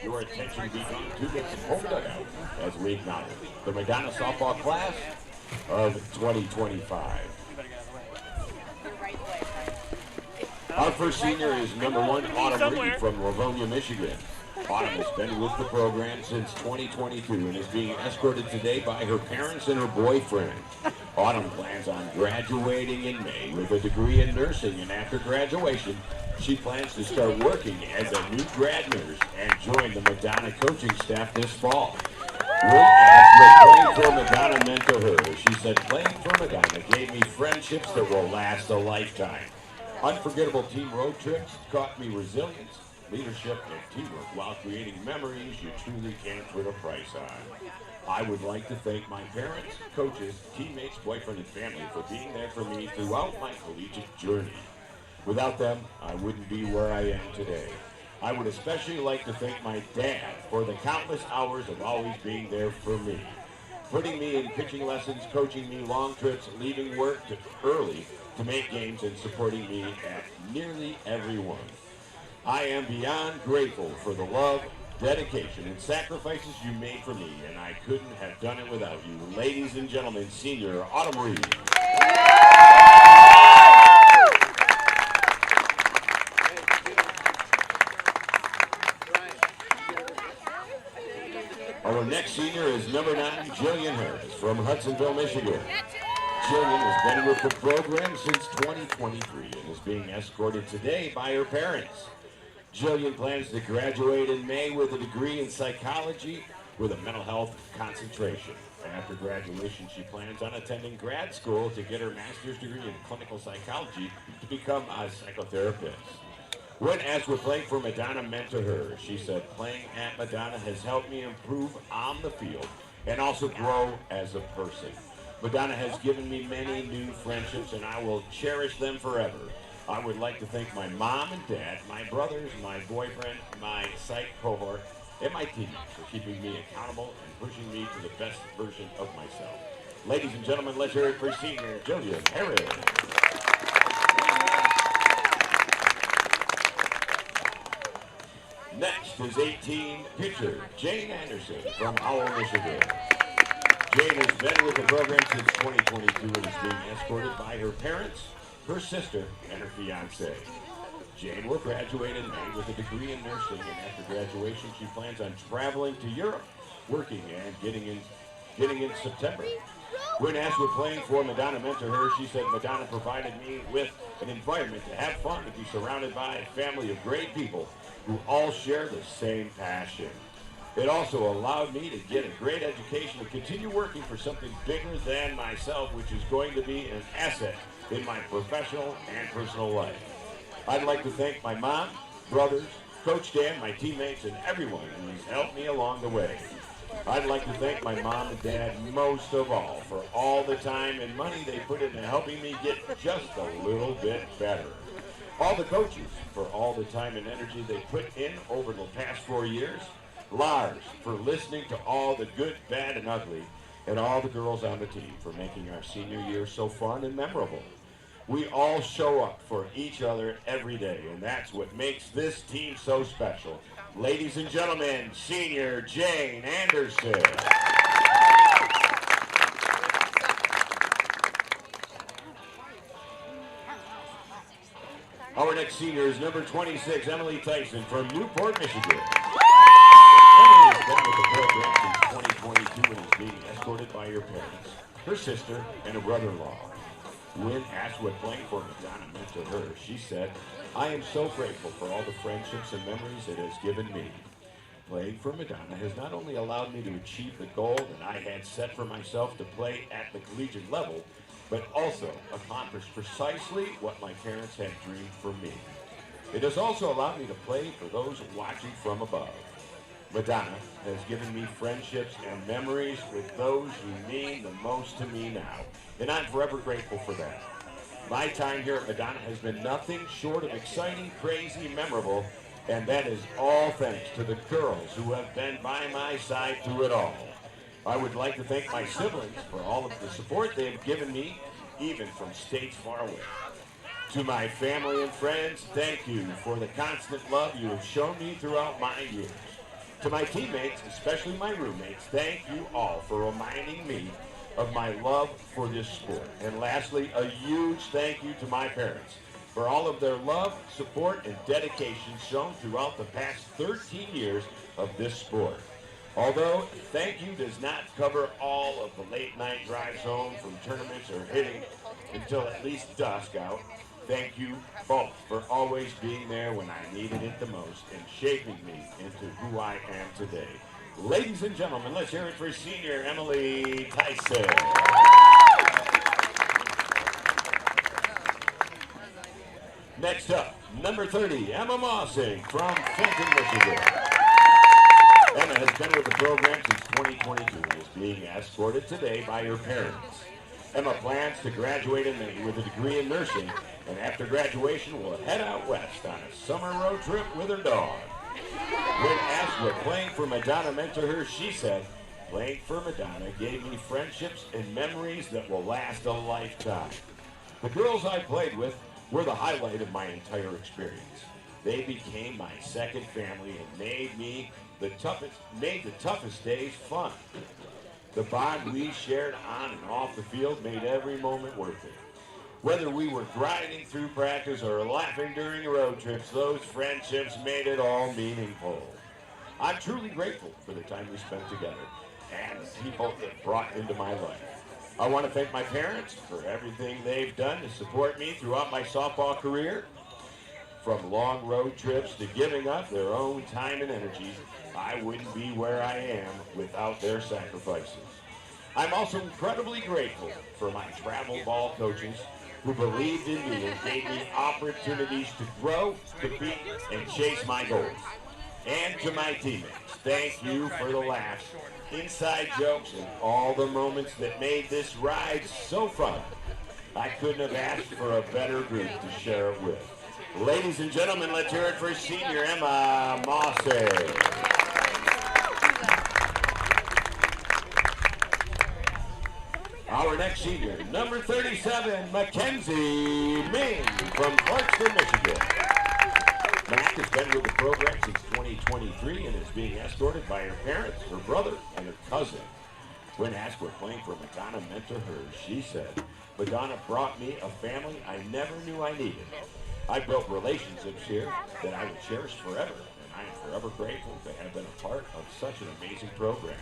your attention be drawn to this home dugout as we acknowledge the Madonna softball class of 2025. Our first senior is number 1, Autumn Reed from Livonia, Michigan. Autumn has been with the program since 2022 and is being escorted today by her parents and her boyfriend. Autumn plans on graduating in May with a degree in nursing, and after graduation, she plans to start working as a new grad nurse and join the Madonna coaching staff this fall. When asked what playing for Madonna meant to her, she said, "Playing for Madonna gave me friendships that will last a lifetime. Unforgettable team road trips taught me resilience, leadership, and teamwork while creating memories you truly can't put a price on. I would like to thank my parents, coaches, teammates, boyfriend, and family for being there for me throughout my collegiate journey. Without them, I wouldn't be where I am today. I would especially like to thank my dad for the countless hours of always being there for me, putting me in pitching lessons, coaching me long trips, leaving work early to make games, and supporting me at nearly every one. I am beyond grateful for the love, dedication, and sacrifices you made for me, and I couldn't have done it without you." Ladies and gentlemen, senior Autumn Reed. Our next senior is number 9, Jillian Harris from Hudsonville, Michigan. Jillian has been with the program since 2023 and is being escorted today by her parents. Jillian plans to graduate in May with a degree in psychology with a mental health concentration. After graduation, she plans on attending grad school to get her master's degree in clinical psychology to become a psychotherapist. When asked what playing for Madonna meant to her, she said, "Playing at Madonna has helped me improve on the field and also grow as a person. Madonna has given me many new friendships, and I will cherish them forever. I would like to thank my mom and dad, my brothers, my boyfriend, my psych cohort, and my teammates for keeping me accountable and pushing me to the best version of myself." Ladies and gentlemen, let's hear it for senior Jillian Harris. Next is 18 pitcher Jane Anderson from Howell, Michigan. Jane has been with the program since 2022 and is being escorted by her parents, her sister, and her fiance. Jane will graduate in May with a degree in nursing, and after graduation, she plans on traveling to Europe, working and getting in September. When asked what playing for Madonna meant to her, she said, "Madonna provided me with an environment to have fun, to be surrounded by a family of great people who all share the same passion. It also allowed me to get a great education and continue working for something bigger than myself, which is going to be an asset in my professional and personal life. I'd like to thank my mom, brothers, Coach Dan, my teammates, and everyone who's helped me along the way. I'd like to thank my mom and dad most of all for all the time and money they put into helping me get just a little bit better. All the coaches for all the time and energy they put in over the past 4 years. Lars for listening to all the good, bad, and ugly, and all the girls on the team for making our senior year so fun and memorable. We all show up for each other every day, and that's what makes this team so special. Ladies and gentlemen, senior Jane Anderson. Our next senior is number 26, Emily Tyson from Newport, Michigan. Emily has been with the program since 2022 and is being escorted by her parents, her sister, and a brother-in-law. When asked what playing for Madonna meant to her, she said, "I am so grateful for all the friendships and memories it has given me. Playing for Madonna has not only allowed me to achieve the goal that I had set for myself to play at the collegiate level, but also accomplish precisely what my parents had dreamed for me. It has also allowed me to play for those watching from above. Madonna has given me friendships and memories with those who mean the most to me now, and I'm forever grateful for that. My time here at Madonna has been nothing short of exciting, crazy, memorable, and that is all thanks to the girls who have been by my side through it all. I would like to thank my siblings for all of the support they have given me, even from states far away. To my family and friends, thank you for the constant love you have shown me throughout my years. To my teammates, especially my roommates, thank you all for reminding me of my love for this sport. And lastly, a huge thank you to my parents for all of their love, support, and dedication shown throughout the past 13 years of this sport. Although thank you does not cover all of the late night drives home from tournaments or hitting until at least dusk out, thank you both for always being there when I needed it the most and shaping me into who I am today. Ladies and gentlemen, let's hear it for senior Emily Tyson. Next up, number 30, Emma Mossing from Fenton, Michigan. Emma has been with the program since 2022 and is being escorted today by her parents. Emma plans to graduate in May with a degree in nursing, and after graduation will head out west on a summer road trip with her dog. When asked what playing for Madonna meant to her, she said, "Playing for Madonna gave me friendships and memories that will last a lifetime. The girls I played with were the highlight of my entire experience. They became my second family and made the toughest days fun. The bond we shared on and off the field made every moment worth it. Whether we were grinding through practice or laughing during road trips, those friendships made it all meaningful. I'm truly grateful for the time we spent together and the people it brought into my life. I want to thank my parents for everything they've done to support me throughout my softball career. From long road trips to giving up their own time and energies, I wouldn't be where I am without their sacrifices. I'm also incredibly grateful for my travel ball coaches who believed in me and gave me opportunities to grow, compete, and chase my goals. And to my teammates, thank you for the laughs, inside jokes, and all the moments that made this ride so fun. I couldn't have asked for a better group to share it with. Ladies and gentlemen, let's hear it for senior Emma Mossing. Our next senior, number 37, Mackenzie Ming from Clarkston, Michigan. Mac has been with the program since 2023 and is being escorted by her parents, her brother, and her cousin. When asked what playing for Madonna meant to her, she said, "Madonna brought me a family I never knew I needed. I built relationships here that I will cherish forever, and I am forever grateful to have been a part of such an amazing program.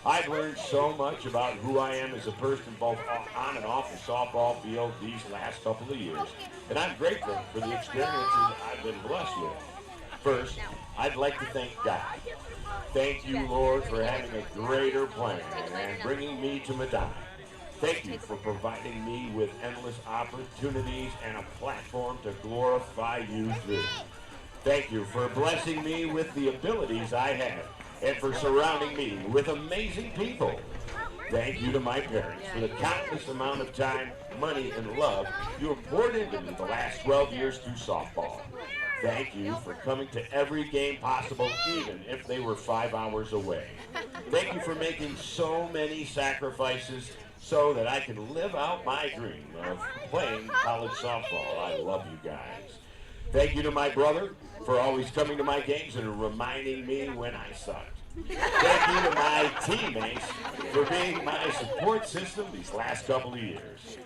I've learned so much about who I am as a person, both on and off the softball field these last couple of years, and I'm grateful for the experiences I've been blessed with. First, I'd like to thank God. Thank you, Lord, for having a greater plan and bringing me to Madonna. Thank you for providing me with endless opportunities and a platform to glorify you through. Thank you for blessing me with the abilities I have and for surrounding me with amazing people. Thank you to my parents for the countless amount of time, money, and love you have poured into me the last 12 years through softball. Thank you for coming to every game possible, even if they were 5 hours away. Thank you for making so many sacrifices so that I can live out my dream of playing college softball. I love you guys. Thank you to my brother for always coming to my games and reminding me when I sucked. Thank you to my teammates for being my support system these last couple of years.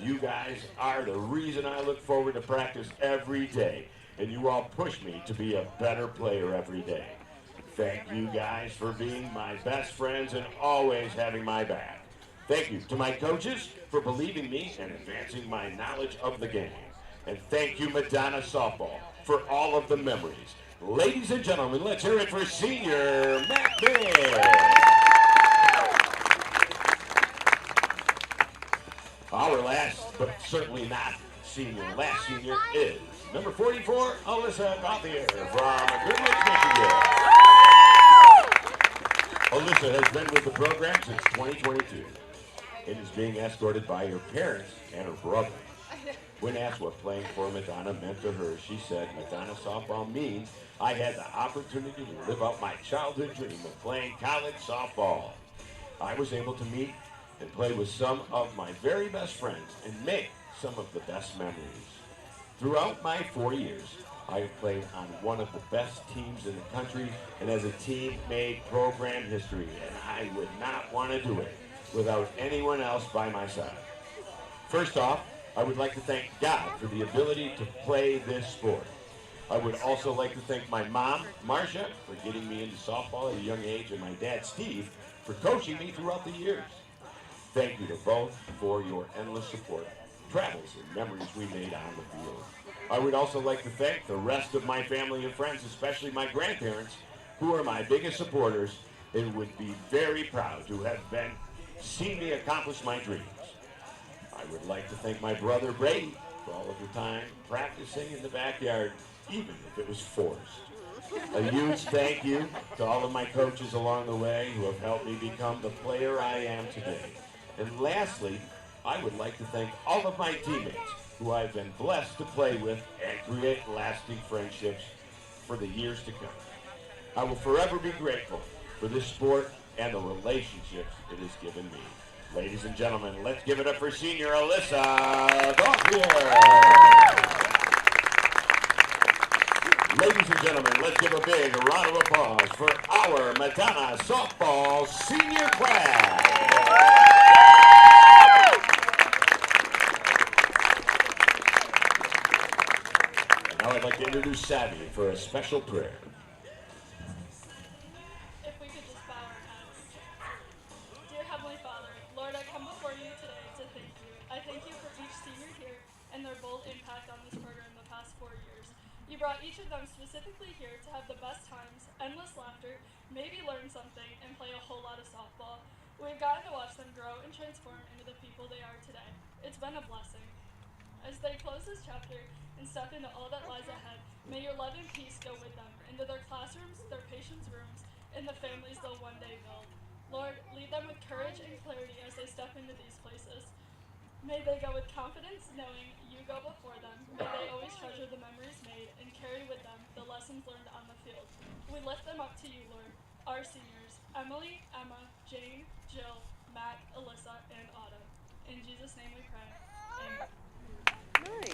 You guys are the reason I look forward to practice every day, and you all push me to be a better player every day. Thank you guys for being my best friends and always having my back. Thank you to my coaches for believing in me and advancing my knowledge of the game. And thank you, Madonna Softball, for all of the memories. Ladies and gentlemen, let's hear it for senior Matt Big. Our last, but certainly not senior, last senior is number 44, Alyssa Gauthier from Goodrich, Michigan. Alyssa has been with the program since 2022 and is being escorted by her parents and her brother. When asked what playing for Madonna meant to her, she said, "Madonna softball means I had the opportunity to live out my childhood dream of playing college softball. I was able to meet and play with some of my very best friends and make some of the best memories. Throughout my 4 years, I have played on one of the best teams in the country and as a team made program history, and I would not want to do it without anyone else by my side. First off, I would like to thank God for the ability to play this sport. I would also like to thank my mom, Marcia, for getting me into softball at a young age, and my dad, Steve, for coaching me throughout the years. Thank you to both for your endless support, travels, and memories we made on the field. I would also like to thank the rest of my family and friends, especially my grandparents, who are my biggest supporters and would be very proud to have seen me accomplish my dreams. I would like to thank my brother Brady for all of the time practicing in the backyard, even if it was forced. A huge thank you to all of my coaches along the way who have helped me become the player I am today. And lastly, I would like to thank all of my teammates who I've been blessed to play with and create lasting friendships for the years to come. I will forever be grateful for this sport and the relationships it has given me. Ladies and gentlemen, let's give it up for senior Alyssa Gauthier. Ladies and gentlemen, let's give a big round of applause for our Madonna softball senior class. And now I'd like to introduce Savvy for a special prayer. If we could just bow our heads. Dear Heavenly Father, Lord, I come before you today to thank you. I thank you for each senior here and their bold impact on this program the past 4 years. You brought each of them specifically here to have the best times, endless laughter, maybe learn something, and play a whole lot of softball. We've gotten to watch them grow and transform into the people they are today. It's been a blessing. As they close this chapter and step into all that lies ahead, may your love and peace go with them into their classrooms, their patients' rooms, and the families they'll one day build. Lord, lead them with courage and clarity as they step into these places. May they go with confidence, knowing you go before them. May they always treasure the memories made and carry with them the lessons learned on the field. We lift them up to you, Lord, our seniors, Emily, Emma, Jane, Jill, Mac, Alyssa, and Autumn. In Jesus' name we pray. Amen.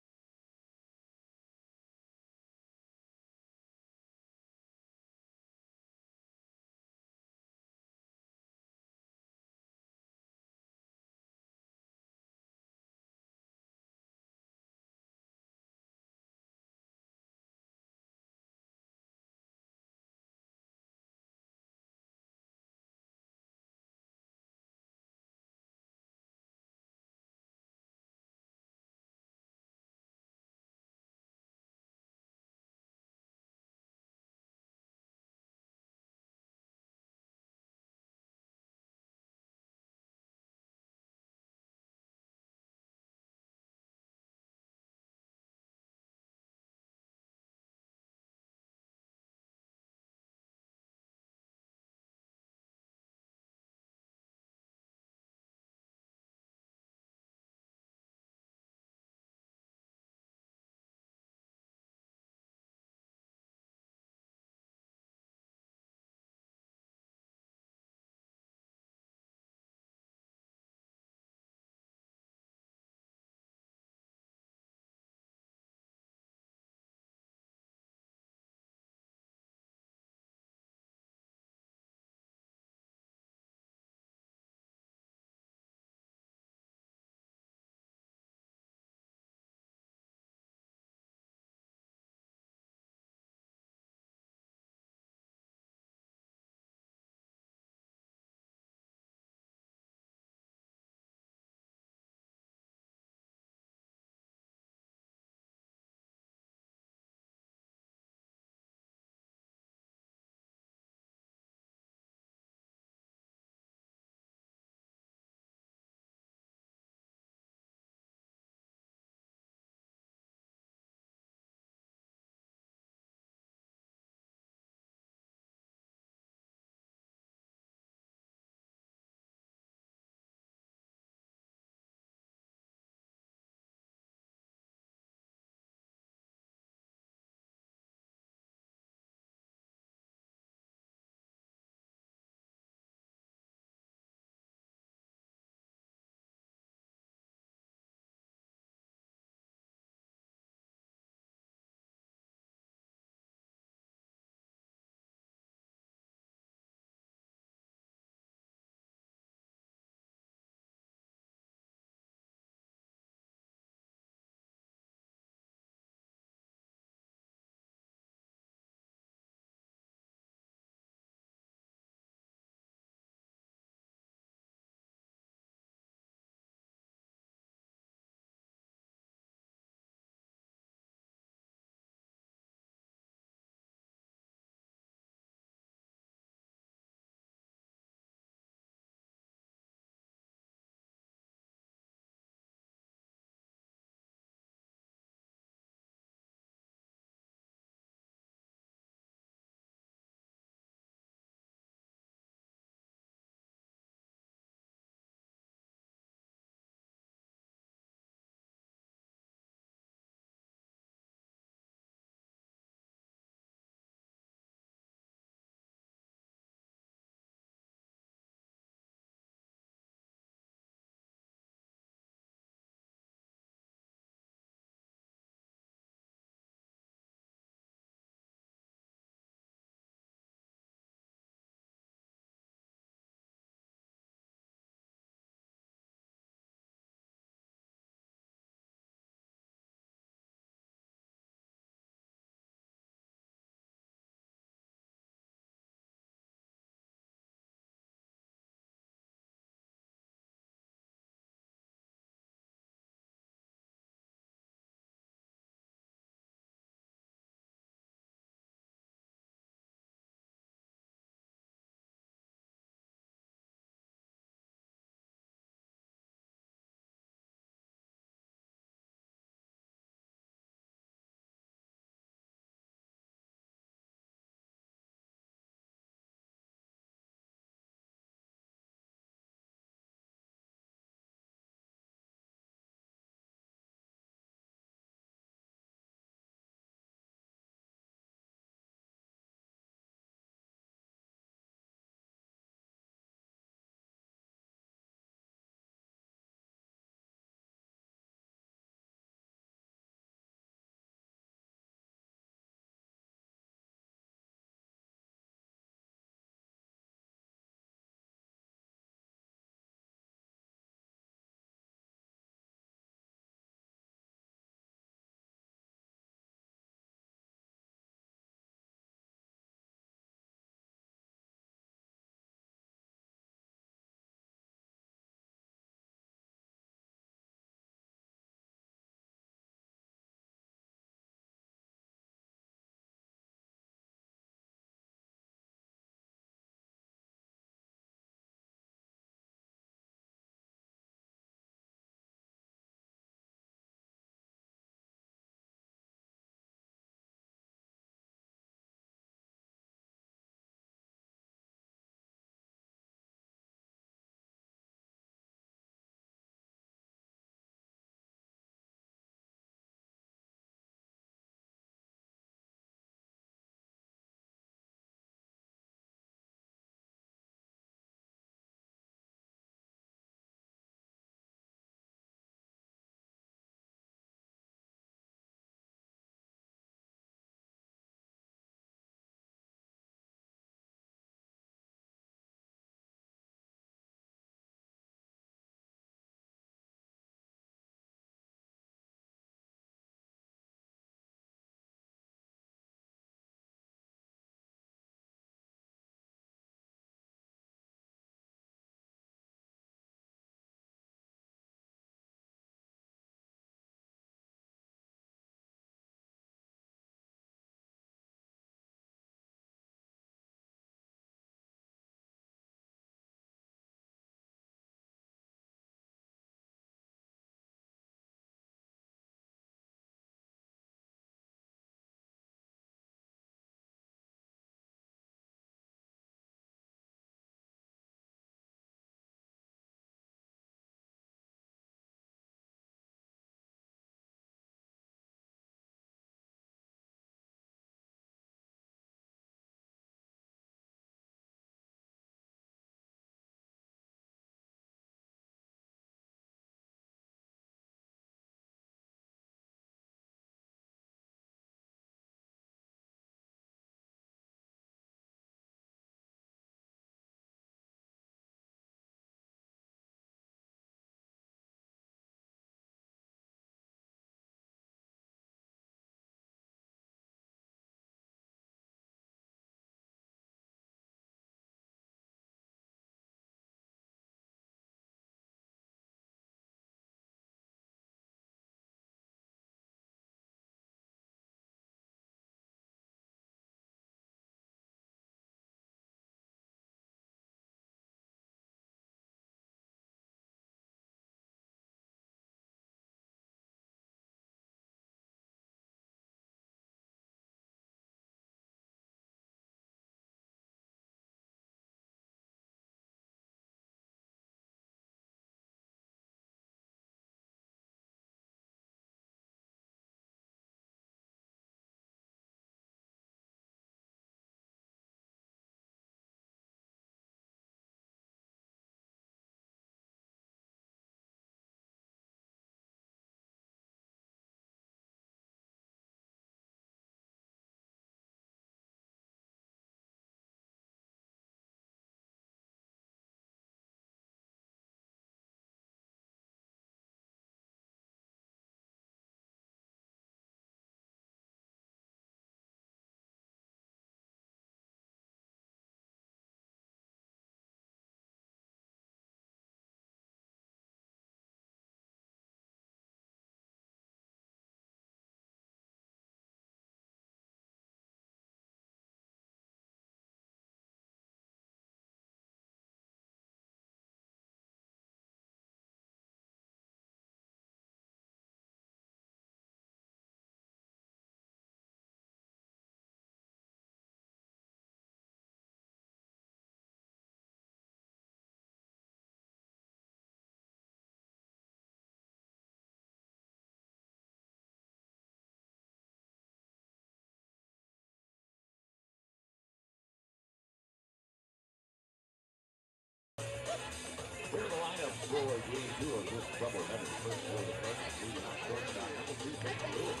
Trouble header, first for the Cardinals, leading off shortstop, number 2, Peyton Lewis.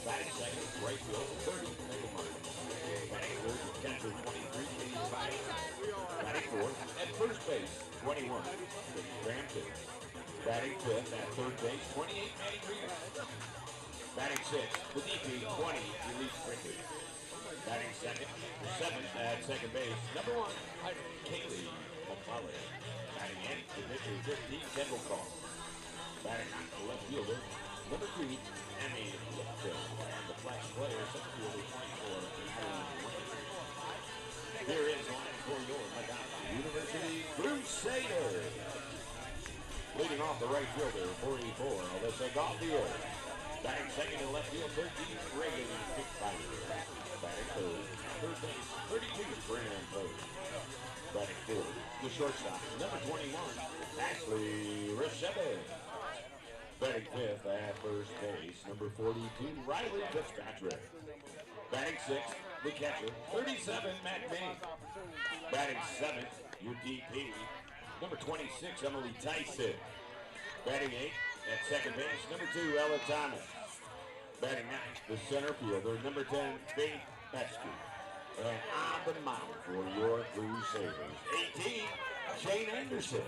Batting second, right field, 30, Megan Martin. Batting third, catcher, 23, Katie Pye. Batting fourth, at first base, 21, Brampton. Batting fifth, at third base, 28, Maddie Green. Batting sixth, the DP, 20, Elise Brinkley. Batting second, seventh at second base, number 1, Kaylee McCullough. Batting eighth, the pitcher, 15, Kendall Call. Batting ninth, the left fielder, number 2, Emmy Lipton. And the flex player, center fielder, 24, Natalie Wayne. Here is line for your Madonna University Crusader. Leading off the right fielder, 44, Alyssa Gauthier. Batting second and left field, 13, Reagan Fickfire. Batting third base, 32, Brandon Post. Batting fourth, the shortstop, number 21, Ashley Rochelle. Batting fifth at first base, number 42, Riley Fitzpatrick. Batting sixth, the catcher, 37, Matt May. Batting seventh, your DP, number 26, Emily Tyson. Batting eighth, at second base, number 2, Ella Thomas. Batting ninth, the center fielder, number 10, Faith Pesky. And on the mound for your Crusaders, 18, Jane Anderson.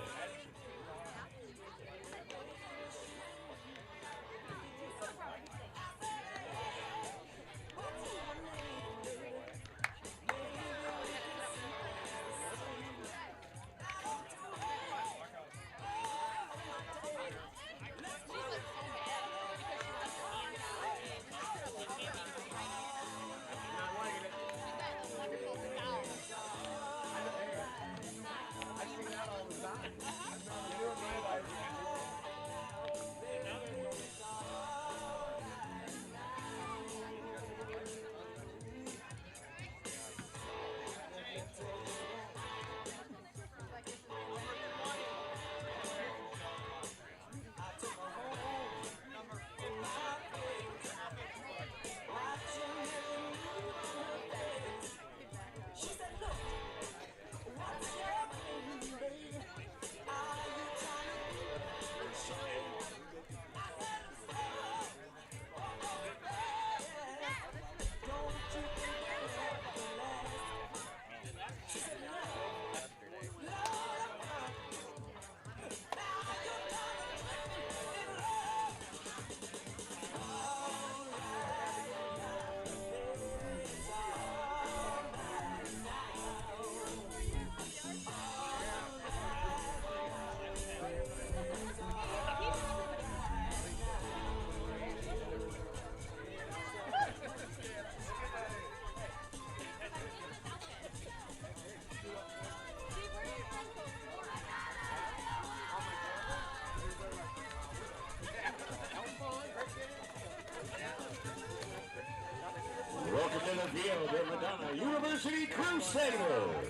Welcome to the field, the Madonna University Crusaders.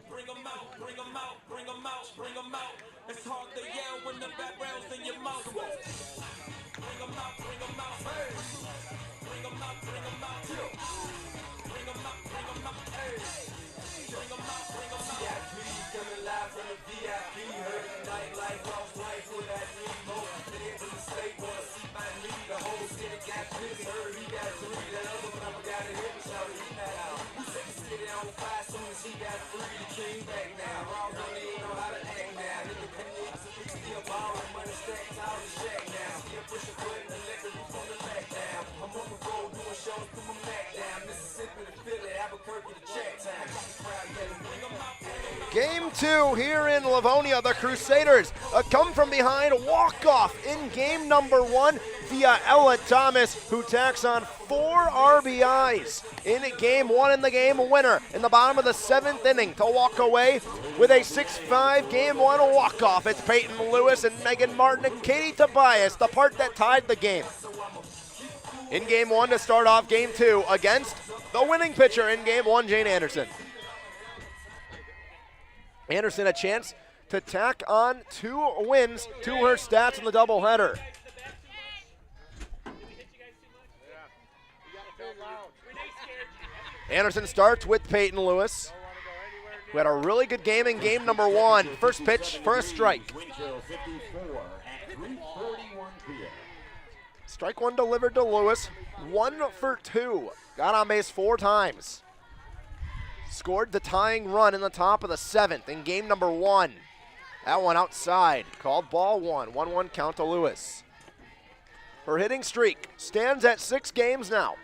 Bring 'em out, bring 'em out, bring 'em out, bring 'em out. It's hard to yell when the background's in your mouth. Bring 'em out, bring 'em out, hey. Bring 'em out, bring 'em out, yeah. Bring 'em out, hey. Bring 'em out, bring 'em out. VIP coming live from the VIP. Heard tonight like Ross White for that Nemo. Nigga to the state, wanna see my knee. The whole city got pissed. Heard he got 3. That other number got a hit and shouted he not out. We set the city on fire soon as he got free. The king back now. Raw don't even know how to act now. Nigga pennies, still ballin', money stacked out the shack now. Still pushing foot in the liquor, we from the back down. I'm on the road doing shows, put my Mac down. Mississippi to Philly, Albuquerque to Check Town. Crowd yelling, bring 'em out. Game 2 here in Livonia. The Crusaders come from behind, walk-off in game number 1 via Ella Thomas, who tacks on 4 RBIs in game 1 in the game winner in the bottom of the 7th inning to walk away with a 6-5 game 1 walk-off. It's Peyton Lewis and Megan Martin and Katie Tobias, the part that tied the game. In game 1 to start off game 2 against the winning pitcher in game 1, Jane Anderson. Anderson a chance to tack on 2 wins to her stats in the doubleheader. Anderson starts with Peyton Lewis, who had a really good game in game number 1. First pitch for a strike. Wind chill 54 at 3:41 p.m. Strike 1 delivered to Lewis. 1 for 2. Got on base 4 times. Scored the tying run in the top of the 7th in game number 1. That one outside. Called ball 1. 1-1 count to Lewis. Her hitting streak stands at 6 games now.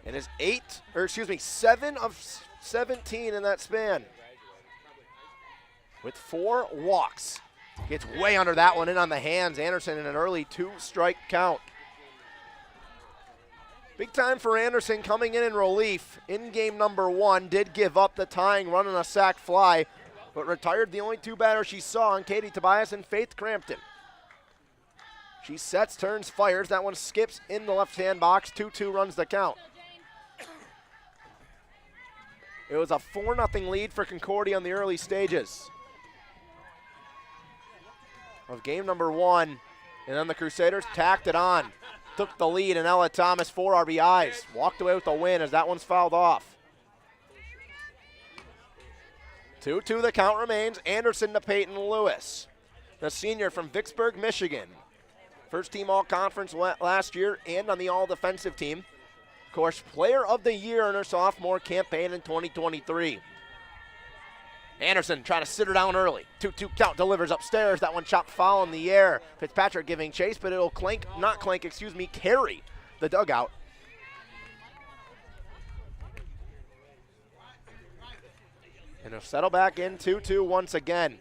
And is 7 of 17 in that span. With 4 walks. Gets way under that one in on the hands. Anderson in an early 2-strike count. Big time for Anderson coming in relief in game number 1. Did give up the tying run and a sac fly, but retired the only 2 batters she saw in Katie Tobias and Faith Crampton. She sets, turns, fires. That one skips in the left-hand box. 2-2 runs the count. It was a 4-0 lead for Concordia in the early stages of game number 1, and then the Crusaders tacked it on. Took the lead, and Ella Thomas 4 RBIs. Walked away with the win as that one's fouled off. 2-2 the count remains. Anderson to Peyton Lewis, the senior from Vicksburg, Michigan. First team all-conference last year and on the all-defensive team. Of course, player of the year in her sophomore campaign in 2023. Anderson trying to sit her down early. 2-2 count, delivers upstairs. That one chopped foul in the air. Fitzpatrick giving chase, but it'll carry the dugout. And it'll settle back in 2-2 once again.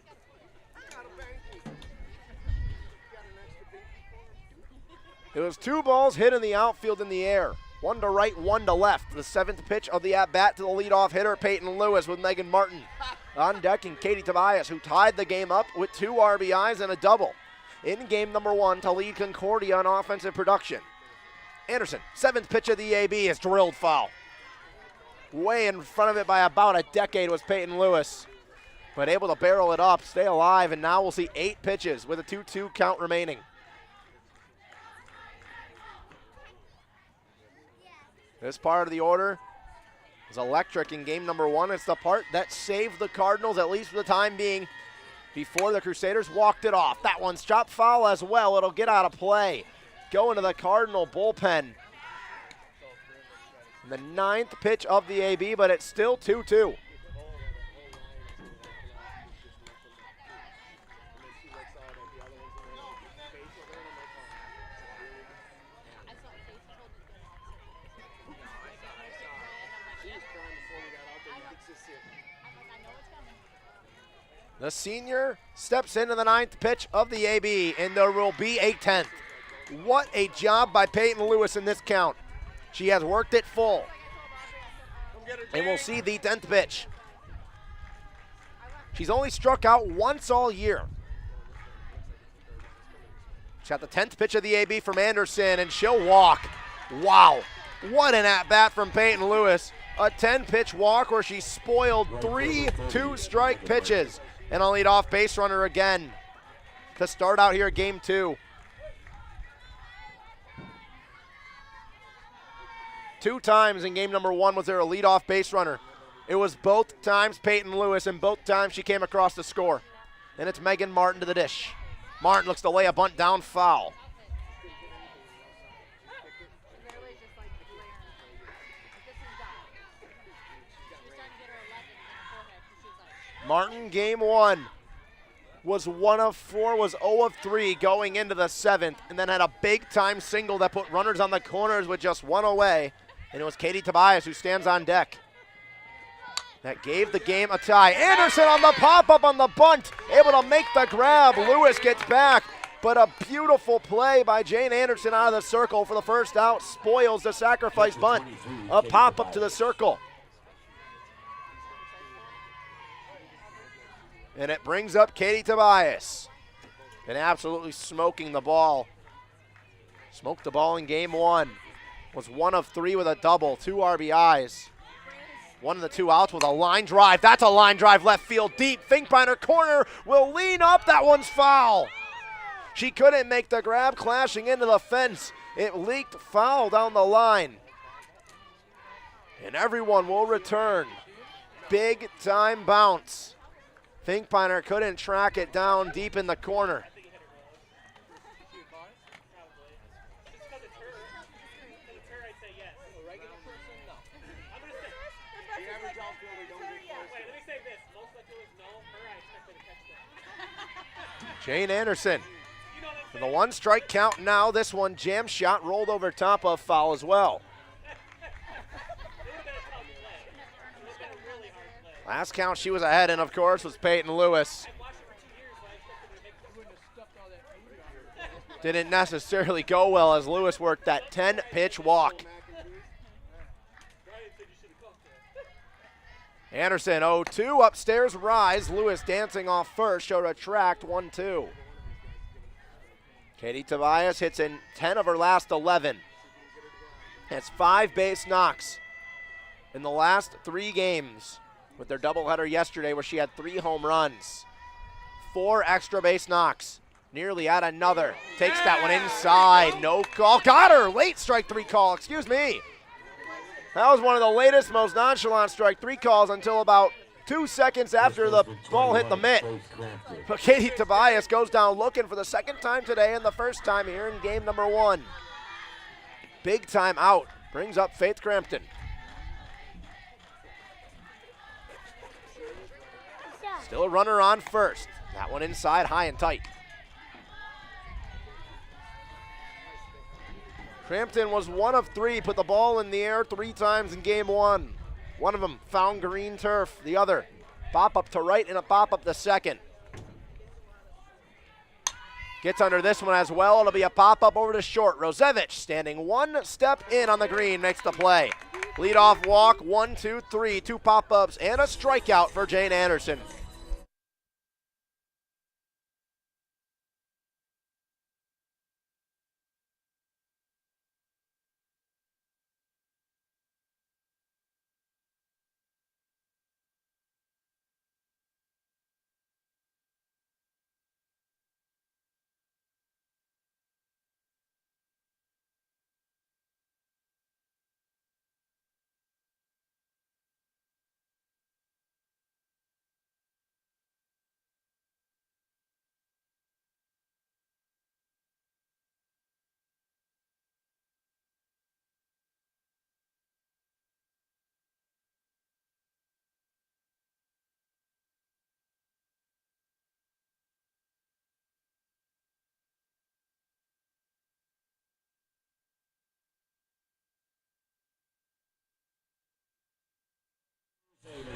It was 2 balls hit in the outfield in the air. 1 to right, 1 to left. The 7th pitch of the at-bat to the leadoff hitter, Peyton Lewis, with Megan Martin on deck, and Katie Tobias, who tied the game up with 2 RBIs and a double in game number 1 to lead Concordia on offensive production. Anderson, 7th pitch of the AB, is drilled foul. Way in front of it by about a decade was Peyton Lewis, but able to barrel it up, stay alive, and now we'll see 8 pitches with a 2-2 count remaining. This part of the order is electric in game number 1. It's the part that saved the Cardinals, at least for the time being, before the Crusaders walked it off. That one's chopped foul as well. It'll get out of play. Going to the Cardinal bullpen. The 9th pitch of the AB, but it's still 2-2. The senior steps into the 9th pitch of the AB, and there will be a 10th. What a job by Peyton Lewis in this count. She has worked it full. And we'll see the 10th pitch. She's only struck out once all year. She's got the 10th pitch of the AB from Anderson, and she'll walk. Wow, what an at-bat from Peyton Lewis. A 10-pitch walk where she spoiled 3 2-strike pitches. And a lead-off base runner again to start out here game 2. 2 times in game number 1 was there a lead-off base runner. It was both times Peyton Lewis, and both times she came across the score. And it's Megan Martin to the dish. Martin looks to lay a bunt down, foul. Martin, game 1, was 1 of 4, was 0 of 3 going into the 7th, and then had a big-time single that put runners on the corners with just 1 away, and it was Katie Tobias who stands on deck. That gave the game a tie. Anderson on the pop-up on the bunt, able to make the grab. Lewis gets back, but a beautiful play by Jane Anderson out of the circle for the first out, spoils the sacrifice bunt. A pop-up to the circle. And it brings up Katie Tobias. Been absolutely smoking the ball. Smoked the ball in game 1. Was 1 of 3 with a double, 2 RBIs. 1 of the 2 outs with a line drive. That's a line drive left field deep. Finkbeiner corner will lean up. That one's foul. She couldn't make the grab, clashing into the fence. It leaked foul down the line. And everyone will return big time bounce. Finkbeiner couldn't track it down deep in the corner. Jane Anderson with a 1 strike count now. This one jam shot rolled over top of foul as well. Last count she was ahead in, of course, was Peyton Lewis. Didn't necessarily go well as Lewis worked that 10-pitch walk. Anderson 0-2, upstairs rise. Lewis dancing off first, she'll retract 1-2. Katie Tobias hits in 10 of her last 11. Has 5 base knocks in the last 3 games, with their doubleheader yesterday where she had 3 home runs. 4 extra base knocks. Nearly at another. Takes that one inside. No call. Got her. Late strike 3 call. Excuse me. That was one of the latest, most nonchalant strike 3 calls until about 2 seconds after the ball hit the mitt. But Katie Tobias goes down looking for the second time today and the first time here in game number 1. Big time out. Brings up Faith Crampton. Still a runner on first. That one inside, high and tight. Crampton was 1 of 3, put the ball in the air 3 times in game 1. One of them found green turf. The other, pop up to right and a pop up to second. Gets under this one as well. It'll be a pop up over to short. Rosevich standing 1 step in on the green, makes the play. Leadoff walk, 1, 2, 3, 2 pop ups and a strikeout for Jane Anderson.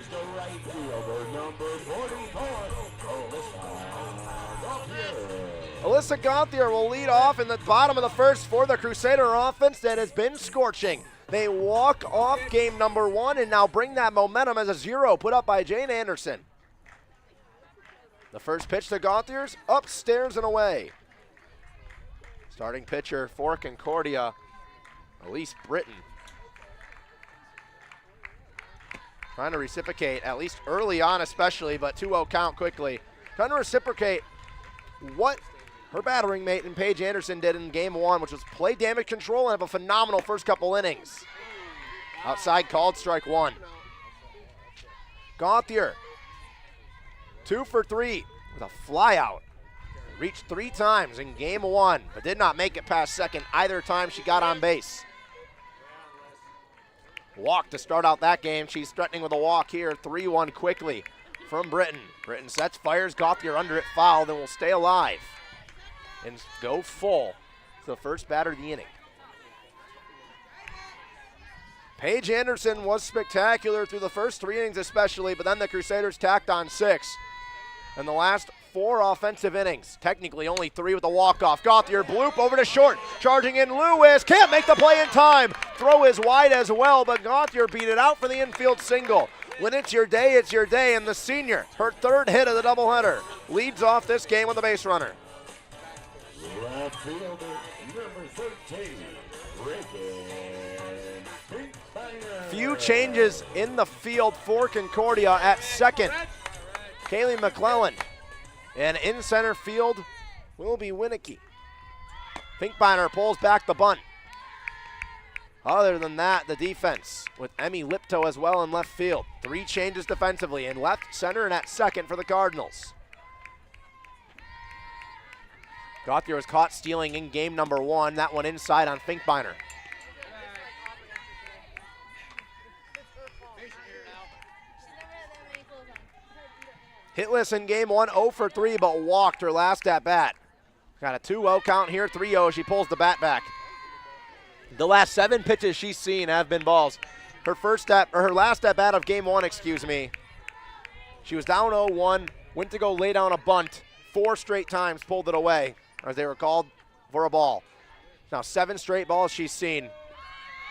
The right fielder, number 44, Alyssa Gauthier will lead off in the bottom of the first for the Crusader offense that has been scorching. They walk off game number 1 and now bring that momentum as a 0 put up by Jane Anderson. The first pitch to Gauthier's upstairs and away. Starting pitcher for Concordia, Elise Britton. Trying to reciprocate, at least early on especially, but 2-0 count quickly. Trying to reciprocate what her battering mate and Paige Anderson did in game 1, which was play damage control and have a phenomenal first couple innings. Outside called, strike 1. Gauthier, 2 for 3 with a fly out. Reached 3 times in game 1, but did not make it past second either time she got on base. Walk to start out that game. She's threatening with a walk here. 3-1 quickly from Britton. Britton sets, fires, Gauthier under it, foul, then will stay alive and go full to the first batter of the inning. Paige Anderson was spectacular through the first 3 innings especially, but then the Crusaders tacked on 6. In the last 4 offensive innings, technically only 3 with a walk-off. Gauthier bloop over to short, charging in Lewis, can't make the play in time. Throw is wide as well, but Gauthier beat it out for the infield single. When it's your day, and the senior, her 3rd hit of the doubleheader, leads off this game with a base runner. Left fielder, number 13, Few changes in the field for Concordia at second. Kaylee McClellan. And in center field will be Winnicky. Finkbeiner pulls back the bunt. Other than that, the defense with Emmy Lipto as well in left field. 3 changes defensively in left, center, and at second for the Cardinals. Gauthier was caught stealing in game number 1. That one inside on Finkbeiner. Hitless in game 1, 0 for 3, but walked her last at bat. Got a 2-0 count here, 3-0. She pulls the bat back. The last 7 pitches she's seen have been balls. Her last at bat of game 1, excuse me. She was down 0-1, went to go lay down a bunt 4 straight times, pulled it away as they were called for a ball. Now 7 straight balls she's seen.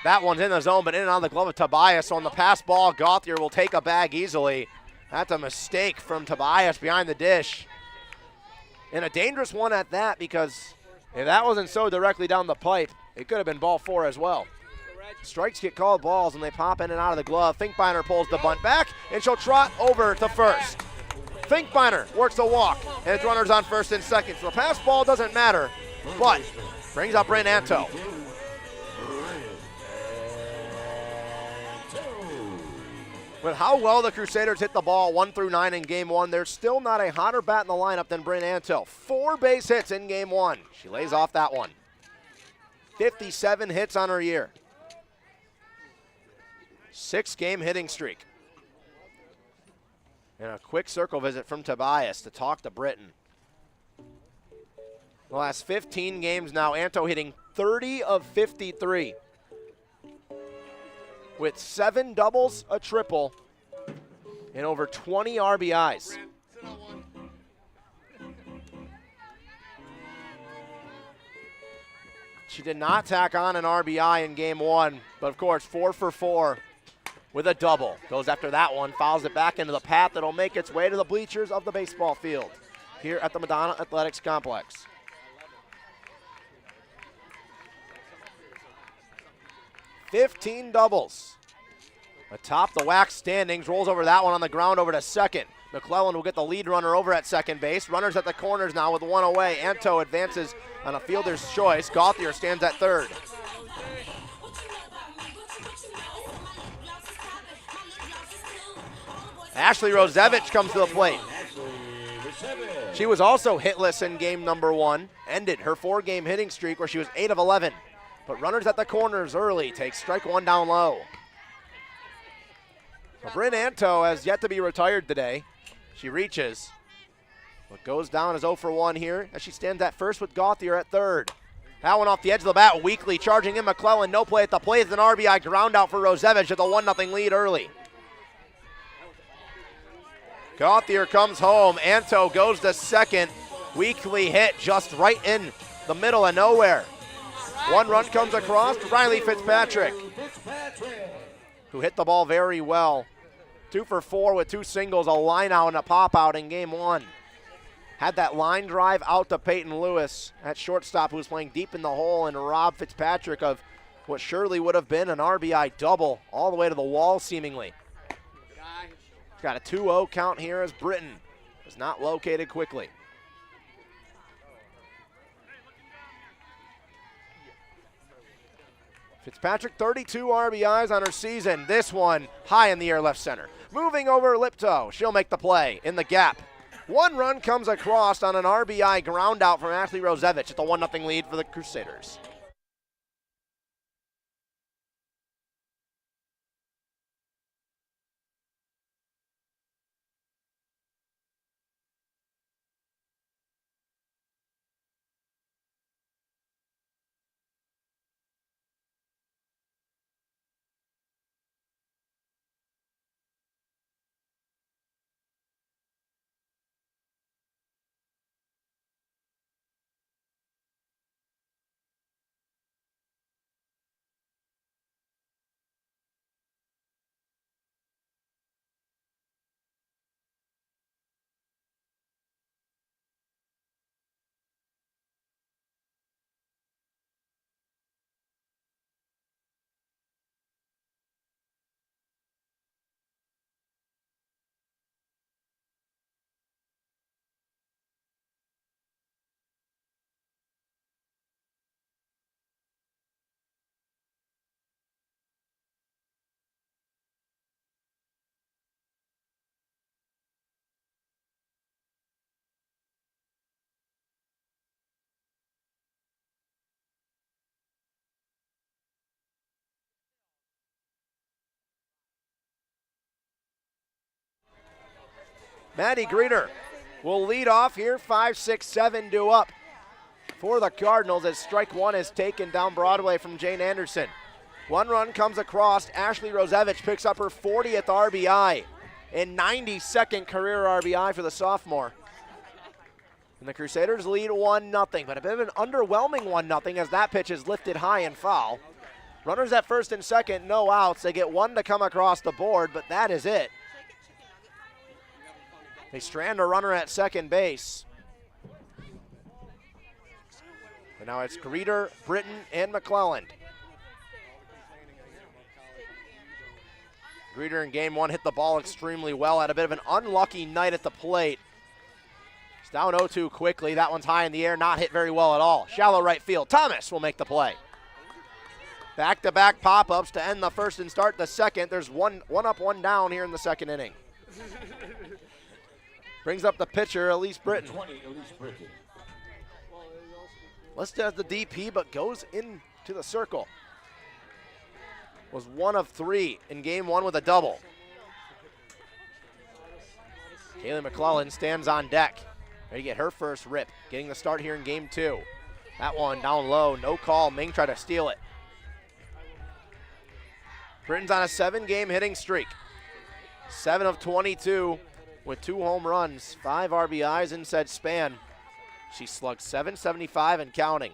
That one's in the zone, but in and out of the glove of Tobias. So on the pass ball, Gauthier will take a bag easily. That's a mistake from Tobias behind the dish. And a dangerous one at that, because if that wasn't so directly down the pipe, it could have been ball 4 as well. Strikes get called balls, and they pop in and out of the glove. Finkbeiner pulls the bunt back, and she'll trot over to first. Finkbeiner works the walk, and it's runners on first and second. So the pass ball doesn't matter, but brings up Bryn Anto. With how well the Crusaders hit the ball 1 through 9 in game 1, there's still not a hotter bat in the lineup than Bryn Anto. 4 base hits in game 1. She lays off that one. 57 hits on her year. 6-game hitting streak. And a quick circle visit from Tobias to talk to Britton. The last 15 games now, Anto hitting 30 of 53. With 7 doubles, a triple, and over 20 RBIs. She did not tack on an RBI in game 1, but of course 4 for 4 with a double. Goes after that one, fouls it back into the path that'll make its way to the bleachers of the baseball field here at the Madonna Athletics Complex. 15 doubles. Atop the wax standings, rolls over that one on the ground over to second. McClellan will get the lead runner over at second base. Runners at the corners now with 1 away. Anto advances on a fielder's choice. Gauthier stands at third. Ashley Rosevich comes to the plate. She was also hitless in game number 1. Ended her 4-game hitting streak where she was 8 of 11. But runners at the corners early, takes strike 1 down low. So Bryn Anto has yet to be retired today. She reaches, but goes down as 0 for 1 here as she stands at first with Gauthier at third. That one off the edge of the bat, Weekly charging in McClellan, no play at the plate. It's an RBI ground out for Rosevich at the 1-0 lead early. Gauthier comes home, Anto goes to second. Weekly hit just right in the middle of nowhere. 1 run comes across to Riley Fitzpatrick, who hit the ball very well. 2 for 4 with 2 singles, a line out and a pop out in game 1. Had that line drive out to Peyton Lewis at shortstop, who was playing deep in the hole, and robbed Fitzpatrick of what surely would have been an RBI double all the way to the wall seemingly. Got a 2-0 count here as Britton was not located quickly. Fitzpatrick, 32 RBIs on her season. This one high in the air left center. Moving over Lipto. She'll make the play in the gap. 1 run comes across on an RBI ground out from Ashley Rosevich at the 1-0 lead for the Crusaders. Maddie Greener will lead off here, 5-6-7 due up for the Cardinals as strike one is taken down Broadway from Jane Anderson. One run comes across. Ashley Rosevich picks up her 40th RBI and 92nd career RBI for the sophomore. And the Crusaders lead 1-0, but a bit of an underwhelming 1-0 as that pitch is lifted high and foul. Runners at first and second, no outs. They get one to come across the board, but that is it. They strand a runner at second base. And now it's Greeter, Britton, and McClelland. Greeter in game one hit the ball extremely well, had a bit of an unlucky night at the plate. It's down 0-2 quickly. That one's high in the air, not hit very well at all. Shallow right field. Thomas will make the play. Back-to-back pop-ups to end the first and start the second. There's one up, one down here in the second inning. Brings up the pitcher, Elise Britton. Listed as the DP, but goes into the circle. Was 1 of 3 in game one with a double. Kaylee McClellan stands on deck. Ready to get her first rip. Getting the start here in game two. That one down low, no call. Ming tried to steal it. Britton's on a 7-game hitting streak. 7 of 22 with 2 home runs, 5 RBIs in said span. She slugged .775 and counting.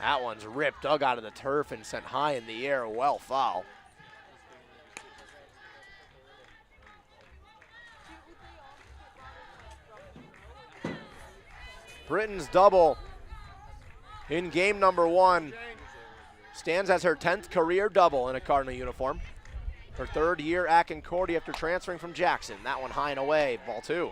That one's ripped, dug out of the turf and sent high in the air, well foul. Britton's double in game number 1 stands as her 10th career double in a Cardinal uniform. Her 3rd year at Concordia after transferring from Jackson. That one high and away, ball 2.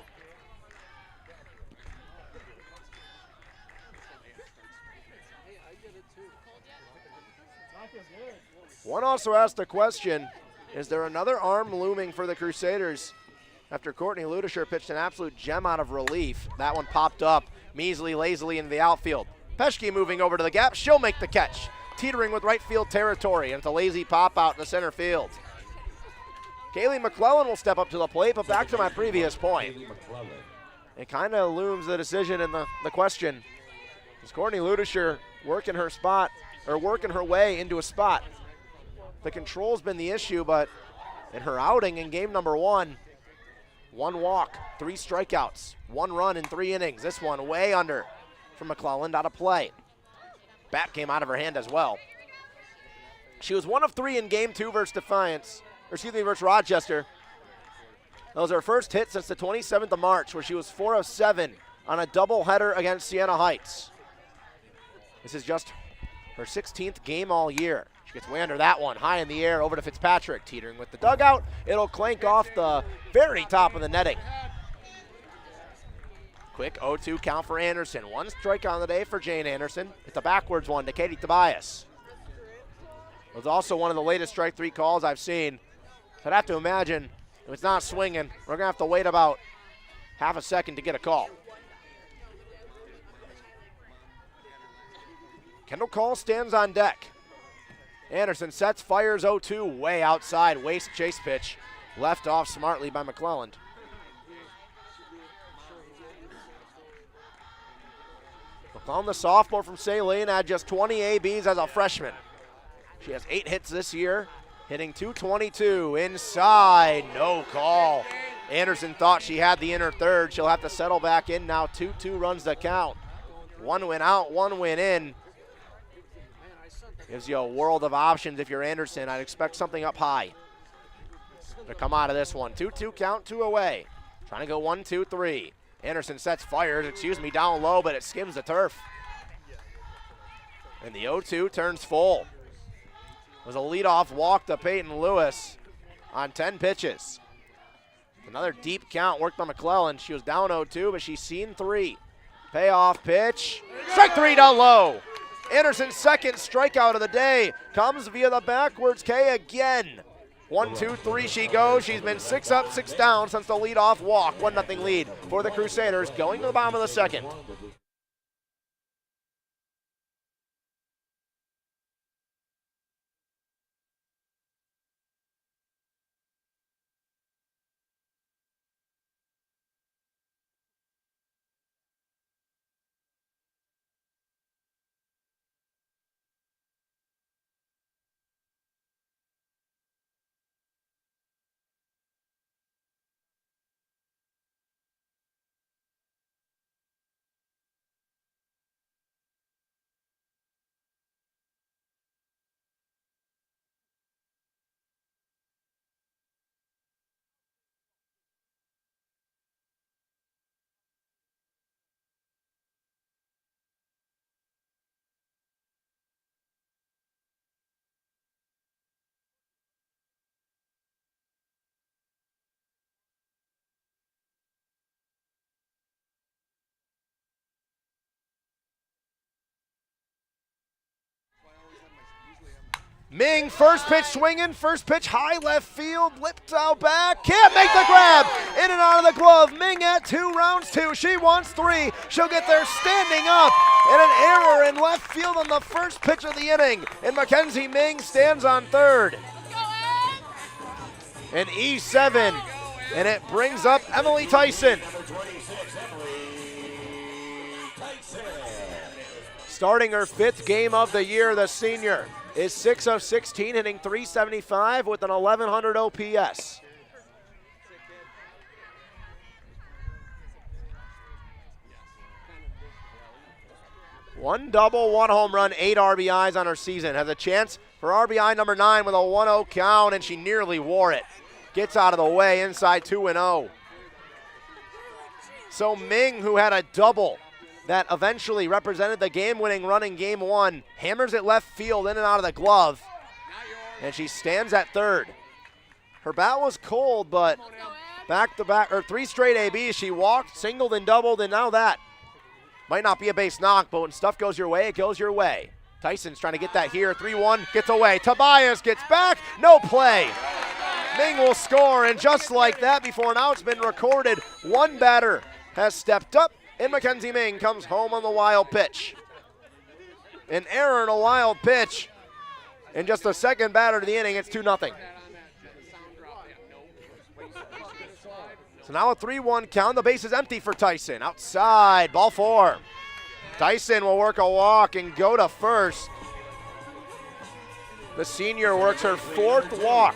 One also asked the question, is there another arm looming for the Crusaders? After Courtney Ludisher pitched an absolute gem out of relief. That one popped up measly, lazily into the outfield. Peschke moving over to the gap, she'll make the catch. Teetering with right field territory, and it's a lazy pop out in the center field. Kaylee McClellan will step up to the plate, but back to my previous point. It kind of looms the decision and the question. Is Courtney Ludisher working her spot, or working her way into a spot? The control's been the issue, but in her outing in game number 1, 1 walk, 3 strikeouts, 1 run in 3 innings. This one way under from McClelland, out of play. Bat came out of her hand as well. She was 1 of 3 in game 2 versus versus Rochester. That was her first hit since the 27th of March, where she was 4 of 7 on a doubleheader against Siena Heights. This is just her 16th game all year. She gets way under that one, high in the air, over to Fitzpatrick, teetering with the dugout. It'll clank off the very top of the netting. Quick 0-2 count for Anderson. 1 strike on the day for Jane Anderson. It's a backwards one to Katie Tobias. It was also one of the latest strike 3 calls I've seen. So I'd have to imagine if it's not swinging, we're going to have to wait about half a second to get a call. Kendall Call stands on deck. Anderson sets, fires 0-2, way outside, waste chase pitch. Left off smartly by McClelland. McClelland, the sophomore from Saline, had just 20 ABs as a freshman. She has 8 hits this year, hitting .222 inside, no call. Anderson thought she had the inner third. She'll have to settle back in now. 2-2 runs the count. 1 went out, 1 went in. Gives you a world of options if you're Anderson. I'd expect something up high to come out of this one. 2-2 count, 2 away. Trying to go 1-2-3. Anderson sets, fires, down low, but it skims the turf. And the 0-2 turns full. It was a leadoff walk to Peyton Lewis on 10 pitches. Another deep count worked by McClellan. She was down 0-2, but she's seen 3. Payoff pitch. Strike 3 down low. Anderson's second strikeout of the day comes via the backwards K again. 1-2-3 she goes. She's been 6 up, 6 down since the leadoff walk. 1-0 lead for the Crusaders going to the bottom of the second. Ming, first pitch swinging, first pitch high left field, lipped out back, can't make the grab, in and out of the glove. Ming at 2, rounds 2, she wants 3, she'll get there standing up, and an error in left field on the first pitch of the inning, and Mackenzie Ming stands on third. An E7, and it brings up Emily Tyson. Starting her 5th game of the year, the senior is 6 of 16, hitting .375 with an 1100 OPS. One double, 1 home run, 8 RBIs on her season. Has a chance for RBI number 9 with a 1-0 count, and she nearly wore it. Gets out of the way, inside 2-0. So Ming, who had a double that eventually represented the game-winning run in Game 1, hammers it left field in and out of the glove, and she stands at third. Her bat was cold, but back-to-back, or 3 straight ABs. She walked, singled, and doubled, and now that. Might not be a base knock, but when stuff goes your way, it goes your way. Tyson's trying to get that here. 3-1, gets away. Tobias gets back, no play. Ming will score, and just like that, before an out's been recorded, one batter has stepped up, and Mackenzie Ming comes home on the wild pitch. An error in a wild pitch, and just the second batter of the inning, it's 2-0. So now a 3-1 count. The base is empty for Tyson. Outside, ball 4. Tyson will work a walk and go to first. The senior works her 4th walk.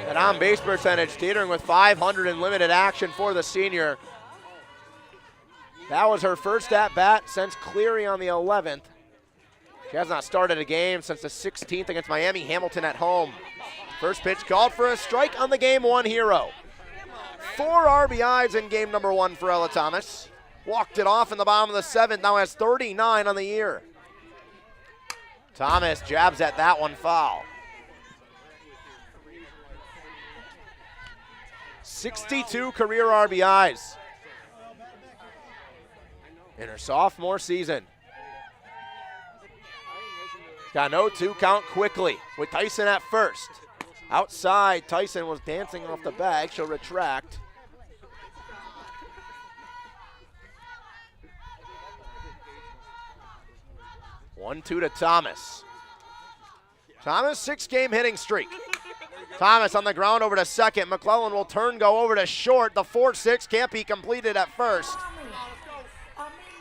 And on base percentage, teetering with .500 in limited action for the senior. That was her first at bat since Cleary on the 11th. She has not started a game since the 16th against Miami Hamilton at home. First pitch called for a strike on the Game 1 hero. 4 RBIs in game number 1 for Ella Thomas. Walked it off in the bottom of the 7th, now has 39 on the year. Thomas jabs at that one foul. 62 career RBIs in her sophomore season. Got an 0-2 count quickly with Tyson at first. Outside, Tyson was dancing off the bag. She'll retract. One-two to Thomas. Thomas, 6-game hitting streak. Thomas on the ground over to second. McClellan will turn, go over to short. The 4-6 can't be completed at first.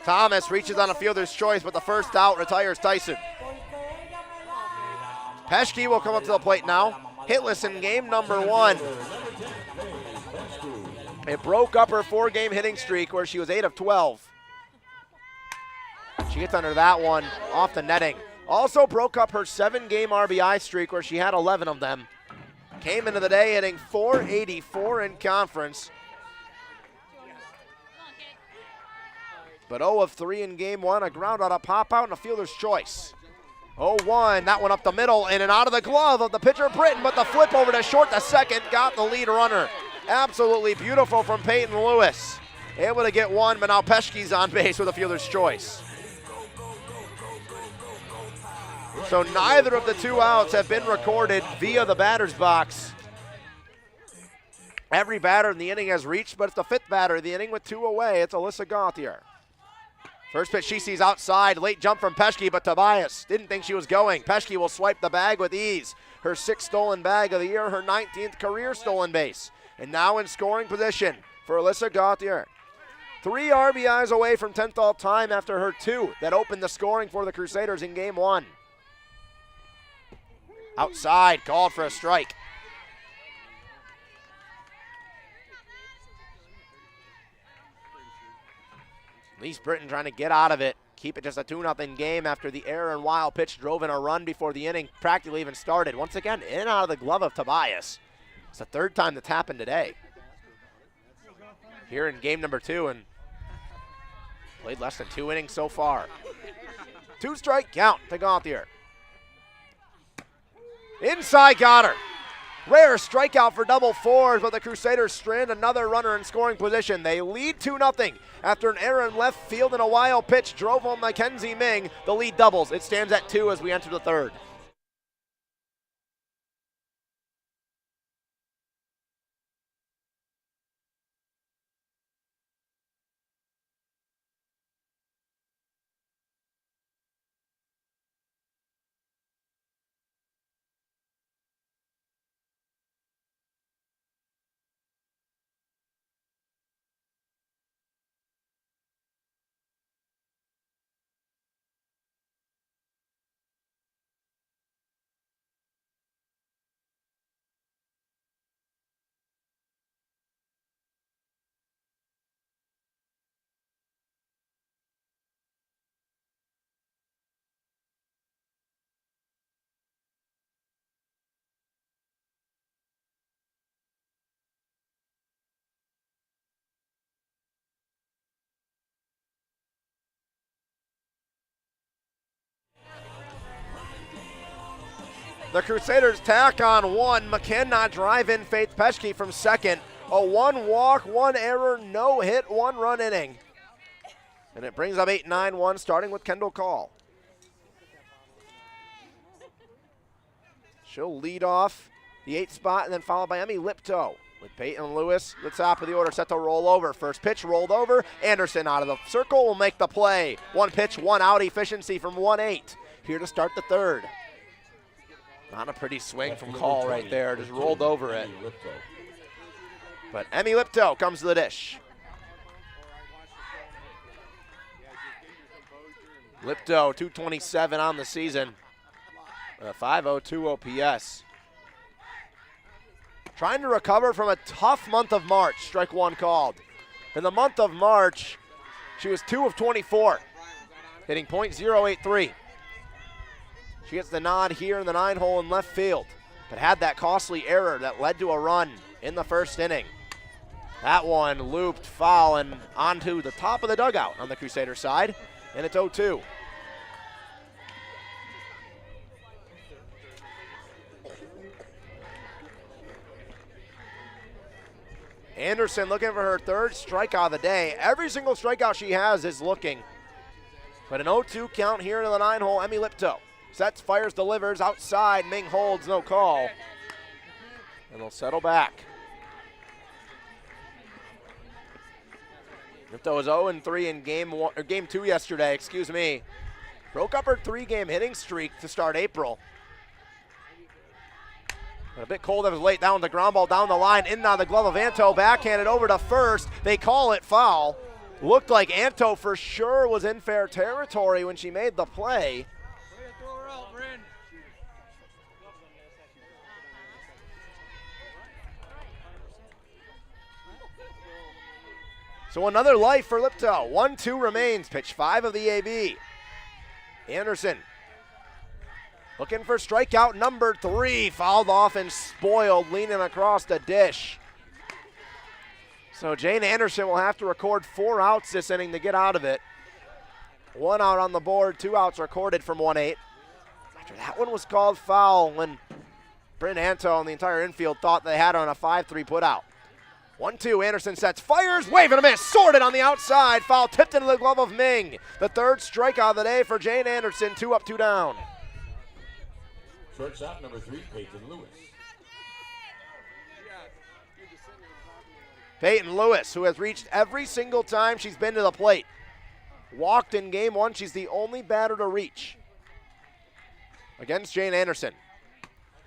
Thomas reaches on a fielder's choice, but the first out retires Tyson. Peschke will come up to the plate now. Hitless in game number 1. It broke up her 4-game hitting streak where she was 8 of 12. She gets under that one off the netting. Also broke up her 7-game RBI streak where she had 11 of them. Came into the day hitting .484 in conference. But 0 of 3 in game 1, a ground out, a pop out, and a fielder's choice. 0-1, that one up the middle, in and out of the glove of the pitcher Britton, but the flip over to short, the second, got the lead runner. Absolutely beautiful from Peyton Lewis. Able to get one, but now Peschke's on base with a fielder's choice. So neither of the 2 outs have been recorded via the batter's box. Every batter in the inning has reached, but it's the 5th batter of the inning with 2 away. It's Alyssa Gauthier. First pitch she sees outside, late jump from Peschke, but Tobias didn't think she was going. Peschke will swipe the bag with ease. Her 6th stolen bag of the year, her 19th career stolen base. And now in scoring position for Alyssa Gauthier. 3 RBIs away from 10th all time after her 2 that opened the scoring for the Crusaders in game 1. Outside, called for a strike. Lise Britton trying to get out of it. Keep it just a 2-0 game after the error and wild pitch drove in a run before the inning practically even started. Once again, in and out of the glove of Tobias. It's the 3rd time that's happened today. Here in game number 2, and played less than 2 innings so far. 2-strike count to Gauthier. Inside, got her. Rare strikeout for double fours, but the Crusaders strand another runner in scoring position. They lead 2-0 after an error in left field and a wild pitch drove home Mackenzie Ming. The lead doubles. It stands at 2 as we enter the third. The Crusaders tack on one. McKenna drive in Faith Peschke from second. A 1 walk, 1 error, no hit, 1 run inning. And it brings up 8-9-1, starting with Kendall Call. She'll lead off the 8th spot and then followed by Emmy Lipto. With Peyton Lewis, the top of the order, set to roll over. First pitch rolled over. Anderson out of the circle will make the play. 1 pitch, 1 out efficiency from 1-8. Here to start the third. Not a pretty swing from Call right there, just rolled over it. But Emmy Lipto comes to the dish. Lipto, 227 on the season. A 5.02 OPS. Trying to recover from a tough month of March, strike 1 called. In the month of March, she was 2 of 24, hitting .083. She gets the nod here in the 9-hole in left field, but had that costly error that led to a run in the first inning. That one looped foul and onto the top of the dugout on the Crusader side, and it's 0-2. Anderson looking for her 3rd strikeout of the day. Every single strikeout she has is looking. But an 0-2 count here in the 9-hole, Emmy Lipto. Sets, fires, delivers, outside, Ming holds, no call. And they'll settle back. Lipto was 0-3 in game 2 yesterday, Broke up her 3-game hitting streak to start April. But a bit cold as late down the ground ball down the line, in on the glove of Anto, backhanded over to first. They call it foul. Looked like Anto for sure was in fair territory when she made the play. So another life for Lipto. 1-2 remains. Pitch 5 of the AB. Anderson looking for strikeout number 3. Fouled off and spoiled, leaning across the dish. So Jane Anderson will have to record 4 outs this inning to get out of it. 1 out on the board, 2 outs recorded from 1-8. After that one was called foul when Bryn Anto and the entire infield thought they had her on a 5-3 put out. 1-2, Anderson sets, fires, wave and a miss, sorted on the outside, foul tipped into the glove of Ming. The 3rd strikeout of the day for Jane Anderson, 2 up, 2 down. Shortstop number 3, Peyton Lewis. Peyton Lewis, who has reached every single time she's been to the plate. Walked in game 1, she's the only batter to reach. Against Jane Anderson.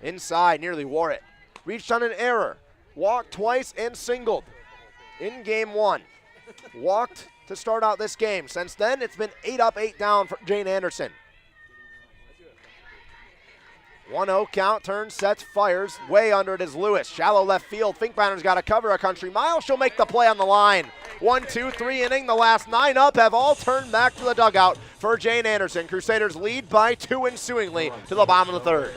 Inside, nearly wore it. Reached on an error. Walked twice and singled in game 1. Walked to start out this game. Since then, it's been 8 up, 8 down for Jane Anderson. 1-0 count, turns, sets, fires. Way under it is Lewis. Shallow left field. Finkbeiner's got to cover a country mile. She'll make the play on the line. 1, 2, 3 inning. The last 9 up have all turned back to the dugout for Jane Anderson. Crusaders lead by 2 ensuingly to the bottom of the 3rd.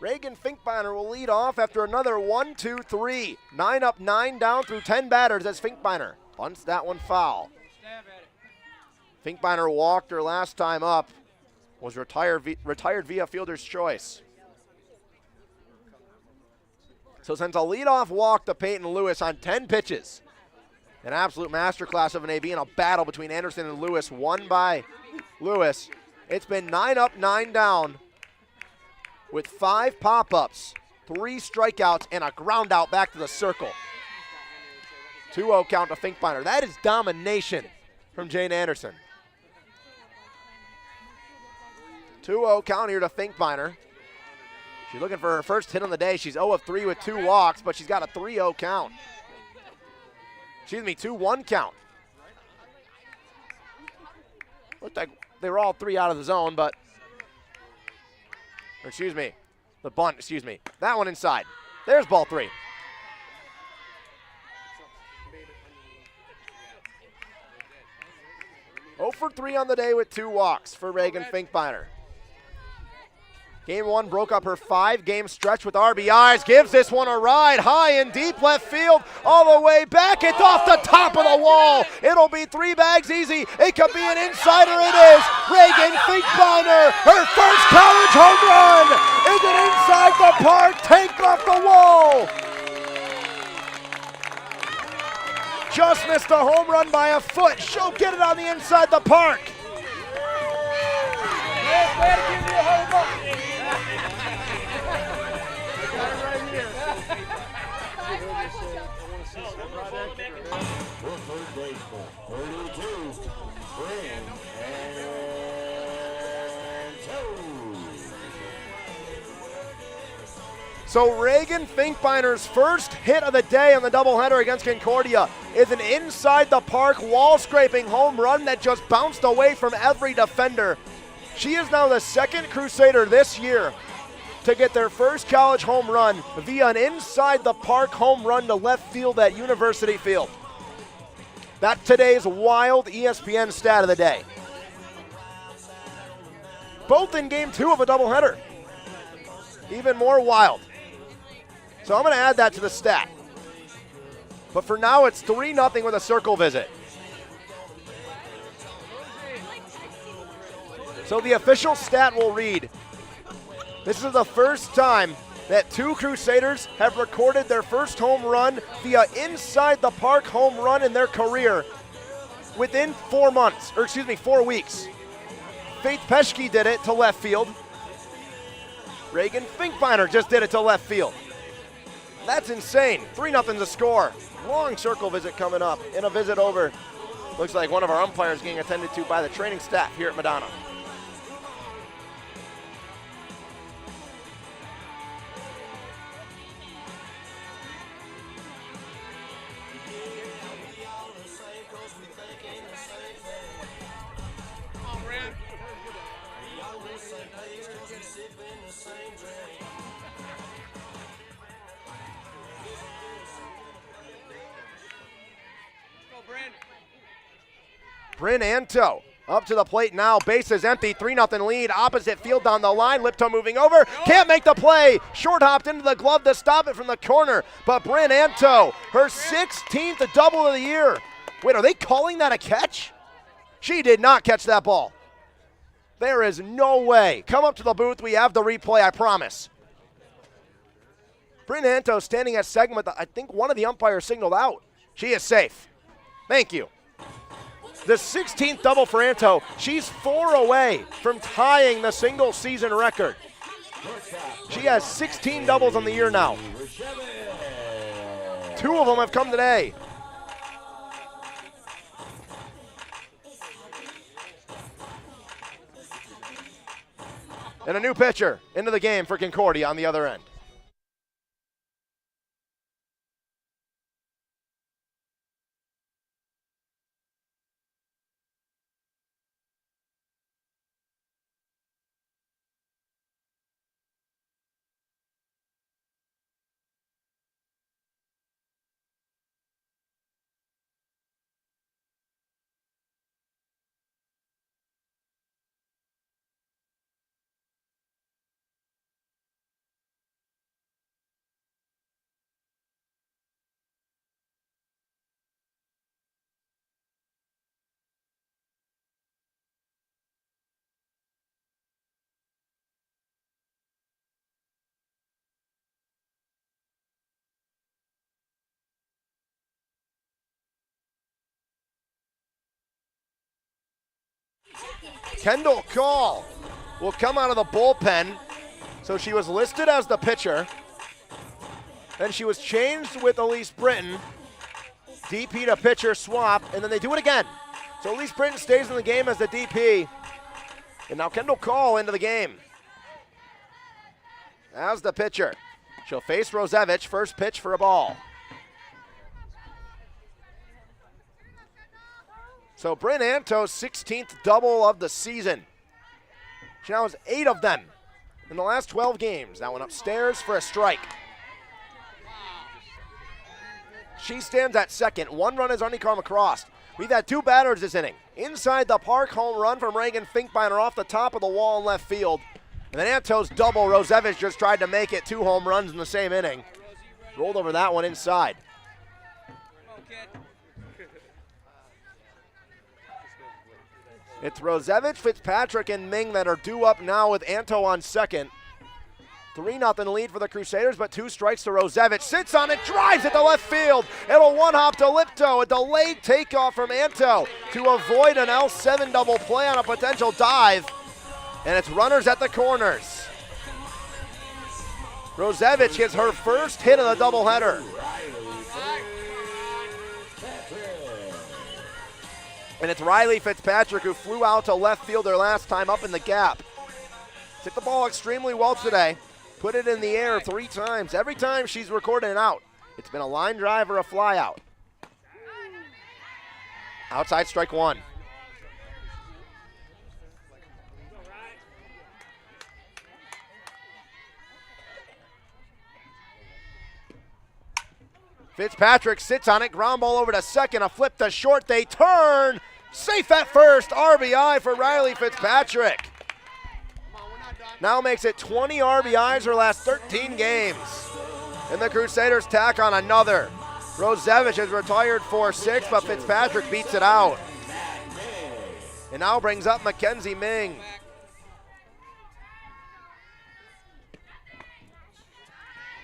Reagan Finkbeiner will lead off after another 1, 2, 3. 9 up, 9 down through 10 batters as Finkbeiner bunts that one foul. Finkbeiner walked her last time up, was retired via fielder's choice. So since a leadoff walk to Peyton Lewis on 10 pitches, an absolute masterclass of an AB in a battle between Anderson and Lewis, won by Lewis. It's been 9 up, 9 down with 5 pop-ups, 3 strikeouts, and a ground out back to the circle. 2-0 count to Finkbeiner. That is domination from Jane Anderson. 2-0 count here to Finkbeiner. She's looking for her first hit on the day. She's 0 of 3 with 2 walks, but she's got a 3-0 count. Excuse me, 2-1 count. Looked like they were all 3 out of the zone, but, or excuse me, the bunt, excuse me. That one inside. There's ball 3. Oh for 3 on the day with 2 walks for Reagan Finkbeiner. Game 1 broke up her 5-game stretch with RBIs. Gives this one a ride high and deep left field, all the way back. It's off the top of the wall. It'll be 3 bags easy. It could be an insider. It is. Reagan Finkbeiner, her first college home run. Is it inside the park? Tanked off the wall. Just missed a home run by a foot. She'll get it on the inside the park. So Reagan Finkbeiner's first hit of the day on the doubleheader against Concordia is an inside the park wall scraping home run that just bounced away from every defender. She is now the second Crusader this year to get their first college home run via an inside the park home run to left field at University Field. That's today's wild ESPN stat of the day. Both in game 2 of a doubleheader. Even more wild. So I'm going to add that to the stat. But for now, it's 3-0 with a circle visit. So the official stat will read, this is the first time that 2 Crusaders have recorded their first home run via inside the park home run in their career within 4 weeks. Faith Peschke did it to left field. Reagan Finkbeiner just did it to left field. That's insane. 3-0 the score. Long circle visit coming up. In a visit over, looks like one of our umpires getting attended to by the training staff here at Madonna. Bryn Anto up to the plate now. Base is empty. 3-0 lead. Opposite field down the line. Lipto moving over. Can't make the play. Short hopped into the glove to stop it from the corner. But Bryn Anto, her 16th double of the year. Wait, are they calling that a catch? She did not catch that ball. There is no way. Come up to the booth. We have the replay, I promise. Bryn Anto standing at second, but I think one of the umpires signaled out. She is safe. Thank you. The 16th double for Anto. She's 4 away from tying the single season record. She has 16 doubles on the year now. 2 of them have come today. And a new pitcher into the game for Concordia on the other end. Kendall Call will come out of the bullpen. So she was listed as the pitcher. Then she was changed with Elise Britton. DP to pitcher swap, and then they do it again. So Elise Britton stays in the game as the DP. And now Kendall Call into the game as the pitcher. She'll face Rosevich, first pitch for a ball. So Bryn Anto's 16th double of the season. She now has 8 of them in the last 12 games. That one upstairs for a strike. She stands at second. 1 run is on Karma Cross. We've had 2 batters this inning. Inside the park, home run from Reagan Finkbeiner off the top of the wall in left field. And then Anto's double. Rosevich just tried to make it 2 home runs in the same inning. Rolled over that one inside. It's Rosevich, Fitzpatrick, and Ming that are due up now with Anto on second. 3-0 lead for the Crusaders, but 2 strikes to Rosevich. Sits on it, drives it to left field. It'll one-hop to Lipto. A delayed takeoff from Anto to avoid an L7 double play on a potential dive. And it's runners at the corners. Rosevich gets her first hit of the doubleheader. And it's Riley Fitzpatrick who flew out to left field their last time up in the gap. Hit the ball extremely well today. Put it in the air 3 times. Every time she's recorded an out, it's been a line drive or a fly out. Outside strike 1. Fitzpatrick sits on it, ground ball over to second, a flip to short, they turn, safe at first, RBI for Riley Fitzpatrick. Now makes it 20 RBIs her last 13 games. And the Crusaders tack on another. Rosevich is retired for 6, but Fitzpatrick beats it out. And now brings up Mackenzie Ming.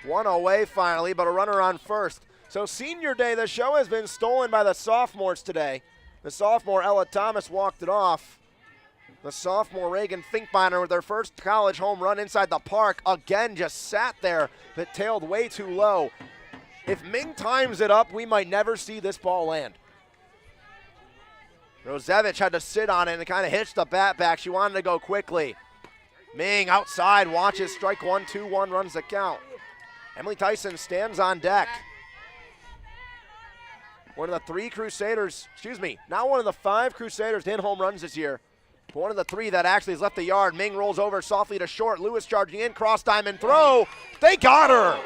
One away finally, but a runner on first. So senior day, the show has been stolen by the sophomores today. The sophomore Ella Thomas walked it off. The sophomore Reagan Finkbeiner with their first college home run inside the park. Again, just sat there, but tailed way too low. If Ming times it up, we might never see this ball land. Rosevich had to sit on it and kind of hitched the bat back. She wanted to go quickly. Ming outside, watches strike 1, 2-1, runs the count. Emily Tyson stands on deck. One of the 3 Crusaders, now one of the 5 Crusaders to hit home runs this year. But one of the 3 that actually has left the yard. Ming rolls over softly to short. Lewis charging in, cross diamond throw. They got her.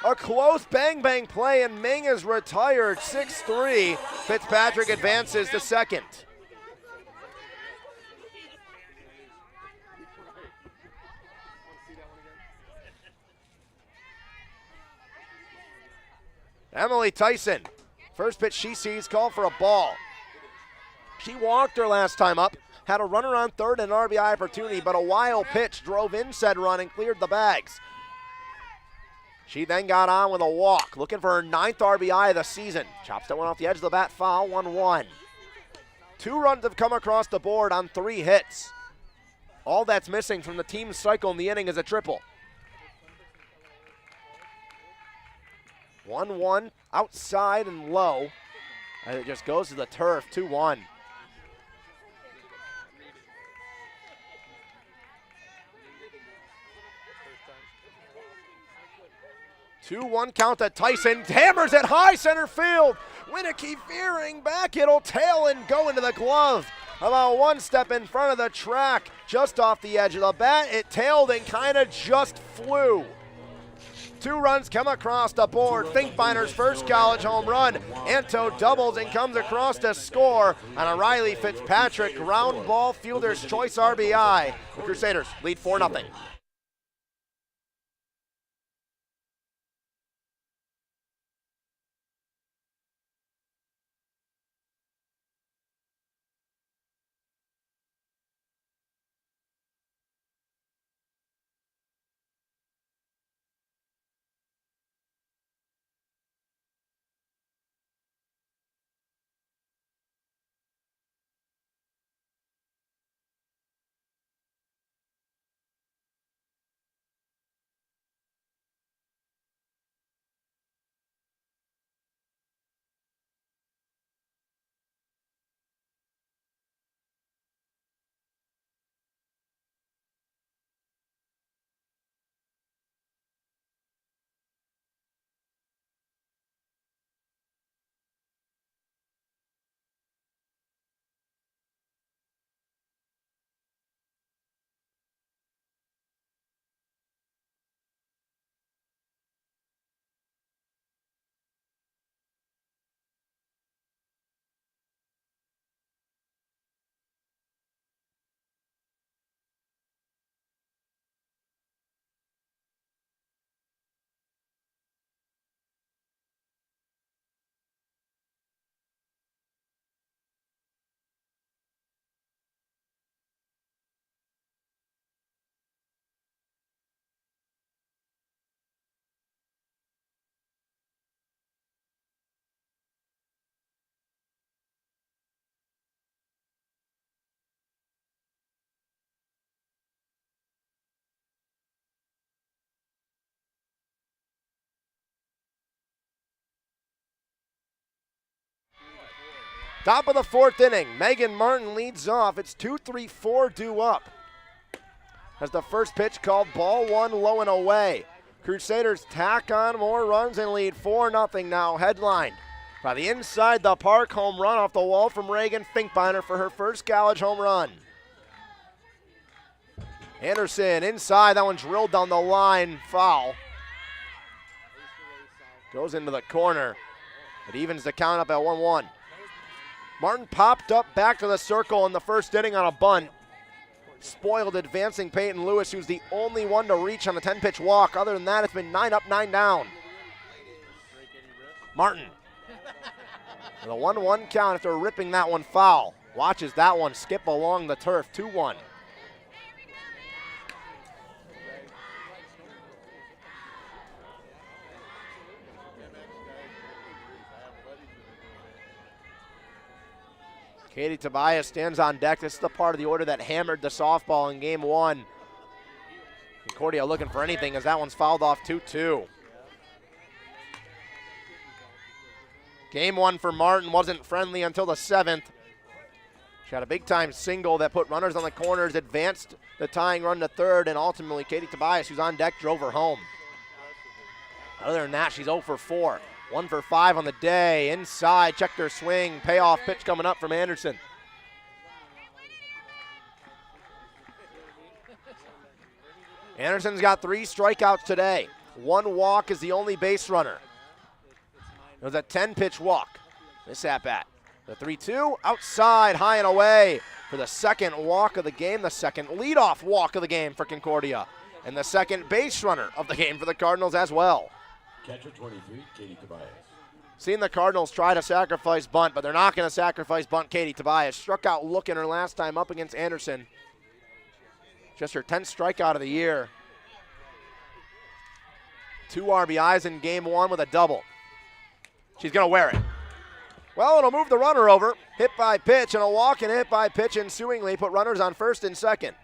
A close bang-bang play, and Ming is retired 6-3. Fitzpatrick advances to second. Emily Tyson, first pitch she sees, called for a ball. She walked her last time up, had a runner on third and an RBI opportunity, but a wild pitch drove in said run and cleared the bags. She then got on with a walk, looking for her 9th RBI of the season. Chops that one off the edge of the bat, foul, 1-1. 2 runs have come across the board on 3 hits. All that's missing from the team's cycle in the inning is a triple. 1-1, outside and low. And it just goes to the turf, 2-1. 2-1 count to Tyson, hammers it high center field. Winnicky veering back, it'll tail and go into the glove. About 1 step in front of the track, just off the edge of the bat. It tailed and kind of just flew. 2 runs come across the board. Finkbeiner's first college home run. Anto doubles and comes across to score on a Riley Fitzpatrick ground ball fielder's choice RBI. The Crusaders lead 4-0. Top of the fourth inning, Megan Martin leads off. It's 2-3-4 due up. As the first pitch called ball one, low and away. Crusaders tack on more runs and lead 4-0 now. Headlined by the inside the park home run off the wall from Reagan Finkbeiner for her first college home run. Anderson inside, that one drilled down the line, foul. Goes into the corner. It evens the count up at 1-1. Martin popped up back to the circle in the first inning on a bunt. Spoiled advancing Peyton Lewis, who's the only one to reach on a 10-pitch walk. Other than that, it's been 9 up, 9 down. Martin with a 1-1 count after ripping that one foul. Watches that one skip along the turf, 2-1. Katie Tobias stands on deck. This is the part of the order that hammered the softball in game one. Concordia looking for anything as that one's fouled off 2-2. Game one for Martin wasn't friendly until the seventh. She had a big-time single that put runners on the corners, advanced the tying run to third, and ultimately Katie Tobias, who's on deck, drove her home. Other than that, she's 0 for 4. 1 for 5 on the day. Inside, checked her swing. Payoff pitch coming up from Anderson. Anderson's got 3 strikeouts today. 1 walk is the only base runner. It was a 10-pitch walk. This at-bat. The 3-2, outside, high and away for the second walk of the game, the second leadoff walk of the game for Concordia, and the second base runner of the game for the Cardinals as well. Catcher 23, Katie Tobias. Seen the Cardinals try to sacrifice bunt, but they're not going to sacrifice bunt. Katie Tobias struck out looking her last time up against Anderson. Just her 10th strikeout of the year. 2 RBIs in game one with a double. She's going to wear it. Well, it'll move the runner over. Hit by pitch and a walk, and hit by pitch ensuingly put runners on first and second.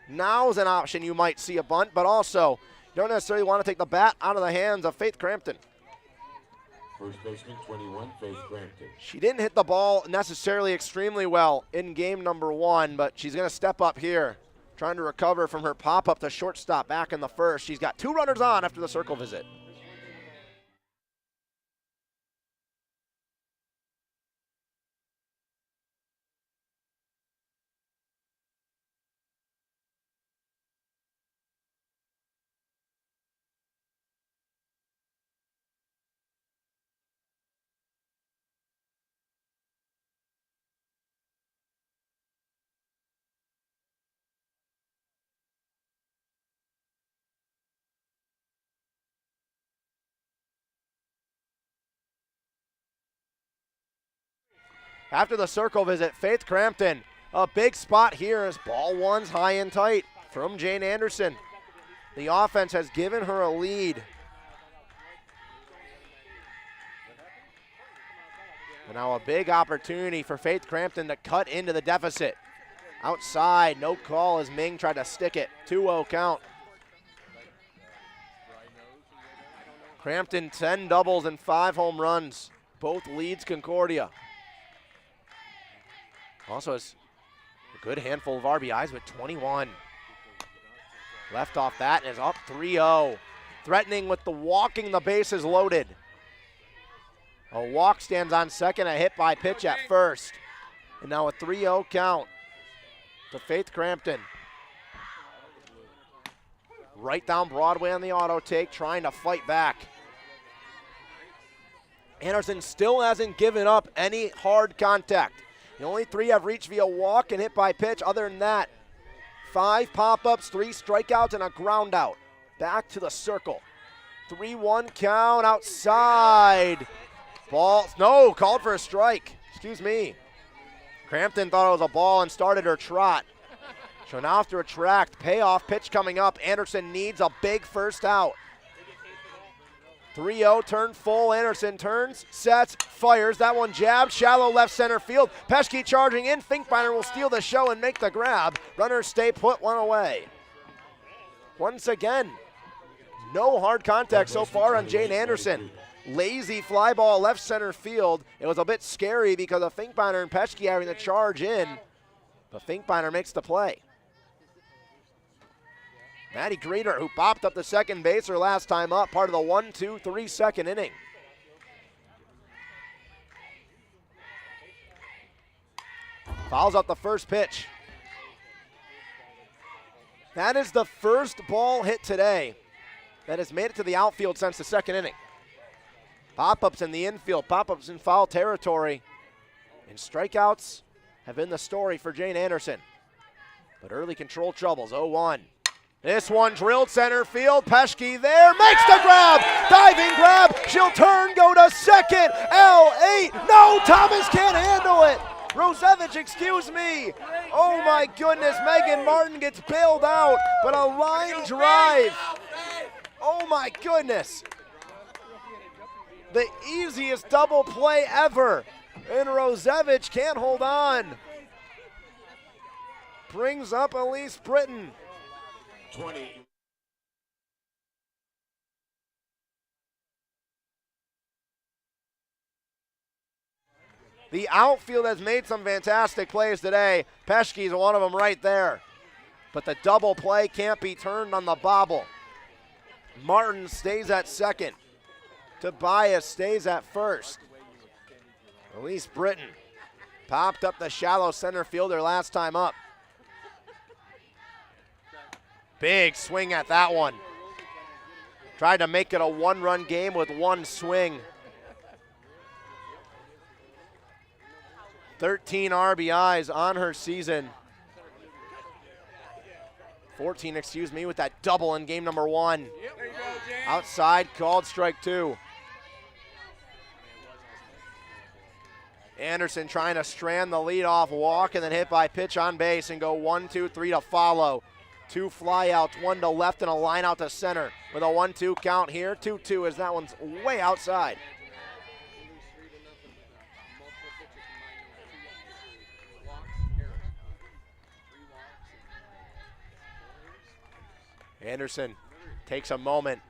Now's an option you might see a bunt, but also you don't necessarily want to take the bat out of the hands of Faith Crampton. First baseman 21, Faith Crampton. She didn't hit the ball necessarily extremely well in game number one, but she's going to step up here, trying to recover from her pop-up to shortstop back in the first. She's got 2 runners on after the circle visit. After the circle visit, Faith Crampton, a big spot here as ball one's high and tight from Jane Anderson. The offense has given her a lead. And now a big opportunity for Faith Crampton to cut into the deficit. Outside, no call as Ming tried to stick it. 2-0 count. Crampton 10 doubles and 5 home runs. Both leads Concordia. Also has a good handful of RBIs with 21. Left off that and is up 3-0. Threatening with the walking, the bases loaded. A walk stands on second, a hit by pitch at first. And now a 3-0 count to Faith Crampton. Right down Broadway on the auto take, trying to fight back. Anderson still hasn't given up any hard contact. The only 3 have reached via walk and hit by pitch. Other than that, 5 pop-ups, 3 strikeouts, and a ground out. Back to the circle. 3-1 count outside. Ball, no, called for a strike. Excuse me. Crampton thought it was a ball and started her trot. She'll now have to retract. Payoff pitch coming up. Anderson needs a big first out. 3-0, turn full. Anderson turns, sets, fires. That one jabbed, shallow left center field. Pesky charging in. Finkbeiner will steal the show and make the grab. Runners stay put, 1 away. Once again, no hard contact so far on Jane Anderson. Lazy fly ball left center field. It was a bit scary because of Finkbeiner and Peschke having the charge in, but Finkbeiner makes the play. Maddie Greeter, who popped up the second baser last time up, part of the 1-2-3 second inning. Fouls out the first pitch. That is the first ball hit today that has made it to the outfield since the second inning. Pop-ups in the infield, pop-ups in foul territory, and strikeouts have been the story for Jane Anderson. But early control troubles, 0-1. This one drilled center field, Peschke there, makes the grab, diving grab, she'll turn, go to second, L8, no, Thomas can't handle it. Rosevich, excuse me. Oh my goodness, Megan Martin gets bailed out, but a line drive. Oh my goodness. The easiest double play ever, and Rosevich can't hold on. Brings up Elise Britton. 20. The outfield has made some fantastic plays today. Peschke's one of them right there. But the double play can't be turned on the bobble. Martin stays at second. Tobias stays at first. Elise Britton popped up the shallow center fielder last time up. Big swing at that one. Tried to make it a one-run game with one swing. 13 RBIs on her season. 14, excuse me, with that double in game number 1. Outside, called strike 2. Anderson trying to strand the leadoff walk and then hit by pitch on base and go 1-2-3 to follow. 2 flyouts, 1 to left and a line out to center with a 1-2 count here. 2-2 as that one's way outside. Anderson takes a moment.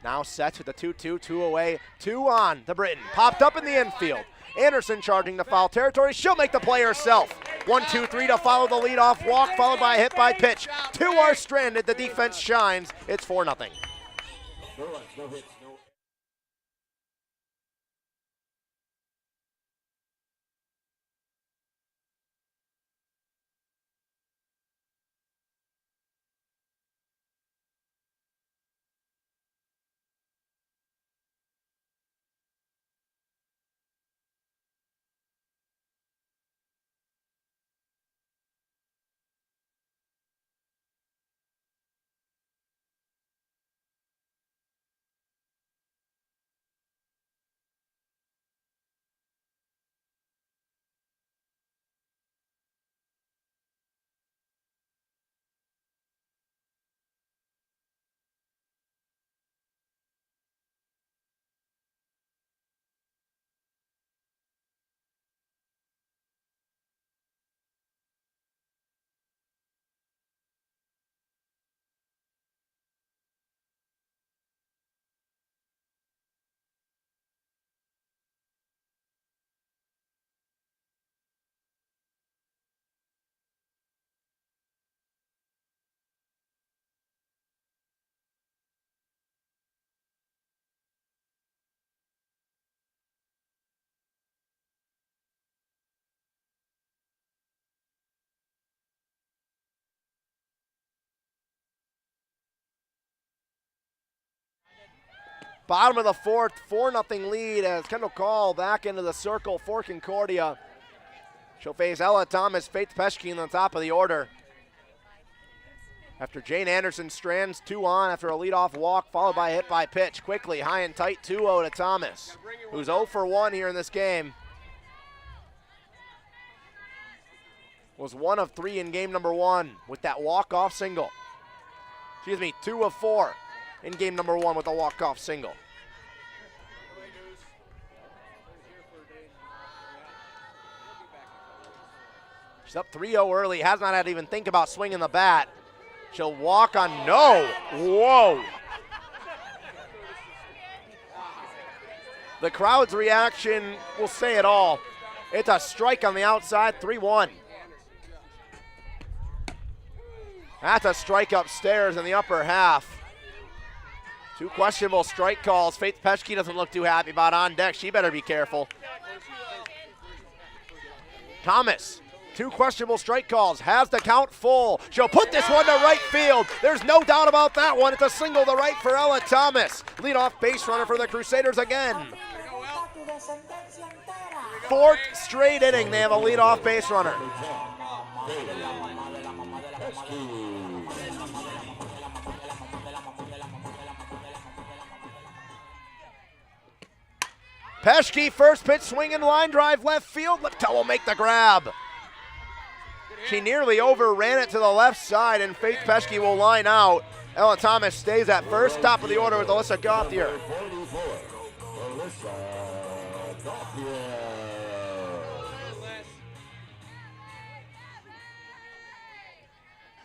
Now sets with the 2-2, 2 away, 2 on the Britton. Popped up in the infield. Anderson charging the foul territory. She'll make the play herself. 1-2-3 to follow the leadoff walk, followed by a hit by pitch. 2 are stranded. The defense shines. It's 4-0. No runs, no hits, no. Bottom of the 4th, 4-0 lead as Kendall Call back into the circle for Concordia. She'll face Ella Thomas, Faith Peschke in the top of the order. After Jane Anderson strands 2 on after a leadoff walk, followed by a hit by pitch. Quickly, high and tight, 2-0 to Thomas, who's 0 for 1 here in this game. Was 1 of 3 in game number 1 with that walk-off single. Excuse me, 2 of 4 in game number 1 with a walk-off single. She's up 3-0 early, has not had to even think about swinging the bat. She'll walk on, no, whoa. The crowd's reaction will say it all. It's a strike on the outside, 3-1. That's a strike upstairs in the upper half. 2 questionable strike calls. Faith Peschke doesn't look too happy about on deck. She better be careful. Thomas, 2 questionable strike calls, has the count full. She'll put this one to right field. There's no doubt about that one. It's a single to right for Ella Thomas. Leadoff base runner for the Crusaders again. 4th straight inning, they have a leadoff base runner. Peschke, first pitch swinging, line drive left field. Liptow will make the grab. She nearly overran it to the left side, and Faith Peschke will line out. Ella Thomas stays at first. Top of the order with Alyssa Gauthier.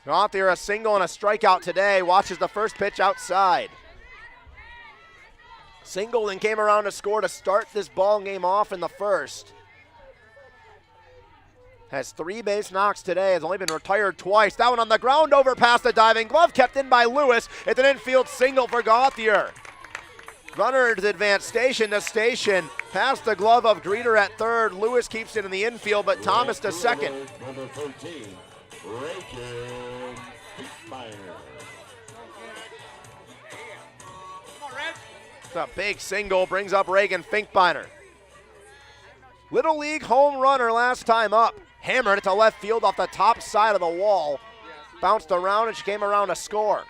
Gauthier a single and a strikeout today. Watches the first pitch outside. Singled and came around to score to start this ball game off in the first. Has 3 base knocks today, has only been retired twice. That one on the ground over past the diving glove, kept in by Lewis. It's an infield single for Gauthier. Runners advance station to station, past the glove of Greeter at third. Lewis keeps it in the infield, but Thomas to second. Number 13, Reagan Finkbeiner. It's a big single, brings up Reagan Finkbeiner. Little League home runner last time up. Hammered it to left field off the top side of the wall. Bounced around and she came around to score.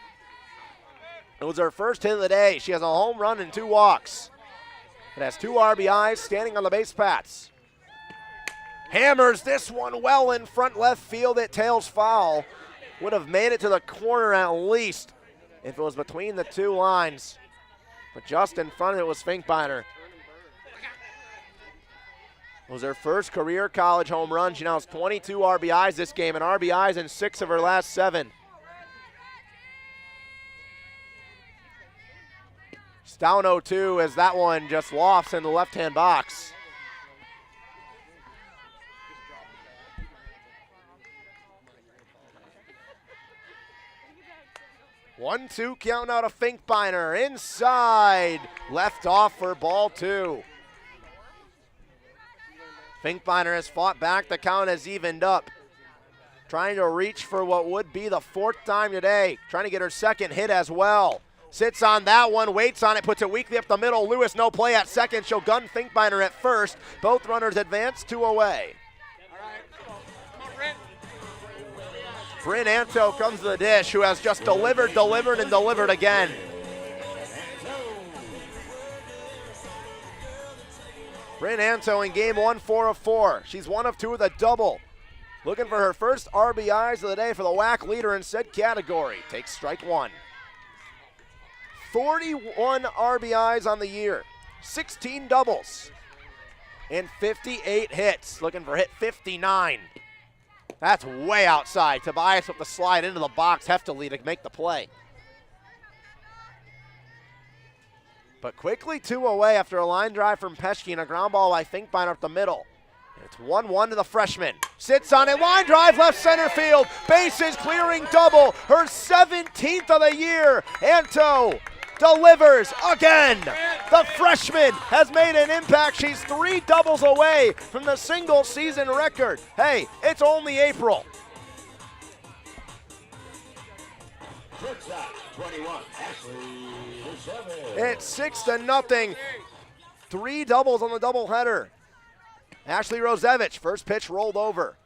It was her first hit of the day. She has a home run and 2 walks. It has 2 RBIs standing on the base paths. Hammers this one well in front left field. It tails foul. Would have made it to the corner at least if it was between the 2 lines. But just in front of it was Finkbeiner. It was her first career college home run. She now has 22 RBIs this game, and RBIs in 6 of her last 7. It's down 0-2 as that one just lofts in the left-hand box. One-two count out of Finkbeiner. Inside. Left off for ball 2. Finkbeiner has fought back. The count has evened up. Trying to reach for what would be the 4th time today. Trying to get her second hit as well. Sits on that one, waits on it, puts it weakly up the middle. Lewis no play at second. She'll gun Finkbeiner at first. Both runners advance, 2 away. Bryn Anto comes to the dish, who has just delivered again. Bryn Anto in game 1, 4 of 4. She's 1 of 2 with a double. Looking for her first RBIs of the day for the WAC leader in said category. Takes strike 1. 41 RBIs on the year, 16 doubles, and 58 hits. Looking for hit 59. That's way outside. Tobias with the slide into the box heftily to make the play. But quickly 2 away after a line drive from Peschke and a ground ball by Finkbeiner up the middle. It's 1-1 to the freshman. Sits on it, line drive left center field. Bases clearing double, her 17th of the year. Anto delivers again. The freshman has made an impact. She's 3 doubles away from the single season record. Hey, it's only April. It's 6-0. 3 doubles on the doubleheader. Ashley Rosevich, first pitch rolled over.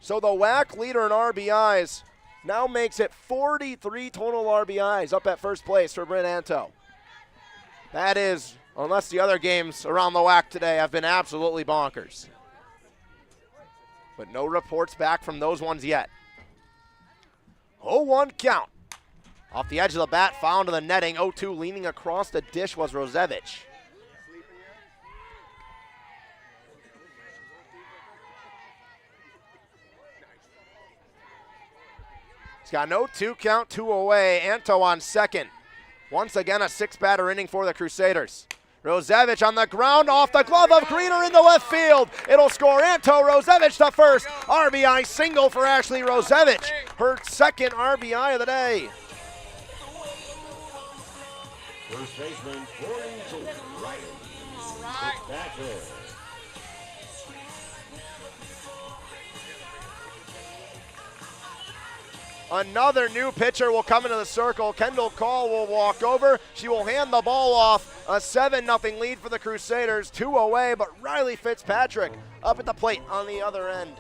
So the WAC leader in RBIs now makes it 43 total RBIs up at first place for Bryn Anto. That is, unless the other games around the WAC today have been absolutely bonkers. But no reports back from those ones yet. 0-1 count. Off the edge of the bat, found to the netting. 0-2 leaning across the dish was Rosevich. He's got no 2 count, 2 away. Anto on second. Once again, a 6-batter inning for the Crusaders. Rosevich on the ground, off the glove of Greener into left field. It'll score Anto Rosevich to first. RBI single for Ashley Rosevich. Her second RBI of the day. First baseman, 42, Riley Fitzpatrick. Another new pitcher will come into the circle. Kendall Call will walk over. She will hand the ball off. A 7-0 lead for the Crusaders. 2 away, but Riley Fitzpatrick up at the plate on the other end.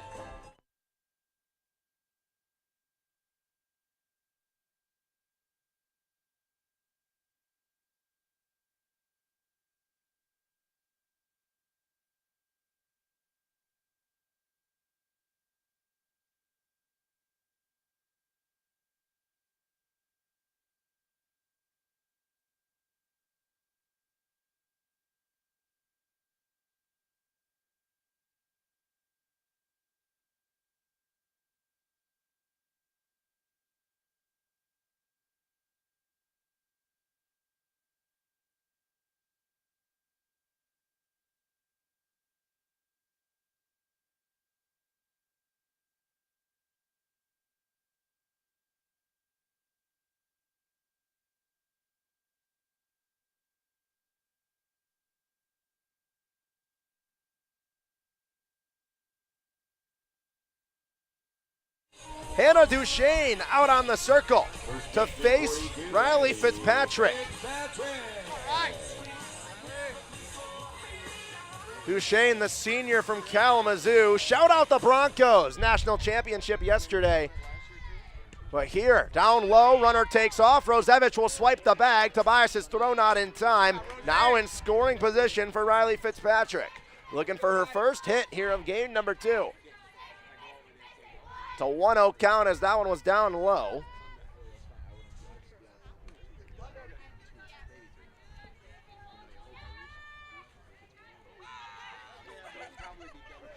Hannah Duchesne out on the circle to face Riley Fitzpatrick. Duchesne, the senior from Kalamazoo. Shout out the Broncos. National championship yesterday. But here, down low, runner takes off. Rosevich will swipe the bag. Tobias' throw not in time. Now in scoring position for Riley Fitzpatrick. Looking for her first hit here of game number 2. It's a 1-0 count as that one was down low.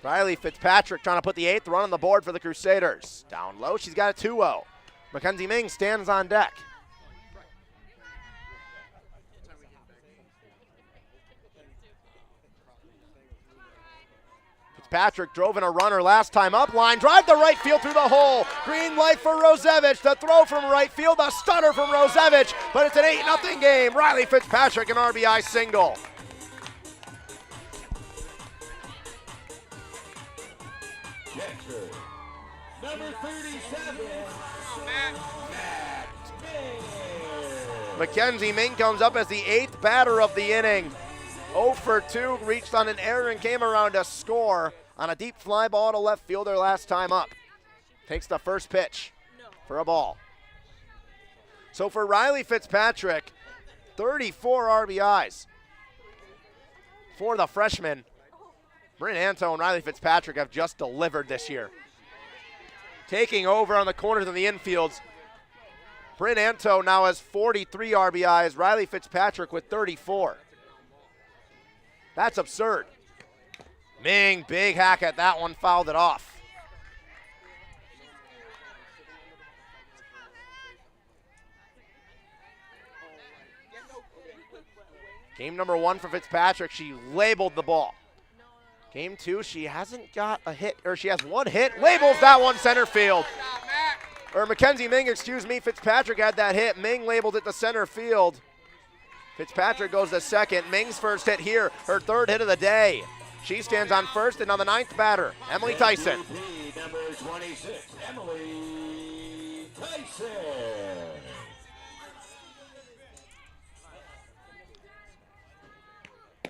Riley Fitzpatrick trying to put the 8th run on the board for the Crusaders. Down low, she's got a 2-0. Mackenzie Ming stands on deck. Fitzpatrick drove in a runner last time up. Line drive to right field through the hole. Green light for Rosevich. The throw from right field. A stunner from Rosevich. But it's an 8-0 game. Riley Fitzpatrick an RBI single. Catcher, number 37, Matt Smith. Mackenzie Ming comes up as the 8th batter of the inning. 0 for 2, reached on an error and came around to score on a deep fly ball to left fielder last time up. Takes the first pitch for a ball. So for Riley Fitzpatrick, 34 RBIs. For the freshman, Bryn Anto and Riley Fitzpatrick have just delivered this year. Taking over on the corners of the infields, Bryn Anto now has 43 RBIs, Riley Fitzpatrick with 34. That's absurd. Ming, big hack at that one, fouled it off. Game number 1 for Fitzpatrick, she labeled the ball. Game 2, she hasn't got a hit, or she has 1 hit, labels that one center field. Or Mackenzie Ming, excuse me, Fitzpatrick had that hit. Ming labeled it to center field. Fitzpatrick goes to second. Ming's first hit here, her 3rd hit of the day. She stands on first, and on the 9th batter, Emily Tyson. Number 26, Emily Tyson.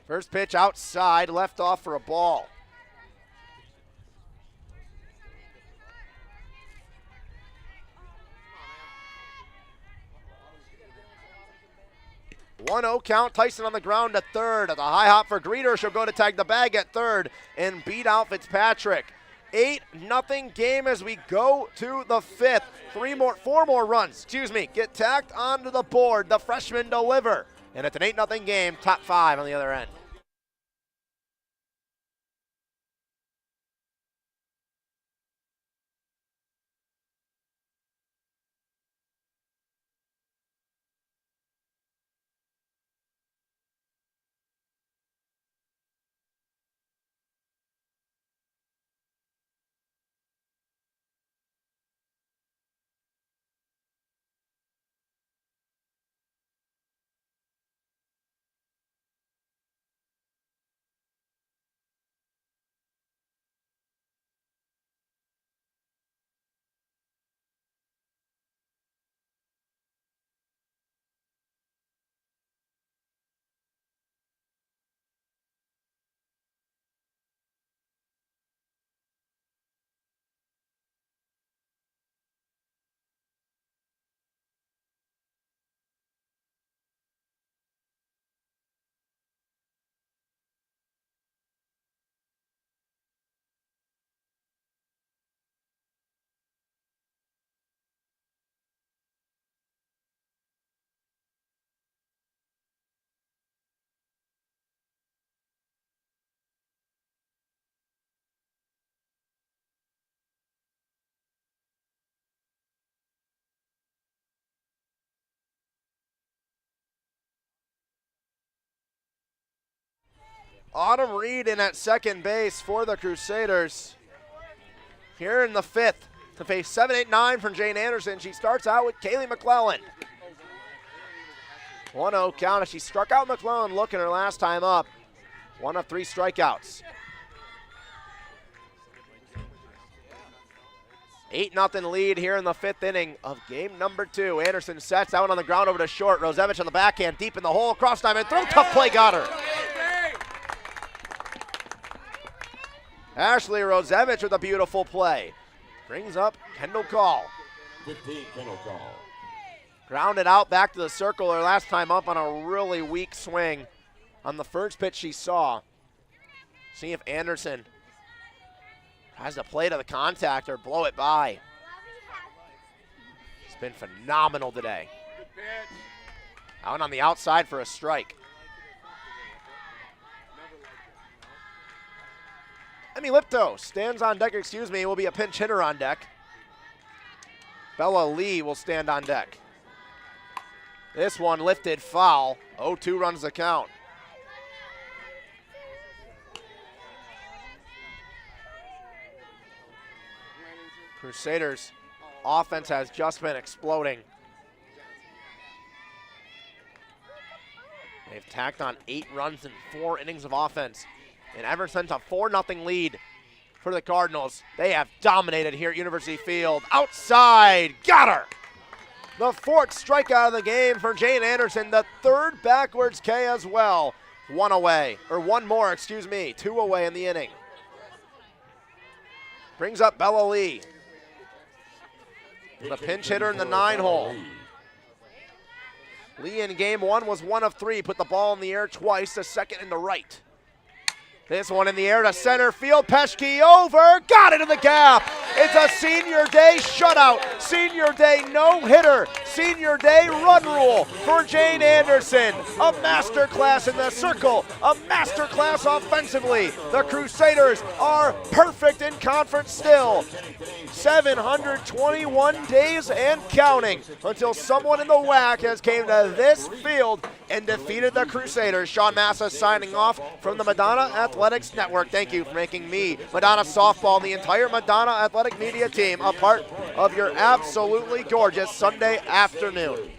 First pitch outside, left off for a ball. One 1-0 count. Tyson on the ground at third. At the high hop for Greener. She'll go to tag the bag at third and beat out Fitzpatrick. 8-0 game as we go to the 5th. 4 more runs, get tacked onto the board. The freshmen deliver. And it's an 8-0 game, top 5 on the other end. Autumn Reed in at second base for the Crusaders. Here in the fifth to face 7, 8, 9 from Jane Anderson. She starts out with Kaylee McClellan. 1-0 count as she struck out McClellan looking her last time up. 1 of 3 strikeouts. 8-0 lead here in the fifth inning of game number 2. Anderson sets out on the ground over to short. Rosevich on the backhand, deep in the hole, cross diamond throw, tough play, got her. Ashley Rosevich with a beautiful play. Brings up Kendall Call. 15, Kendall Call. Grounded out back to the circle her last time up on a really weak swing on the first pitch she saw. See if Anderson tries to play to the contact or blow it by. She's been phenomenal today. Out on the outside for a strike. Emmy Lipto stands on deck, will be a pinch hitter on deck. Bella Lee will stand on deck. This one lifted foul. 0-2 runs the count. Crusaders offense has just been exploding. They've tacked on 8 runs in 4 innings of offense. And ever since a 4-0 lead for the Cardinals, they have dominated here at University Field. Outside, got her! The 4th strikeout of the game for Jane Anderson, the 3rd backwards K as well. 2 away in the inning. Brings up Bella Lee. The pinch hitter in the 9-hole. Lee in game 1 was 1 of 3, put the ball in the air twice, the second in the right. This one in the air to center field. Peschke over. Got it in the gap. It's a senior day shutout. Senior day no-hitter. Senior day run rule for Jane Anderson. A masterclass in the circle. A masterclass offensively. The Crusaders are perfect in conference still. 721 days and counting until someone in the WAC has came to this field and defeated the Crusaders. Sean Massa signing off from the Madonna Athletics Network. Thank you for making me, Madonna Softball, and the entire Madonna Athletic Media team a part of your absolutely gorgeous Sunday afternoon.